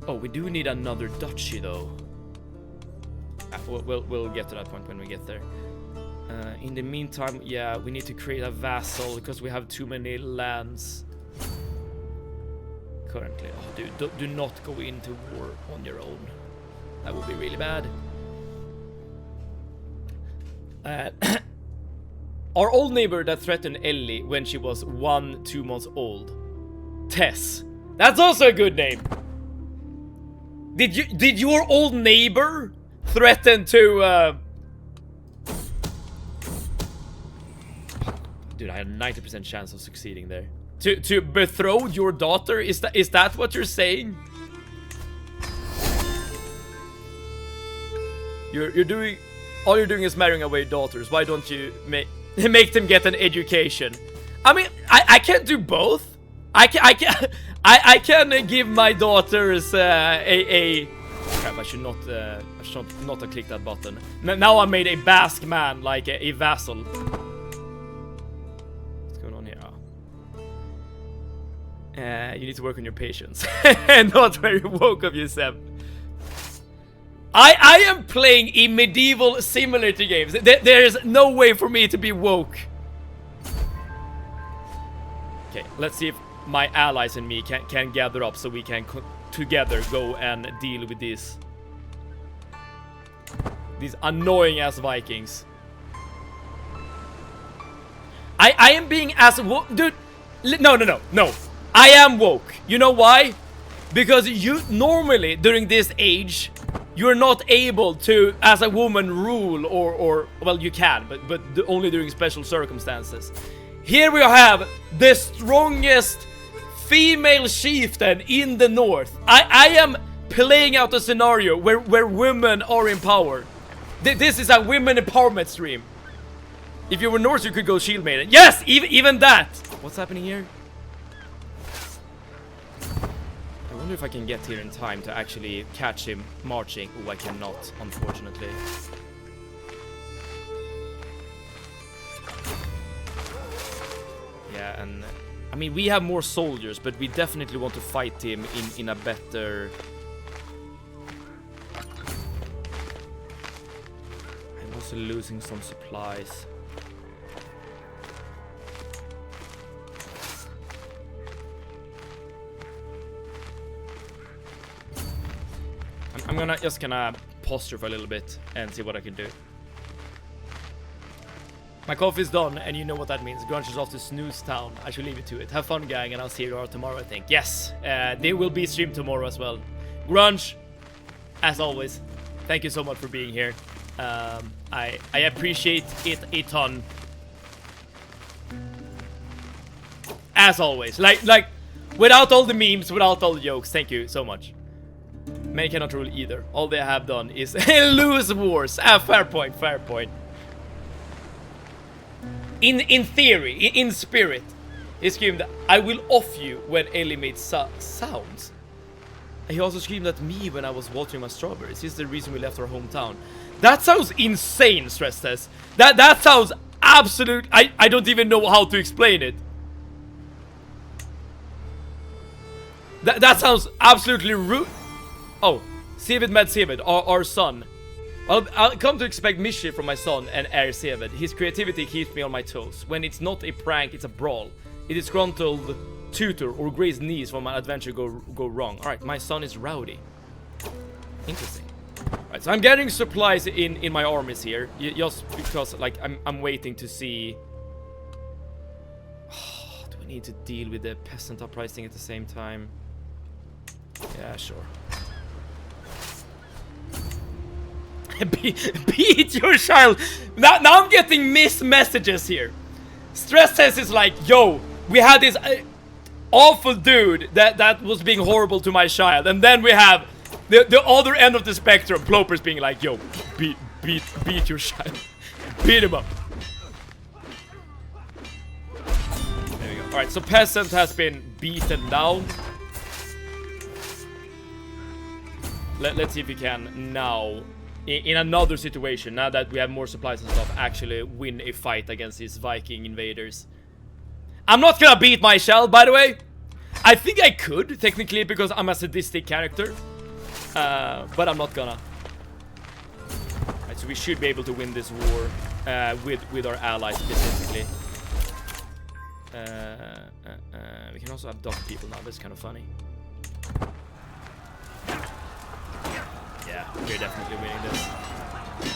oh, we do need another duchy, though. We'll get to that point when we get there. In the meantime, yeah, we need to create a vassal because we have too many lands currently. Oh, dude, do not go into war on your own. That would be really bad. Our old neighbor that threatened Ellie when she was 1-2 months old. Tess. That's also a good name. Did your old neighbor threaten to Dude, I had a 90% chance of succeeding there. To betroth your daughter? Is that what you're saying? You're doing... All you're doing is marrying away daughters. Why don't you make them get an education? I mean, I can't do both. I can give my daughters a crap. I should not have clicked that button. Now I made a Basque man like a vassal. What's going on here? You need to work on your patience. Not very woke of you, Seb. I am playing a medieval simulator games. There's no way for me to be woke. Okay, let's see if my allies and me can gather up so we can together go and deal with these annoying ass Vikings. I am being as woke, dude. No. I am woke. You know why? Because you normally during this age, you're not able to, as a woman, rule or well, you can, but only during special circumstances. Here we have the strongest female chieftain in the north. I am playing out a scenario where women are in power. This is a women empowerment stream. If you were Norse, you could go shield maiden. Yes, even that. What's happening here? I wonder if I can get here in time to actually catch him marching. Oh, I cannot, unfortunately. Yeah, and I mean, we have more soldiers, but we definitely want to fight him in a better... I'm also losing some supplies. I'm just gonna posture for a little bit and see what I can do. My coffee is done, and you know what that means. Grunge is off to Snooze Town. I should leave it to it. Have fun, gang, and I'll see you all tomorrow, I think. Yes, they will be streamed tomorrow as well. Grunge, as always, thank you so much for being here. I appreciate it a ton. As always, like without all the memes, without all the jokes, thank you so much. Men cannot rule either. All they have done is lose wars. Fair point, fair point. In theory, in spirit, he screamed, "I will off you" when Ellie made sounds. He also screamed at me when I was watering my strawberries. This is the reason we left our hometown. That sounds insane, stress test. That sounds absolute. I don't even know how to explain it. That sounds absolutely rude. Oh, Sevid Med Sevid, our son. I'll come to expect mischief from my son and heir Sevid. His creativity keeps me on my toes. When it's not a prank, it's a brawl. It is disgruntled tutor or Gray's niece when my adventure go wrong. Alright, my son is rowdy. Interesting. Alright, so I'm getting supplies in my armies here. Just because, like, I'm waiting to see... do we need to deal with the peasant uprising at the same time? Yeah, sure. Beat your child. Now I'm getting missed messages here. Stress test is like, yo, we had this awful dude that was being horrible to my child, and then we have the other end of the spectrum, Ploper's being like, yo, beat your child. Beat him up. There we go. Alright, so peasant has been beaten down. Let's see if we can now, in another situation, now that we have more supplies and stuff, actually win a fight against these Viking invaders. I'm not gonna beat my shell, by the way. I think I could, technically, because I'm a sadistic character. But I'm not gonna. Right, so we should be able to win this war with our allies specifically. We can also abduct people now, that's kind of funny. Yeah, we're definitely winning this.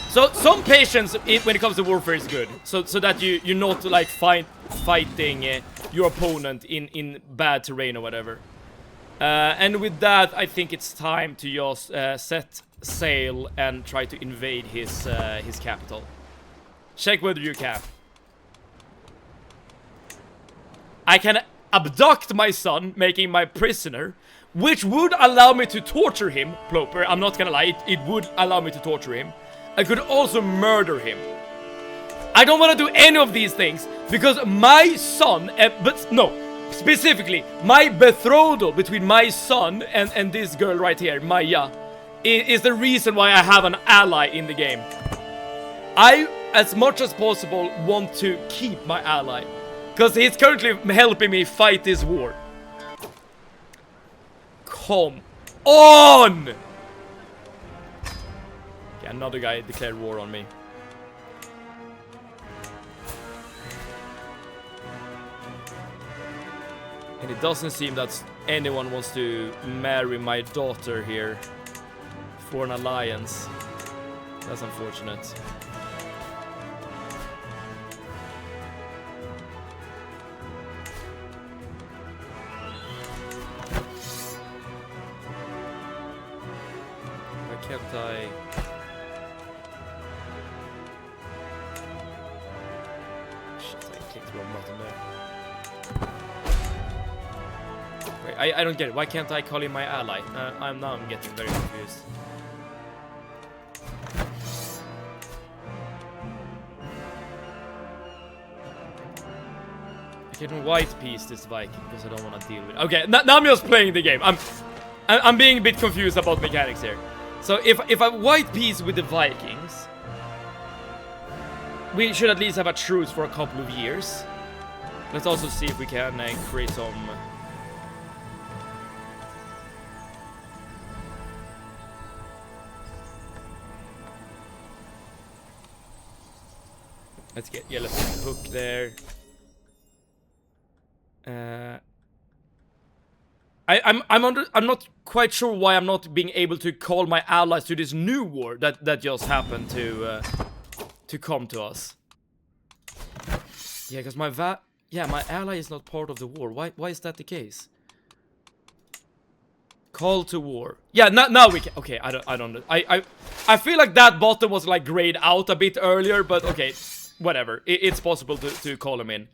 So some patience when it comes to warfare is good, so that you're not like fighting your opponent in bad terrain or whatever. And with that, I think it's time to just set sail and try to invade his capital. Check whether you can. I can abduct my son, making my prisoner, which would allow me to torture him, Ploper. I'm not gonna lie, it would allow me to torture him. I could also murder him. I don't want to do any of these things because my son, specifically my betrothal between my son and this girl right here, Maya, is the reason why I have an ally in the game. I, as much as possible, want to keep my ally because he's currently helping me fight this war. Come on! Okay, another guy declared war on me. And it doesn't seem that anyone wants to marry my daughter here for an alliance. That's unfortunate. Can't I? Shit, clicked the wrong button there. Wait, I don't get it. Why can't I call him my ally? I'm getting very confused. I can white piece this Viking because I don't want to deal with it. Okay, now I'm just playing the game. I'm being a bit confused about mechanics here. So if I white piece with the Vikings, we should at least have a truce for a couple of years. Let's also see if we can create some... Let's get the hook there. I'm not quite sure why I'm not being able to call my allies to this new war that just happened to come to us. Yeah, because my ally is not part of the war. Why is that the case? Call to war. Yeah, now we can. Okay, I don't. I feel like that button was like grayed out a bit earlier, but okay, whatever. It's possible to call him in.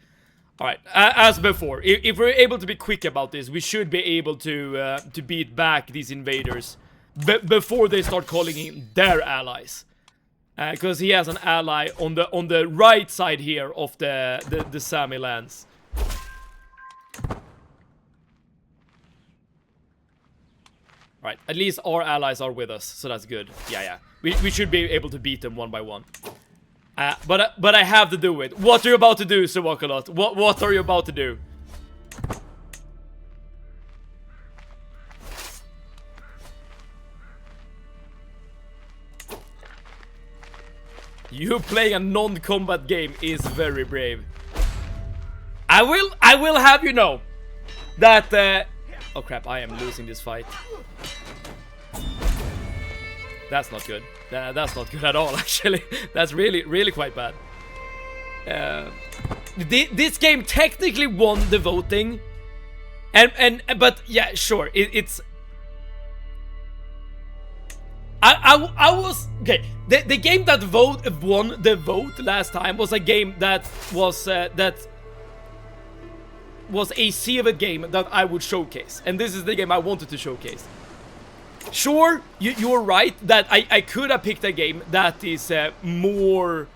All right, as before, if we're able to be quick about this, we should be able to beat back these invaders before they start calling in their allies. Because he has an ally on the right side here of the Sami lands. Right, at least our allies are with us, so that's good. Yeah. We should be able to beat them one by one. But I have to do it. What are you about to do, Sawakalot? What are you about to do? You playing a non-combat game is very brave. I will have you know that oh crap, I am losing this fight. That's not good. That's not good at all, actually. That's really quite bad. This game technically won the voting, but yeah, sure. It's. I was okay. The game that won the vote last time was a game that was a Civet game that I would showcase, and this is the game I wanted to showcase. Sure, you're right that I could have picked a game that is more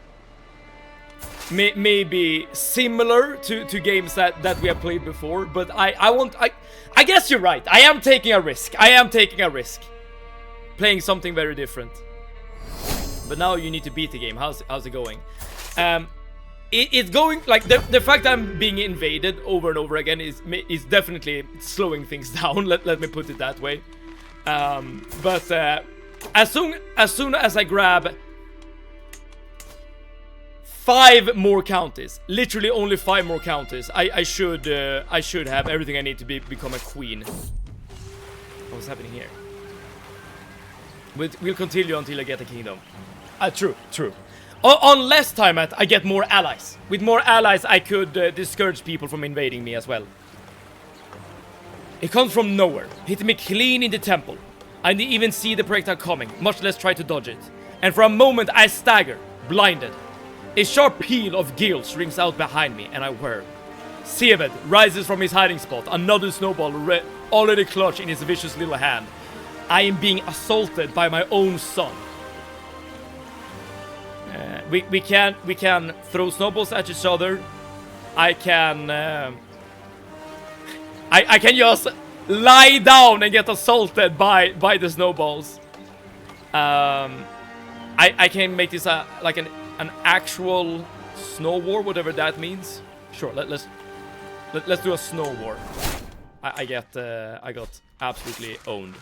maybe similar to games that we have played before, but I guess you're right. I am taking a risk. Playing something very different. But now you need to beat the game. How's it going? It's going like the fact that I'm being invaded over and over again is definitely slowing things down. Let me put it that way. But as soon as I grab 5 more counties, literally only 5 more counties, I should have everything I need to become a queen. What's happening here? We'll continue until I get a kingdom. True. On less time, I get more allies. With more allies, I could discourage people from invading me as well. It comes from nowhere, hitting me clean in the temple. I didn't even see the projectile coming, much less try to dodge it. And for a moment I stagger, blinded. A sharp peal of gills rings out behind me, and I whirl. Civet rises from his hiding spot, another snowball already clutched in his vicious little hand. I am being assaulted by my own son. We can throw snowballs at each other. I can just lie down and get assaulted by the snowballs. I can make this like an actual snow war, whatever that means. Sure, let's do a snow war. I got absolutely owned.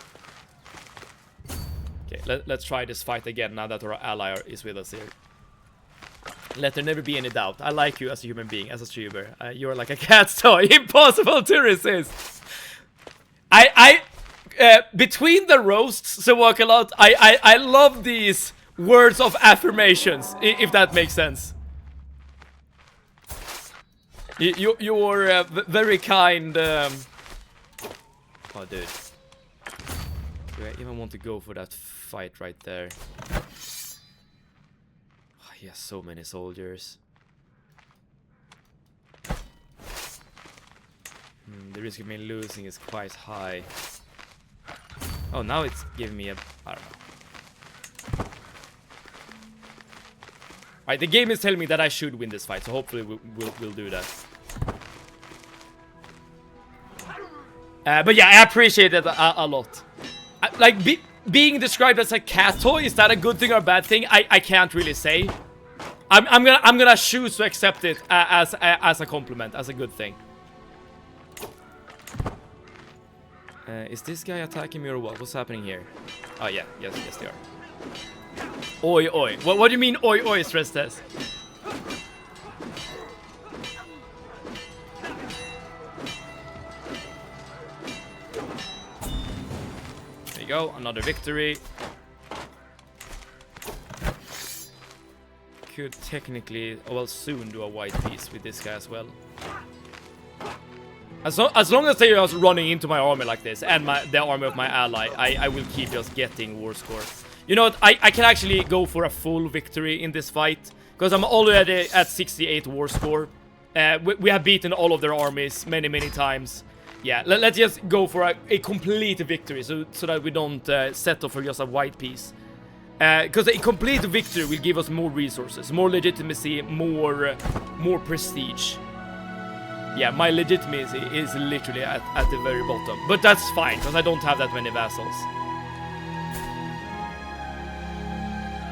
Okay, let's try this fight again now that our ally is with us here. Let there never be any doubt. I like you as a human being, as a streamer. You're like a cat's toy, impossible to resist. Between the roasts, so walk a lot. I love these words of affirmations, if that makes sense. You're very kind. Oh, dude. Do I even want to go for that fight right there? Oh, he has so many soldiers. The risk of me losing is quite high. Oh, now it's giving me a... I don't know. Alright, the game is telling me that I should win this fight, so hopefully we'll do that. But yeah, I appreciate it a lot. Being described as a cat toy, is that a good thing or a bad thing? I can't really say. I'm gonna choose to accept it as a compliment, as a good thing. Is this guy attacking me or what? What's happening here? Oh yeah, yes they are. Oi, oi. What do you mean, oi, oi, stress test? There you go, another victory. Could technically, well, soon do a white piece with this guy as well. As long as they are running into my army like this, and the army of my ally, I will keep just getting war score. You know what, I can actually go for a full victory in this fight, because I'm already at 68 war score. We have beaten all of their armies many times. Yeah, let's just go for a complete victory, so that we don't settle for just a white piece. Because a complete victory will give us more resources, more legitimacy, more prestige. Yeah, my legitimacy is literally at the very bottom. But that's fine, because I don't have that many vassals.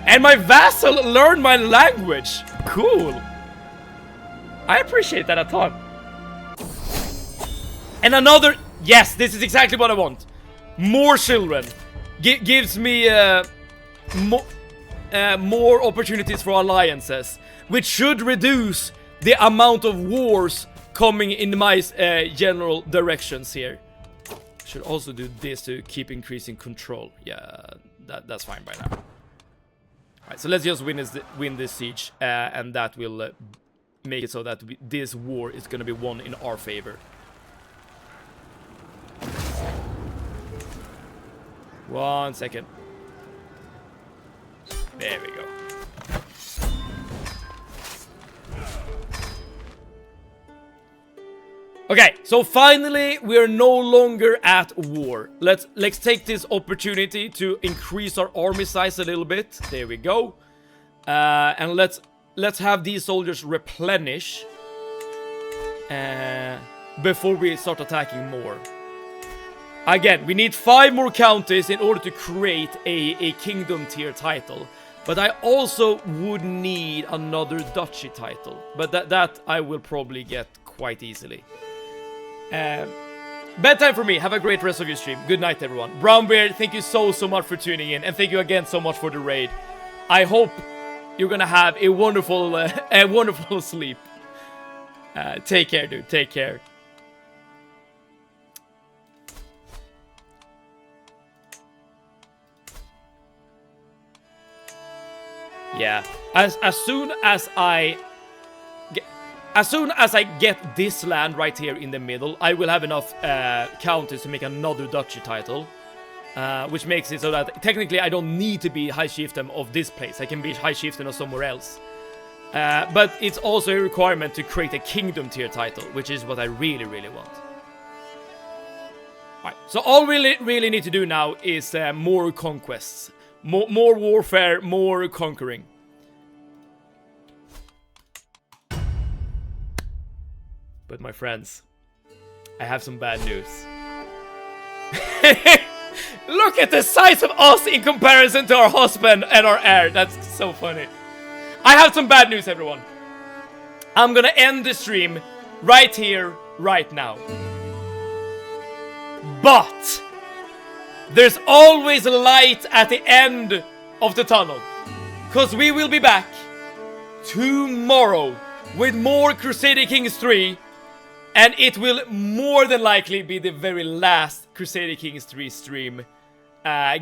And my vassal learned my language! Cool! I appreciate that a ton. And another... Yes, this is exactly what I want. More children. Gives me more opportunities for alliances, which should reduce the amount of wars coming in my general directions here. Should also do this to keep increasing control. Yeah, that's fine by now. Alright, so let's just win this siege, and that will make it so that this war is gonna be won in our favor. One second. There we go. Okay, so finally we are no longer at war. Let's take this opportunity to increase our army size a little bit. There we go. And let's have these soldiers replenish before we start attacking more. Again, we need 5 more counties in order to create a kingdom tier title. But I also would need another duchy title. But that I will probably get quite easily. Bedtime for me. Have a great rest of your stream. Good night, everyone. Brownbeard, thank you so much for tuning in. And thank you again so much for the raid. I hope you're gonna have a wonderful sleep. Take care, dude. Take care. Yeah, as soon as I get this land right here in the middle, I will have enough counties to make another duchy title, which makes it so that technically I don't need to be high chieftain of this place. I can be high chieftain of somewhere else. But it's also a requirement to create a kingdom tier title, which is what I really want. Alright, so all we really need to do now is more conquests. More warfare, more conquering. But my friends, I have some bad news. Look at the size of us in comparison to our husband and our heir. That's so funny. I have some bad news, everyone. I'm gonna end the stream right here, right now. But there's always a light at the end of the tunnel. Because we will be back tomorrow with more Crusader Kings 3. And it will more than likely be the very last Crusader Kings 3 stream.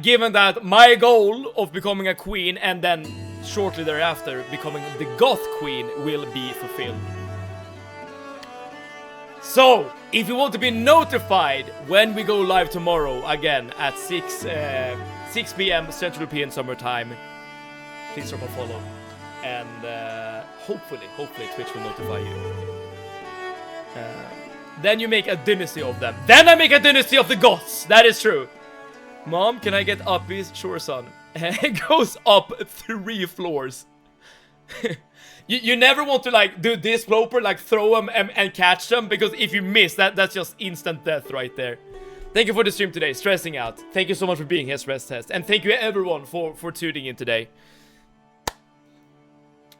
Given that my goal of becoming a queen and then shortly thereafter becoming the Goth queen will be fulfilled. So, if you want to be notified when we go live tomorrow, again at 6 p.m. Central European Summer Time, please drop a follow. And hopefully Twitch will notify you. Then you make a dynasty of them. Then I make a dynasty of the Goths. That is true. Mom, can I get uppies? Sure, son. It goes up 3 floors. You never want to like do this roper, like throw them and catch them, because if you miss, that's just instant death right there. Thank you for the stream today, stressing out. Thank you so much for being here, Stress Test, and thank you everyone for tuning in today.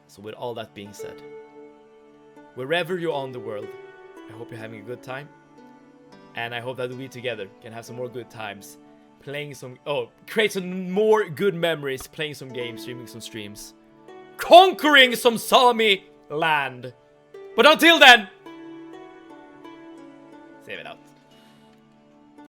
So with all that being said, wherever you are in the world, I hope you're having a good time, and I hope that we together can have some more good times, playing some, create some more good memories, playing some games, streaming some streams, conquering some Sami land. But until then, save it out.